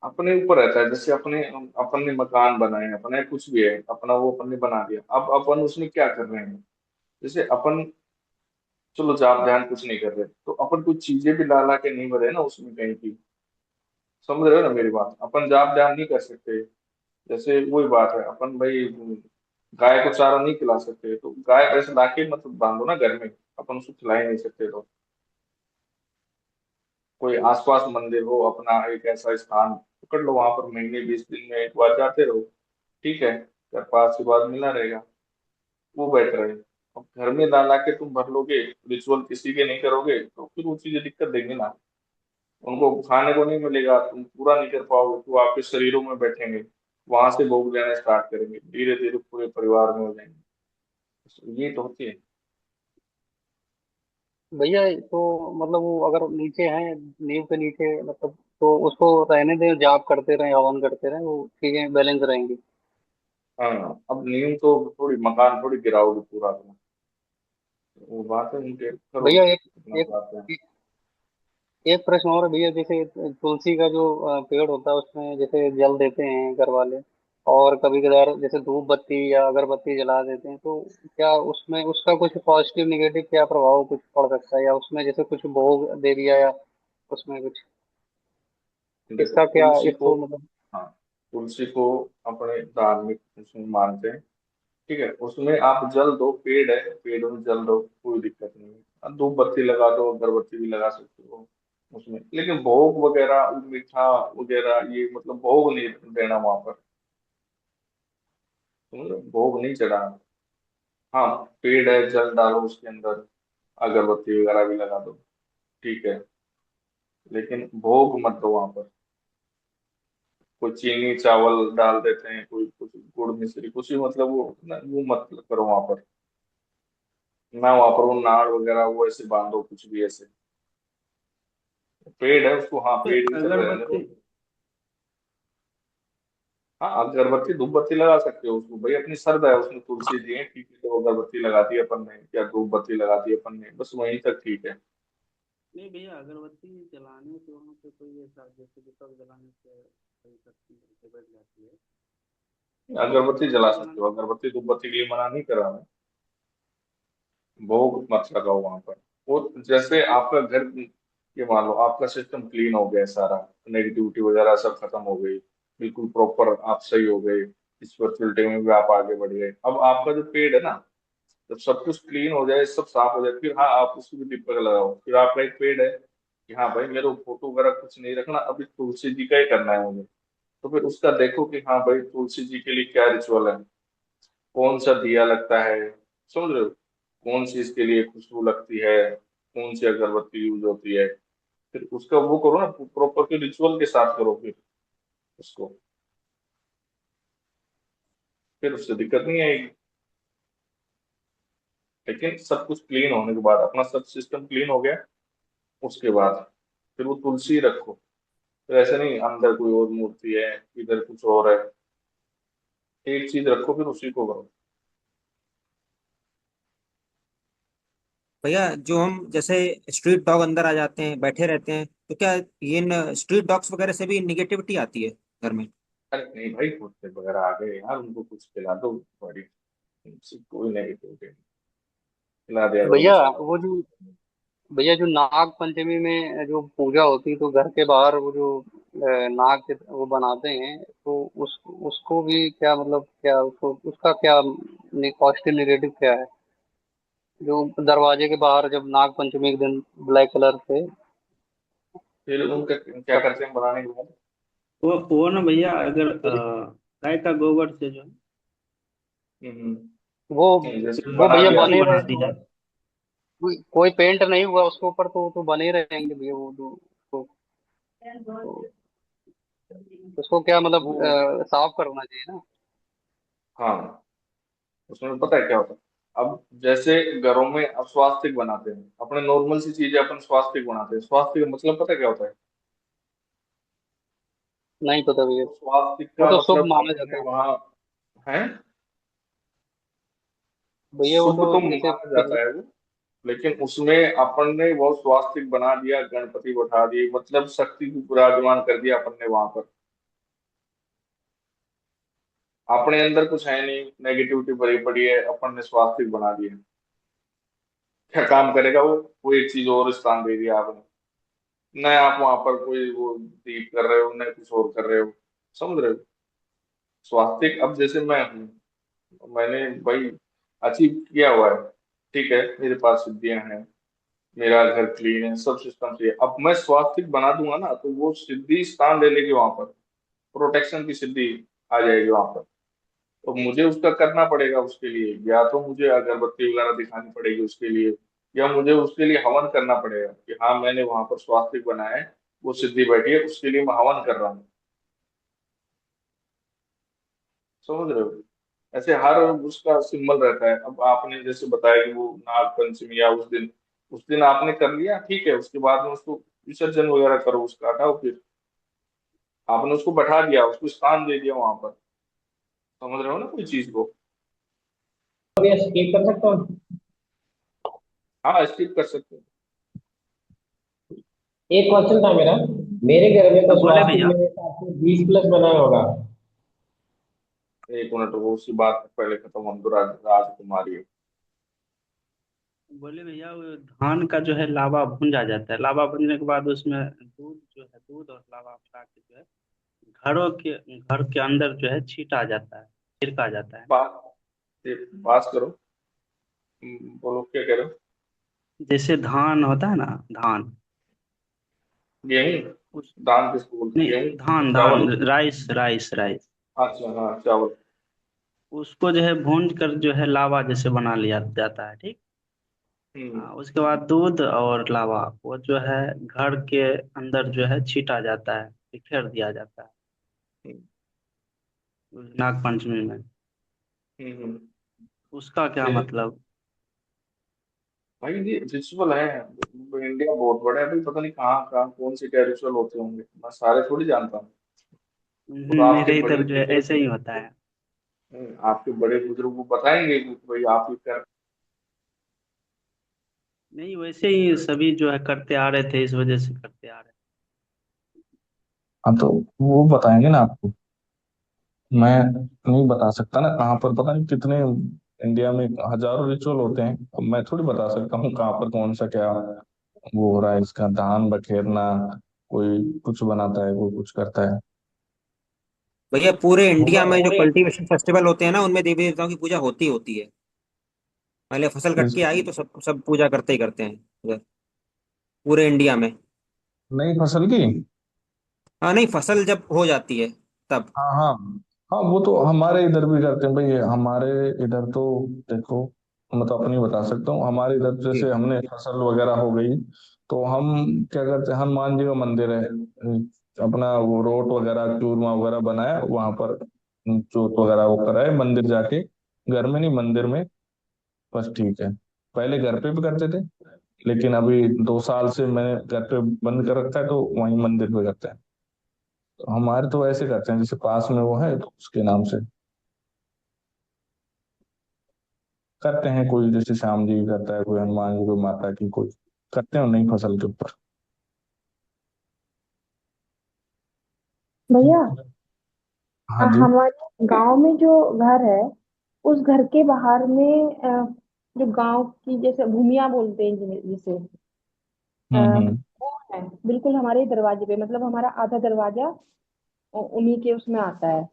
अपने ऊपर रहता है, जैसे अपने अपन ने मकान बनाए, अपने कुछ भी है अपना, वो अपन ने बना दिया, अब अपन उसमें क्या कर रहे हैं। जैसे अपन, चलो जाप ध्यान कुछ नहीं कर रहे, तो अपन कुछ चीजें भी ला ला के नहीं भरे ना उसमें कहीं की, समझ रहे हो ना मेरी बात, अपन जाप ध्यान नहीं कर सकते। जैसे वही बात है, अपन भाई गाय को चारा नहीं खिला सकते, तो गाय ऐसे लाके मतलब बांधो ना घर में, अपन उसको खिला ही नहीं सकते। तो कोई आसपास मंदिर हो अपना, एक ऐसा स्थान पकड़ लो, वहां पर महीने 20 दिन में एक बार जाते रहो, ठीक है, 4-5 के बाद मिला रहेगा, वो बेटर है। अब घर में ला ला के तुम भर लोगे, रिचुअल किसी के नहीं करोगे, तो फिर वो चीजें दिक्कत देंगे ना, उनको खाने को नहीं मिलेगा, तुम पूरा नहीं कर पाओगे, तो आपके शरीरों में बैठेंगे, वहां से भोग लेना स्टार्ट करेंगे, धीरे धीरे पूरे परिवार में हो जाएंगे। तो ये तो होती है। भैया तो मतलब वो अगर नीचे हैं नींव के नीचे मतलब, तो उसको रहने दें, जाप करते रहें, हवन करते रहें, वो चीजें बैलेंस रहेंगी। हाँ अब नींव तो थोड़ी, मकान थोड़ी गिराओगे पूरा अपना, वो बात है, उनके करो भैया एक अपना एक बात है। एक प्रश्न और है भैया, जैसे तुलसी का जो पेड़ होता है उसमें जैसे जल देते हैं घर वाले, और कभी कभार जैसे धूप बत्ती या अगरबत्ती जला देते हैं, तो क्या उसमें उसका कुछ पॉजिटिव निगेटिव क्या प्रभाव कुछ पड़ सकता है, या उसमें जैसे कुछ भोग दे दिया या उसमें कुछ देखो इसका क्या तुलसी को, इसको मतलब। हाँ तुलसी को अपने धार्मिक उसमें मानते हैं, ठीक है, उसमें आप जल दो, पेड़ है, पेड़ में जल दो, कोई दिक्कत नहीं है। आप धूप बत्ती लगा दो, अगरबत्ती भी लगा सकते हो उसमें, लेकिन भोग वगैरह मीठा वगैरह ये मतलब भोग नहीं देना वहां पर, समझ रहे हो? भोग नहीं चढ़ाना। हाँ पेड़ है, जल डालो उसके अंदर, अगरबत्ती वगैरह भी लगा दो, ठीक है, लेकिन भोग मत दो वहां पर। कोई चीनी चावल डाल देते हैं, कोई कुछ गुड़ मिश्री कुछ भी, मतलब वो मत करो वहां पर। ना वहां पर वो नाड़ वगैरह वो ऐसे बांधो कुछ भी ऐसे। पेड़ है उसको, हाँ पेड़ की तरह रहने दो। अगरबत्ती हाँ अगरबत्ती धूप बत्ती लगा सकते हो उसको भाई, अपनी श्रद्धा है उसमें, तुलसी जी है ठीक है, तो अगरबत्ती लगा दी अपन ने या धूप बत्ती लगा दी अपन ने, बस वहीं तक ठीक है। नहीं भैया, अगरबत्ती जलाने से वहाँ पे कोई ऐसा जैसे दीपक जलाने से कोई शक्ति से बढ़ जाती है, अगरबत्ती जला अगरबत्ती सकते जलाने हो, अगरबत्ती धूप बत्ती के लिए मना नहीं करा मैं। भोग मत लगाओ वहां पर। वो जैसे आपका घर, ये मान लो आपका सिस्टम क्लीन हो गया सारा, नेगेटिविटी वगैरह सब खत्म हो गई, बिल्कुल प्रॉपर आप सही हो गए, स्पिरिचुअलिटी में भी आप आगे बढ़ गए। अब आपका जो पेड़ है ना, जब सब कुछ क्लीन हो जाए, सब साफ हो जाए, फिर हाँ आप उसको भी दीपक लगाओ। फिर आपका एक पेड़ है कि हाँ भाई मेरे को फोटो वगैरह कुछ नहीं रखना, अभी तुलसी जी का ही करना है मुझे, तो फिर उसका देखो कि हाँ भाई तुलसी जी के लिए क्या रिचुअल है, कौन सा दिया लगता है, समझ रहे हो, कौन सी इसके लिए खुशबू लगती है, कौन सी अगरबत्ती यूज होती है। फिर उसका वो करो ना, प्रॉपर के रिचुअल के साथ करो फिर उसको, फिर उससे दिक्कत नहीं आएगी। लेकिन सब कुछ क्लीन होने के बाद, अपना सब सिस्टम क्लीन हो गया, उसके बाद फिर वो तुलसी रखो। फिर ऐसे नहीं अंदर कोई और मूर्ति है, इधर कुछ और है, एक चीज रखो फिर उसी को करो। भैया जो हम जैसे स्ट्रीट डॉग अंदर आ जाते हैं, बैठे रहते हैं, तो क्या ये स्ट्रीट डॉग्स वगैरह से भी निगेटिविटी आती है घर में? अरे नहीं भाई, कुत्ते वगैरह आ गए यार, उनको कुछ खिला दो, बड़ी कोई नेगेटिविटी नहीं, खिला दिया करो भैया मसाला। वो जो भैया जो नाग पंचमी में जो पूजा होती है, तो घर के बाहर वो जो नाग के वो बनाते हैं, तो उसको भी क्या मतलब, क्या उसको उसका क्या पॉजिटिव निगेटिव क्या है, जो दरवाजे के बाहर जब नाग पंचमी के दिन ब्लैक कलर से फिर उनका क्या करते हैं बनाने के बाद? वो ना भैया, अगर गाय का गोबर से जो है, हम्म, वो नहीं जैसे वो बना भैया दिया बने तो रहे, बना दी जाए। कोई पेंट नहीं हुआ उसके ऊपर, तो बने रहेंगे भैया वो जो तो उसको क्या मतलब वो साफ करना चाहिए ना। हाँ, उसमें पता है क्या होता है, अब जैसे घरों में अब स्वास्तिक बनाते हैं, अपने नॉर्मल सी चीजें अपन स्वास्तिक बनाते हैं, स्वास्तिक का मतलब पता है क्या होता है? नहीं पता भैया। तो स्वास्तिक वो का तो शुभ मतलब माना जाता अपने है वहाँ है, भैया, वो शुभ तो तो जैसे माना जाता है वो, लेकिन उसमें अपन ने वो स्वास्तिक बना दिया, गणपति बैठा दिए, मतलब शक्ति को विराजमान कर दिया अपन ने वहां पर। अपने अंदर कुछ है नहीं, नेगेटिविटी भरी पड़ी है, अपन ने स्वास्तिक बना दिया, क्या काम करेगा वो? कोई एक चीज और स्थान दे दिया आपने, न आप वहां पर कोई वो दीप कर रहे हो, न कुछ और कर रहे हो, समझ रहे हो? स्वास्तिक अब जैसे मैं हूँ, मैंने भाई अचीव किया हुआ है, ठीक है, मेरे पास सिद्धियां हैं, मेरा घर क्लीन है, सब सिस्टम सही है, अब मैं स्वास्तिक बना दूंगा ना, तो वो सिद्धि स्थान ले लेगी वहां पर, प्रोटेक्शन की सिद्धि आ जाएगी वहां पर। तो मुझे उसका करना पड़ेगा, उसके लिए या तो मुझे अगरबत्ती वगैरह दिखानी पड़ेगी उसके लिए, या मुझे उसके लिए हवन करना पड़ेगा कि हाँ मैंने वहां पर स्वास्तिक बनाया है, वो सिद्धि बैठी है, उसके लिए मैं हवन कर रहा हूँ, समझ रहे हो? ऐसे हर उसका सिंबल रहता है। अब आपने जैसे बताया कि वो नाग पंचमी या उस दिन आपने कर लिया, ठीक है, उसके बाद में उसको विसर्जन वगैरह करो, उसका हटाओ, फिर आपने उसको बैठा दिया, उसको स्थान दे दिया वहां पर, समझ रहे हो ना कोई चीज को? भैया स्किप कर सकता हूँ? हाँ स्किप कर सकते हो। एक क्वेश्चन था मेरा, मेरे घर में तो बोले स्वास्तिक भैया। मेरे हिसाब से 20+ बनाया होगा। एक मिनट वो उसी बात पहले खत्म होने दो, राजकुमारी। बोले भैया, वो धान का जो है लावा भुंजा जाता है, लावा भुनने के बाद उसमें दूध जो है, दूध और लावा मिला के जो है घर के अंदर जो है छीटा जाता है, छिड़का जाता है। बात पास करो। बोलो क्या कह रहे हो? जैसे धान होता है ना, धान, गेहूं? उस दान किसको बोलते हैं, नहीं, गेहूं? धान धान, चावल? राइस राइस राइस, अच्छा हाँ चावल। उसको जो है भून कर जो है लावा जैसे बना लिया जाता है, ठीक। हम्म। उसके बाद दूध और लावा वो जो है घर के अंदर जो है छीटा जाता है, बिखेर दिया जाता है। उस नाग पंचमी में। हम्म। उसका क्या ये मतलब? भाई ये रिचुअल है। इंडिया बहुत बड़ा है भाई, पता नहीं कहाँ कहाँ कौन से क्या रिचुअल होते होंगे, मैं सारे थोड़ी जानता हूँ। तो आपके मेरे बड़े इधर जो है बुजुर्ग, ऐसे ही होता है। आपके बड़े बुजुर्ग वो बताएंगे कि भाई आप ये कर। नहीं, वैसे ही सभी जो है करते आ रहे थे, इस वजह से करते आ रहे हाँ तो वो बताएंगे ना आपको। मैं नहीं बता सकता ना, कहाँ पर पता नहीं कितने, इंडिया में हजारों रिचुअल होते हैं, अब मैं थोड़ी बता सकता हूँ कहाँ पर कौन सा क्या वो हो रहा है। इसका धान बखेरना, कोई कुछ बनाता है, कोई कुछ करता है। भैया पूरे होगा। इंडिया में जो कल्टीवेशन फेस्टिवल होते हैं ना, उनमें देवी देवताओं की पूजा होती ही होती है। पहले फसल कट इस के आई तो सब सब पूजा करते ही करते हैं उधर, पूरे इंडिया में। नई फसल की। हाँ नहीं, फसल जब हो जाती है तब। हाँ हाँ। हाँ वो तो हमारे इधर भी करते हैं भाई, हमारे इधर तो देखो, मैं तो अपनी बता सकता हूँ। हमारे इधर जी। जैसे हमने फसल वगैरह हो गई तो हम क्या करते हैं, हनुमान जी का मंदिर है, अपना वो रोट वगैरह चूरमा वगैरह बनाया वहां पर, जोत वगैरह वो कराए मंदिर जाके, घर में नहीं मंदिर में, बस ठीक है। पहले घर पे भी करते थे, लेकिन अभी 2 साल से मैंने घर पे बंद कर रखा है, तो वहीं मंदिर पे करते हैं। तो हमारे तो ऐसे करते हैं, जैसे पास में वो है तो उसके नाम से करते हैं। कोई जैसे श्याम जी की करता है, कोई हनुमान जी, कोई माता की, कोई करते हैं नई फसल के ऊपर। भैया, हाँ जी। हमारे गांव में जो घर है, उस घर के बाहर में जो गांव की जैसे भूमिया बोलते हैं जिसे, अ, हम्म। वो है बिल्कुल हमारे दरवाजे पे, मतलब हमारा आधा दरवाजा उन्हीं के उसमें आता है,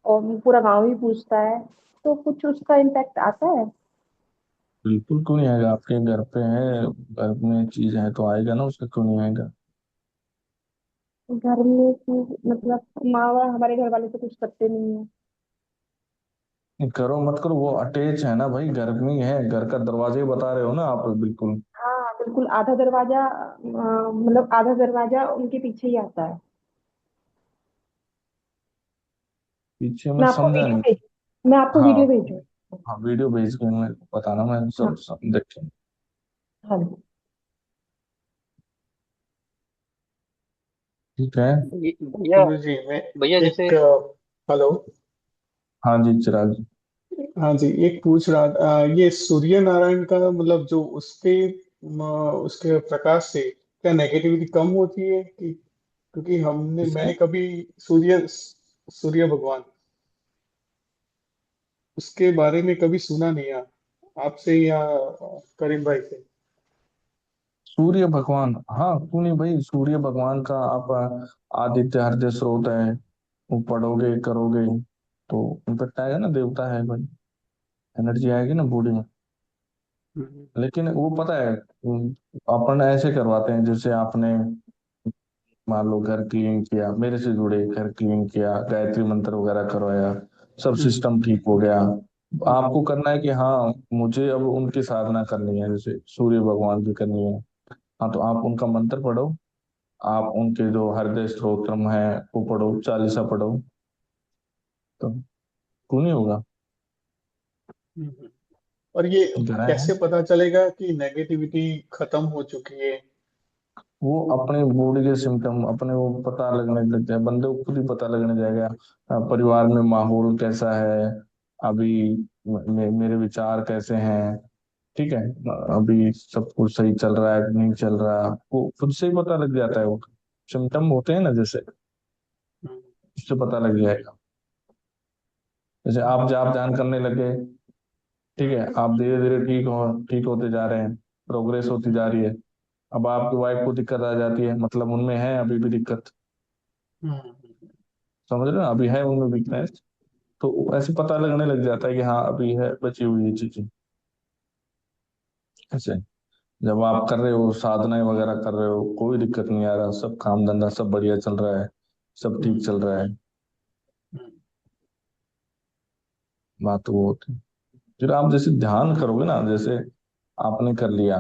और पूरा गांव ही पूछता है, तो कुछ उसका इम्पैक्ट आता है। बिल्कुल, क्यों नहीं आएगा? आपके घर पे है, घर में चीज है तो आएगा ना, उसका क्यों नहीं आएगा? घर में चीज मतलब माँ हमारे घर वाले तो कुछ करते नहीं है। नहीं, करो मत करो, वो अटैच है ना भाई, घर में ही है, घर का दरवाजा ही बता रहे हो ना आप, बिल्कुल। हाँ बिल्कुल, आधा दरवाजा मतलब आधा दरवाजा उनके पीछे ही आता है। पीछे में मैं आपको समझा वीडियो नहीं। भेज मैं आपको हाँ। वीडियो भेजूँ। हाँ वीडियो भेज के मैं बताना, मैं हाँ। सब देखें। हाँ जी। ठीक है। भैया, गुरु जी मैं भैया जैसे एक हेलो। हाँ जी चिराग जी। हाँ जी, एक पूछ रहा था, ये सूर्य नारायण का मतलब जो उसके उसके प्रकाश से क्या नेगेटिविटी कम होती है कि, क्योंकि किससे? मैंने कभी सूर्य सूर्य भगवान उसके बारे में कभी सुना नहीं है, आपसे या करीम भाई से। सूर्य भगवान, हाँ क्यों नहीं भाई, सूर्य भगवान का आप आदित्य हृदय स्रोत है, वो पढ़ोगे करोगे तो इम्पेक्ट आएगा ना, देवता है भाई, एनर्जी आएगी ना बॉडी में। लेकिन वो पता है, अपन ऐसे करवाते हैं, जैसे आपने मान लो घर क्लीन किया, मेरे से जुड़े, घर क्लीन किया, गायत्री मंत्र वगैरह करवाया, सब सिस्टम ठीक हो गया। आपको करना है कि हाँ मुझे अब उनकी साधना करनी है, जैसे सूर्य भगवान की करनी है, हाँ तो आप उनका मंत्र पढ़ो, आप उनके जो हृदय स्तोत्रम है वो पढ़ो, चालीसा पढ़ो, तो क्यों नहीं होगा? हम्म। और ये कराए हैं। कैसे पता चलेगा कि नेगेटिविटी खत्म हो चुकी है? वो अपने बॉडी के सिम्टम अपने वो पता लगने लगते हैं, बंदे को खुद ही पता लगने जाएगा। परिवार में माहौल कैसा है अभी, मेरे विचार कैसे हैं, ठीक है, अभी सब कुछ सही चल रहा है कि नहीं चल रहा, वो खुद से ही पता लग जाता है। वो सिम्टम होते हैं ना जैसे, उससे पता लग जाएगा। जैसे आप जाप ध्यान करने लगे, ठीक है, आप धीरे धीरे ठीक होते जा रहे हैं, प्रोग्रेस होती जा रही है। अब आपकी वाइफ को दिक्कत आ जाती है, मतलब उनमें है अभी भी दिक्कत, समझ रहे हो, अभी है उनमें वीकनेस, तो ऐसे पता लगने लग जाता है कि हाँ अभी है, बची हुई ये चीजें। ऐसे जब आप कर रहे हो, साधनाएं वगैरह कर रहे हो, कोई दिक्कत नहीं आ रहा, सब काम धंधा सब बढ़िया चल रहा है, सब ठीक चल रहा है, बात वो होती है। फिर आप जैसे ध्यान करोगे ना, जैसे आपने कर लिया,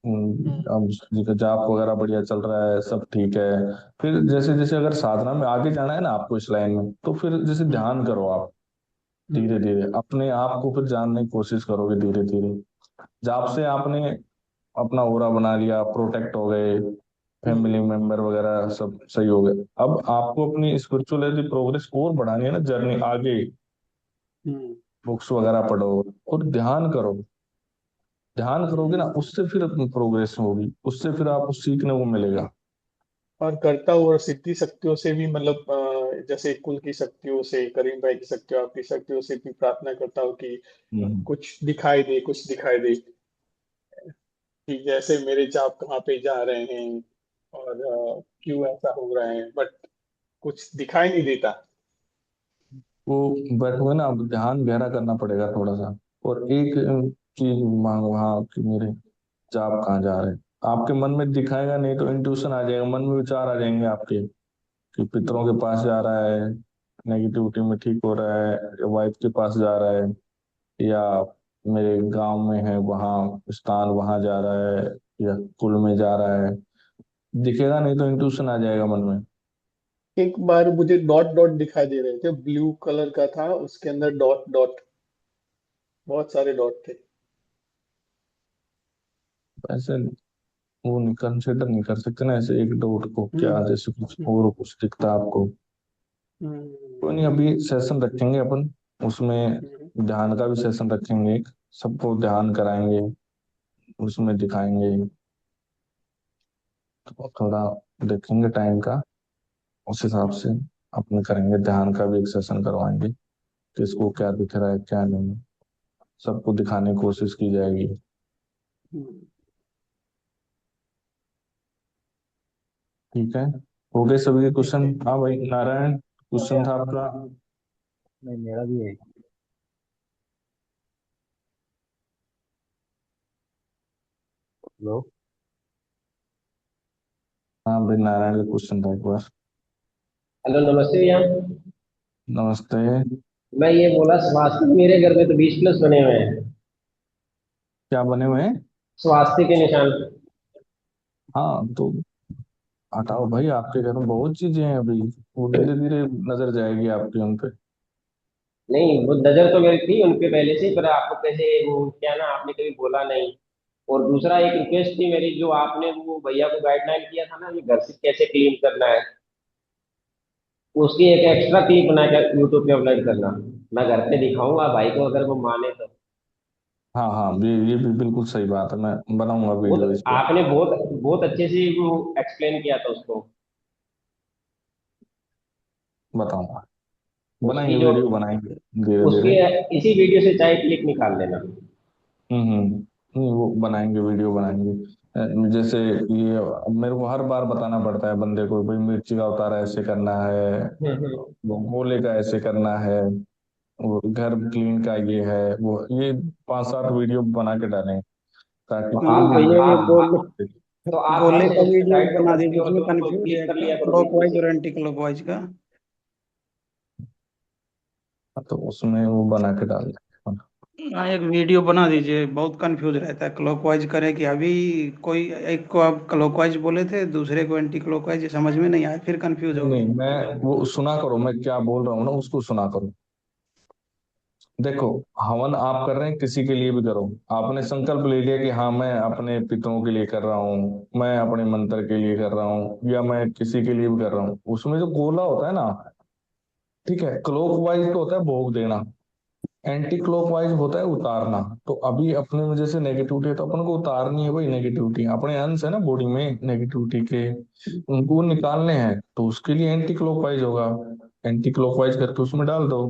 अब जाप वगैरह बढ़िया चल रहा है, सब ठीक है। फिर जैसे जैसे अगर साधना में आगे जाना है ना आपको इस लाइन में, तो फिर जैसे ध्यान करो आप, धीरे धीरे अपने आप को फिर जानने की कोशिश करोगे धीरे धीरे। जाप से आपने अपना ओरा बना लिया, प्रोटेक्ट हो गए, फैमिली मेंबर वगैरह सब सही हो गए। अब आपको अपनी स्पिरिचुअलिटी प्रोग्रेस और बढ़ानी है ना, जर्नी आगे, बुक्स वगैरह पढ़ो और ध्यान करो। ध्यान करोगे ना, उससे फिर अपनी प्रोग्रेस होगी, उससे फिर आपको सीखने को मिलेगा। और करता हूँ, और सिद्धि शक्तियों से भी मतलब जैसे कुल की शक्तियों से, करीम भाई की शक्तियों, आपकी शक्तियों से भी प्रार्थना करता हूँ कि हम्म। कुछ दिखाई दे, कुछ दिखाई दे, कि जैसे मेरे जाप कहाँ पे जा रहे हैं और क्यों ऐसा हो रहा है, बट कुछ दिखाई नहीं देता। वो बैठोगे ना, अब ध्यान गहरा करना पड़ेगा थोड़ा सा। और एक चीज मांगो, हाँ, कि मेरे जाप कहाँ जा रहे हैं। आपके मन में दिखाएगा नहीं तो इंट्यूशन आ जाएगा, मन में विचार आ जाएंगे आपके, कि पितरों के पास जा रहा है, नेगेटिविटी में ठीक हो रहा है, या वाइफ के पास जा रहा है, या मेरे गांव में है वहाँ स्थान वहां जा रहा है, या कुल में जा रहा है। दिखेगा नहीं तो इंट्यूशन आ जाएगा मन में। एक बार मुझे डॉट डॉट दिखाई दे रहे थे, ब्लू कलर का था, उसके अंदर डॉट डॉट, बहुत सारे डॉट थे। ऐसे वो नहीं, कंसिडर नहीं कर सकते ना ऐसे एक डॉट को, क्या जैसे कुछ और कुछ दिखता है आपको। कोई नहीं, अभी सेशन रखेंगे अपन, उसमें ध्यान का भी सेशन रखेंगे एक, सबको ध्यान कराएंगे, उसमें दिखाएंगे। तो थोड़ा देखेंगे टाइम का, उस हिसाब से अपने करेंगे, ध्यान का भी एक सेशन करवाएंगे, किसको क्या दिख रहा है क्या नहीं, सबको दिखाने की कोशिश की जाएगी। ठीक है, हो गए सभी के क्वेश्चन? हाँ भाई नारायण, क्वेश्चन था आपका? नहीं, मेरा भी है। हेलो। हाँ भाई, नारायण का क्वेश्चन था एक बार। हेलो, नमस्ते भैया। नमस्ते। मैं ये बोला, स्वास्थ्य मेरे घर में तो 20+ बने हुए हैं। क्या बने हुए हैं? स्वास्थ्य के निशान। हाँ तो हटाओ भाई, आपके घर में बहुत चीजें हैं अभी, वो धीरे धीरे नजर जाएगी आपकी उन पे। नहीं, वो नजर तो मेरी थी उनपे पहले से, पर आपको कैसे वो क्या ना, आपने कभी बोला नहीं। और दूसरा एक रिक्वेस्ट थी मेरी, जो आपने वो भैया को गाइडलाइन किया था ना, ये घर से कैसे क्लीन करना है, उसकी एक एक्स्ट्रा क्लिप बना कर यूट्यूब पे अपलोड करना। मैं घर पे दिखाऊंगा भाई को, अगर वो माने तो। हाँ हाँ, ये भी बिल्कुल सही बात है, मैं बनाऊंगा वो वीडियो तो इस पे। आपने बहुत बहुत अच्छे से वो एक्सप्लेन किया था उसको। बताऊंगा, उसकी बनाएंगे जो वीडियो, बनाएंगे धीरे उसकी धीरे। इसी वीडियो से चाहे क्लिप निकाल लेना। वो बनाएंगे, वीडियो बनाएंगे। जैसे ये अब मेरे को हर बार बताना पड़ता है बंदे को, भाई मिर्ची का उतारा ऐसे करना है, वो गोले का ऐसे करना है, वो घर क्लीन का ये है वो, ये 5-7 वीडियो बना के डालें, ताकि तो कोई आप भी भैया ये वीडियो। गोल तो आप गोले ऐसे का ऐसे वीडियो गाइड तो बना करते दीजिए, हो उसमें तो उसको कंफ्यूज है क्लिक कर लिया करो बीच में क्लॉकवाइज से। और एंटी क्लॉकवाइज का। तो उसमें वो बना के डाल दें। हाँ, एक वीडियो बना दीजिए, बहुत कंफ्यूज रहता है क्लॉकवाइज करे कि अभी कोई एक को आप क्लॉकवाइज बोले थे, दूसरे को एंटी क्लॉकवाइज, समझ में नहीं आया, फिर कंफ्यूज नहीं हो गए। नहीं, मैं वो सुना करो, मैं क्या बोल रहा हूँ ना उसको सुना करो। देखो, हवन आप कर रहे हैं, किसी के लिए भी करो, आपने संकल्प ले लिया कि हाँ मैं अपने पितरों के लिए कर रहा हूँ, मैं अपने मंत्र के लिए कर रहा हूँ, या मैं किसी के लिए भी कर रहा हूँ, उसमें जो गोला होता है ना, ठीक है, क्लॉकवाइज तो होता है भोग देना, एंटी क्लॉकवाइज होता है उतारना। तो अभी अपने में जैसे नेगेटिविटी है, तो अपन को उतारनी है भाई, नेगेटिविटी अपने अंश है ना बॉडी में नेगेटिविटी के, उनको निकालने हैं, तो उसके लिए एंटी क्लॉकवाइज होगा, एंटी क्लॉकवाइज करके उसमें डाल दो।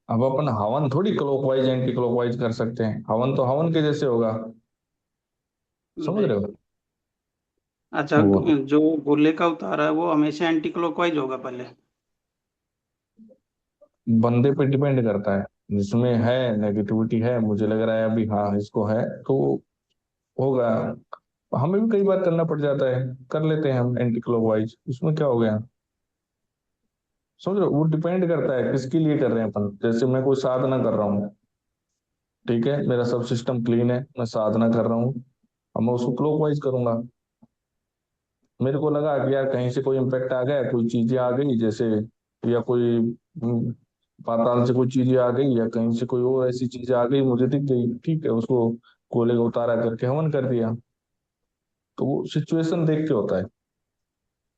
अब अपन हवन थोड़ी क्लॉकवाइज एंटी क्लॉकवाइज कर सकते हैं, हवन तो हवन के जैसे होगा, समझ रहे हो? अच्छा, वो जो गोले का उतारा है वो हमेशा एंटी क्लॉकवाइज होगा पहले? बंदे पे डिपेंड करता है, जिसमें है नेगेटिविटी है, मुझे लग रहा है अभी हाँ इसको है, तो होगा। हमें भी कई बार करना पड़ जाता है, कर लेते हैं हम एंटी क्लॉकवाइज, उसमें क्या हो गया? समझ रहे हो? वो डिपेंड करता है किसके लिए कर रहे हैं अपन। जैसे मैं कोई साधना कर रहा हूँ, ठीक है, मेरा सब सिस्टम क्लीन है, मैं साधना कर रहा हूँ, अब मैं उसको क्लॉकवाइज करूंगा। मेरे को लगा कि यार कहीं से कोई इम्पैक्ट आ गया, कोई चीजें आ गई जैसे, या कोई पाताल से कोई चीजें आ गई, या कहीं से कोई और ऐसी चीजें आ गई मुझे दिख गई, ठीक है, उसको कोयले को उतारा करके हवन कर दिया। तो वो सिचुएशन देख के होता है।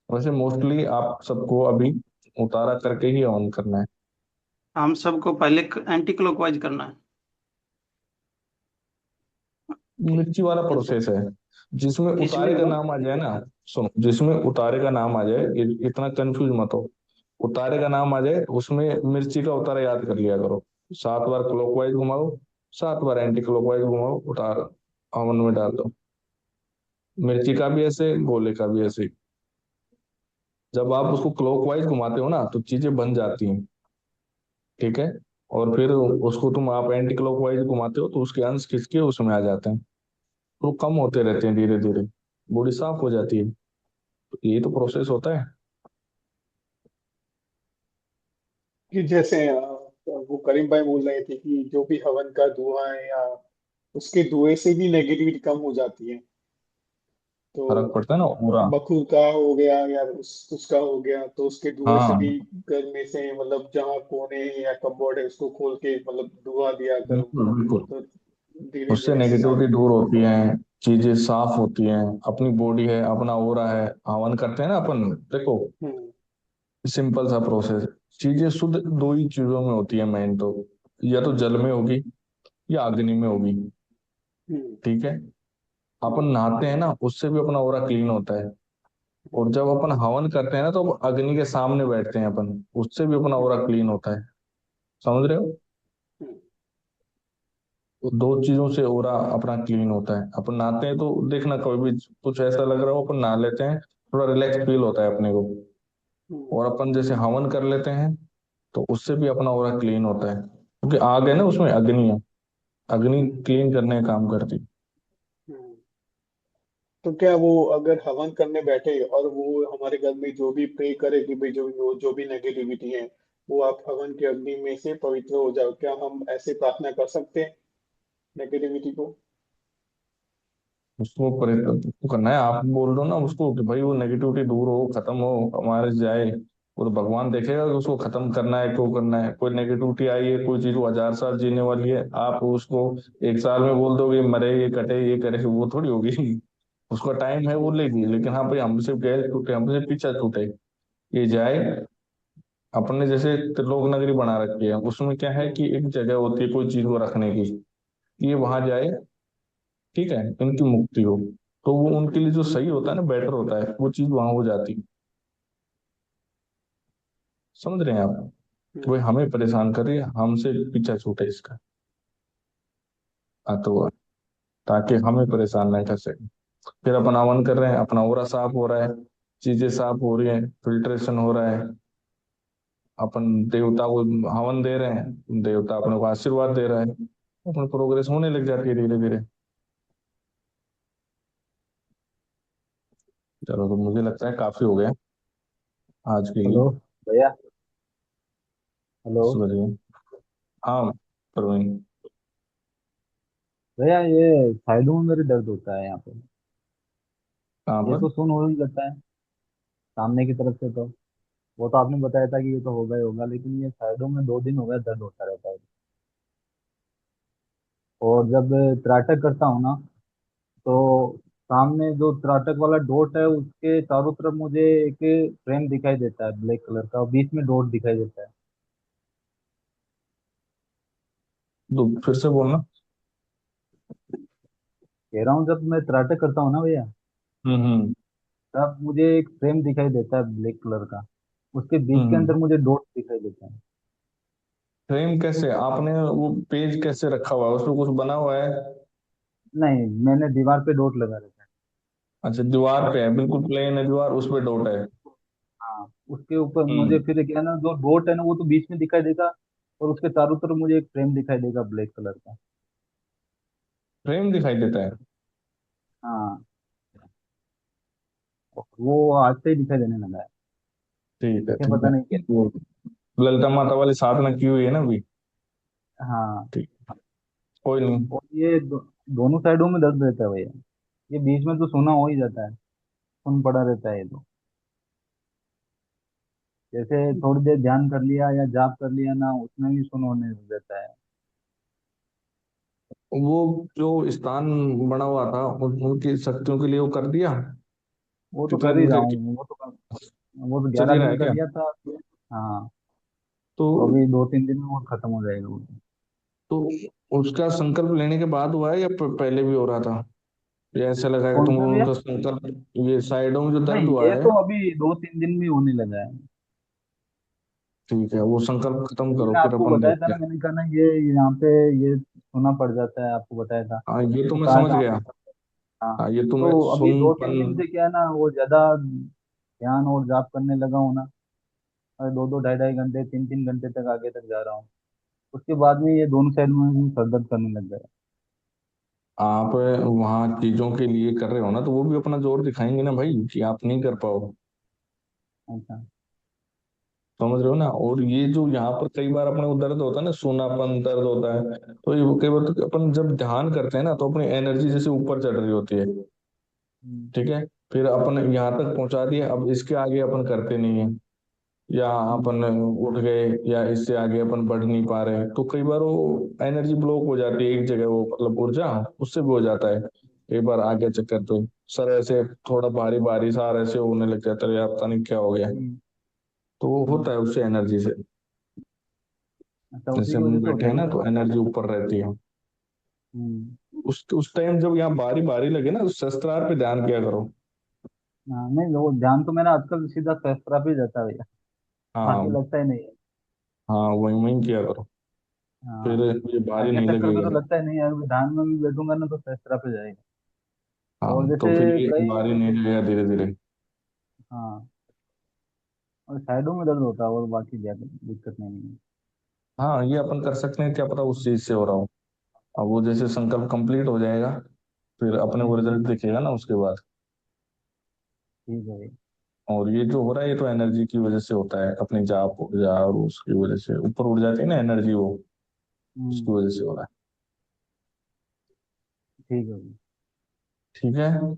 वैसे मोस्टली आप सबको अभी उतारा करके ही हवन करना है। हम सबको पहले एंटी क्लॉकवाइज करना है। मिर्ची वाला प्रोसेस है, जिसमें इसमें उतारे का नाम आ जाए ना, सुनो, जिसमें उतारे का नाम आ जाए, इतना कंफ्यूज मत हो। उतारे का नाम आ जाए उसमें मिर्ची का उतारा याद कर लिया करो। 7 बार क्लॉकवाइज घुमाओ, 7 बार एंटी क्लॉकवाइज घुमाओ, उतार हवन में डाल दो। मिर्ची का भी ऐसे, गोले का भी ऐसे। जब आप उसको क्लॉकवाइज घुमाते हो ना तो चीजें बन जाती हैं, ठीक है। और फिर उसको तुम आप एंटी क्लॉकवाइज घुमाते हो तो उसके अंश खिंच के उसमें आ जाते हैं, तो कम होते रहते हैं धीरे धीरे, बॉडी साफ हो जाती है। तो यही तो प्रोसेस होता है। कि जैसे वो करीम भाई बोल रहे थे कि जो भी हवन का धुआं है या उसके धुएं से भी नेगेटिविटी कम हो जाती है। फर्क तो पड़ता है ना पूरा। बखूर का हो गया या उसका हो गया तो उसके धुएं से भी हाँ, घर में से मतलब जहाँ कोने या कपबोर्ड है उसको खोल के मतलब धुआं दिया करो। बिल्कुल बिल्कुल। तो धीरे उससे धीरे नेगेटिविटी साफ। दूर होती है, चीजें साफ होती हैं। अपनी बॉडी है, अपना ओरा है, हवन करते हैं ना अपन, देखो हम्म सिंपल सा प्रोसेस। चीजें शुद्ध दो ही चीजों में होती है मेन तो, या तो जल में होगी या अग्नि में होगी, हम्म ठीक है। अपन नहाते हैं ना उससे भी अपना ओरा क्लीन होता है। और जब अपन हवन करते हैं ना तो अग्नि के सामने बैठते हैं अपन, उससे भी अपना ओरा क्लीन होता है। समझ रहे हो? हम्म तो दो चीजों से ओरा अपना क्लीन होता है। अपन नहाते हैं तो देखना, कभी भी कुछ ऐसा लग रहा हो अपन नहा लेते हैं, थोड़ा रिलैक्स फील होता है अपने को। हम्म और अपन जैसे हवन कर लेते हैं तो उससे भी अपना ओरा क्लीन होता है, क्योंकि आग है ना उसमें, अग्नि है, अग्नि हम्म क्लीन करने का काम करती है। हम्म। तो क्या वो अगर हवन करने बैठे और वो हमारे घर में जो भी प्रे करे कि भाई जो भी नेगेटिविटी है वो आप हवन के अग्नि में से पवित्र हो जाओ, क्या हम ऐसे प्रार्थना कर सकते हैं नेगेटिविटी को? उसको उसको करना है, आप बोल दो ना उसको कि भाई वो नेगेटिविटी दूर हो, खत्म हो, हमारे से जाए। वो तो भगवान देखेगा कि उसको खत्म करना है, क्यों करना है। कोई नेगेटिविटी आई है, कोई चीज वो 1000 साल जीने वाली है, आप उसको 1 साल में बोल दोगे मरे, ये कटे, ये करे, वो थोड़ी होगी। उसका टाइम है, वो लेगी। लेकिन हाँ भाई, हमसे गैर छूटे, हमसे पीछा छूटे, ये जाए। अपने जैसे त्रिलोक नगरी बना रखी है, उसमें क्या है कि एक जगह होती है कोई चीज को रखने की, ये वहां जाए, ठीक है, इनकी मुक्ति हो। तो वो उनके लिए जो सही होता है ना, बेटर होता है, वो चीज वहां हो जाती है। समझ रहे हैं आप? कि भाई हमें परेशान कर रही है, हमसे पीछा छूटे इसका। हाँ, तो ताकि हमें परेशान नहीं कर सके। फिर अपन हवन कर रहे हैं, अपना ओरा साफ हो रहा है, चीजें साफ हो रही हैं, फिल्ट्रेशन हो रहा है। अपन देवता को हवन दे रहे हैं, देवता अपने को आशीर्वाद दे रहा है, अपन प्रोग्रेस होने लग जाती है धीरे धीरे। चलो, तो मुझे लगता है काफी हो गया आज के लिए। हेलो भैया। हेलो 10 बजे। हाँ प्रवीण। भैया, ये साइडों में मेरे दर्द होता है यहाँ पे। कहाँ ये पर? तो सुन हो ही जाता है सामने की तरफ से, तो वो तो आपने बताया था कि ये तो होगा ही होगा, लेकिन ये साइडों में 2 दिन हो गया दर्द होता रहता है। और जब त्राटक करता हूँ ना, तो सामने जो त्राटक वाला डॉट है उसके चारों तरफ मुझे एक फ्रेम दिखाई देता है ब्लैक कलर का, और बीच में डॉट दिखाई देता है। फिर से बोलना। कह रहा हूँ जब मैं त्राटक करता हूँ ना भैया, हम्म। तब मुझे एक फ्रेम दिखाई देता है ब्लैक कलर का, उसके बीच के हम्म। अंदर मुझे डॉट दिखाई देता है। फ्रेम कैसे? आपने वो पेज कैसे रखा हुआ है, उसमें कुछ बना हुआ है? नहीं, मैंने दीवार पे डॉट लगा रखा है। अच्छा, दीवार पे है, बिल्कुल प्लेन है दीवार, उस पे डॉट है। हाँ, उसके ऊपर मुझे हम्म। फिर क्या है ना, जो डॉट है ना वो तो बीच में दिखाई देगा, और उसके चारों तरफ मुझे एक फ्रेम दिखाई देगा ब्लैक कलर का। फ्रेम दिखाई देता है? हाँ, वो आज से ही दिखाई देने लगा है। ठीक है देखे ठीक पता है। नहीं क्या। वो ललिता माता वाली साधना की हुई है ना अभी? हाँ, ठीक, कोई नहीं। और ये दोनों साइडों में दर्द रहता है भैया। ये बीच में तो सोना हो ही जाता है, सुन पड़ा रहता है ये तो। जैसे थोड़ी देर ध्यान कर लिया या जाप कर लिया ना, उसमें भी सुन होने लग जाता है। वो जो स्थान बना हुआ था उनकी शक्तियों के लिए वो कर दिया वो तो कितना कर ही दिन रहा करके हूँ, वो तो चल 11 ही रहा दिन है कर क्या? लिया था। हाँ, तो तो अभी 2-3 दिन में वो खत्म हो जाएगा वो। तो उसका संकल्प लेने के बाद हुआ है या पहले भी हो रहा था? या ऐसा लगा कि कौन सा तुमको भैया? उनका संकल्प, ये साइडों में जो दर्द नहीं, हुआ ये है, तो अभी 2-3 दिन में होने लगा है। ठीक है, वो संकल्प खत्म ये करो मैंने फिर आपको अपन बताया था देखते ना, हैं। मैंने कहा ना ये यहाँ पे ये सुना पड़ जाता है, आपको बताया था। हाँ ये तो तो मैं कहा समझ था गया। हाँ। हाँ ये तो तो मैं अभी 2-3 दिन सुनपन। से क्या है ना, वो ज्यादा ध्यान और जाप करने लगा हूँ ना, और 2-2 ढाई-ढाई घंटे 3-3 घंटे तक आगे तक जा रहा हूँ। उसके बाद में ये दोनों साइड में भी सर दर्द करने लग गया। आप वहाँ चीजों के लिए कर रहे हो ना, तो वो भी अपना जोर दिखाएंगे ना भाई कि आप नहीं कर पाओ। अच्छा। समझ रहे हो ना? और ये जो यहाँ पर कई बार अपने को दर्द होता है ना, सूनापन दर्द होता है, तो ये कई बार तो अपन जब ध्यान करते हैं ना तो अपनी एनर्जी जैसे ऊपर चढ़ रही होती है। ठीक है, फिर अपन यहाँ तक पहुंचा दिए, अब इसके आगे अपन करते नहीं है, या अपन उठ गए या इससे आगे अपन बढ़ नहीं पा रहे, तो कई बार वो एनर्जी ब्लॉक हो जाती है एक जगह, वो मतलब ऊर्जा उससे भी हो जाता है। एक बार आगे चक्कर पे सर ऐसे थोड़ा भारी भारी सा ऐसे होने लग जाता है, यार पता नहीं क्या हो गया। तो वो होता है उससे एनर्जी से, अच्छा, उसी जैसे की वजह हम से बैठे होता हैं है ना क्या? तो एनर्जी ऊपर रहती है। उस टाइम जब यहाँ बारी बारी लगे ना, तो शस्त्रार पे ध्यान किया करो। हाँ, नहीं वो ध्यान तो मेरा आजकल सीधा सहस्त्रा पे ही जाता है भैया, बाकी हाँ लगता ही नहीं है। हाँ, वही वही किया करो, फिर हाँ, ये भारी आगे नहीं चक्कर पे तो लगेगा। लगता ही नहीं है, अगर ध्यान में भी बैठूंगा ना तो सहस्त्रा पे जाएगा। और हाँ जैसे तो फिर ये कई भारी नहीं लगेगा धीरे धीरे। हाँ, और साइडों में दर्द होता है, और बाकी ज्यादा दिक्कत नहीं है। हाँ ये अपन कर सकते हैं, क्या पता उस चीज से हो रहा हो। अब वो जैसे संकल्प कंप्लीट हो जाएगा, फिर अपने को हम्म, रिजल्ट दिखेगा ना उसके बाद। ठीक है भाई। और ये जो हो रहा है ये तो एनर्जी की वजह से होता है, अपनी जाप ऊर्जा और उसकी वजह से ऊपर उड़ जाती है ना एनर्जी, वो उसकी हम्म, वजह से हो रहा है। ठीक है भाई। ठीक है,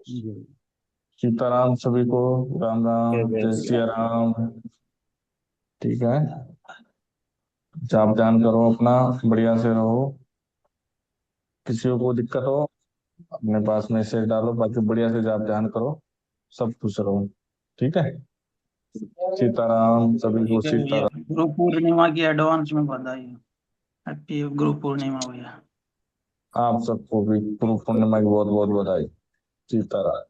जी। सीताराम सभी को। राम जय राम, जय जय श्री सिया राम। राम। ठीक है, जाप ध्यान करो अपना, बढ़िया से रहो। किसी को दिक्कत हो अपने पास मैसेज डालो, बाकी बढ़िया से जाप ध्यान करो, सब खुश रहो। ठीक है, सीताराम सभी को ठीक है भैया, सीताराम। गुरु पूर्णिमा की एडवांस में बधाई। हैप्पी गुरु पूर्णिमा भैया। आप सबको भी गुरु पूर्णिमा की बहुत बहुत बधाई। सीताराम।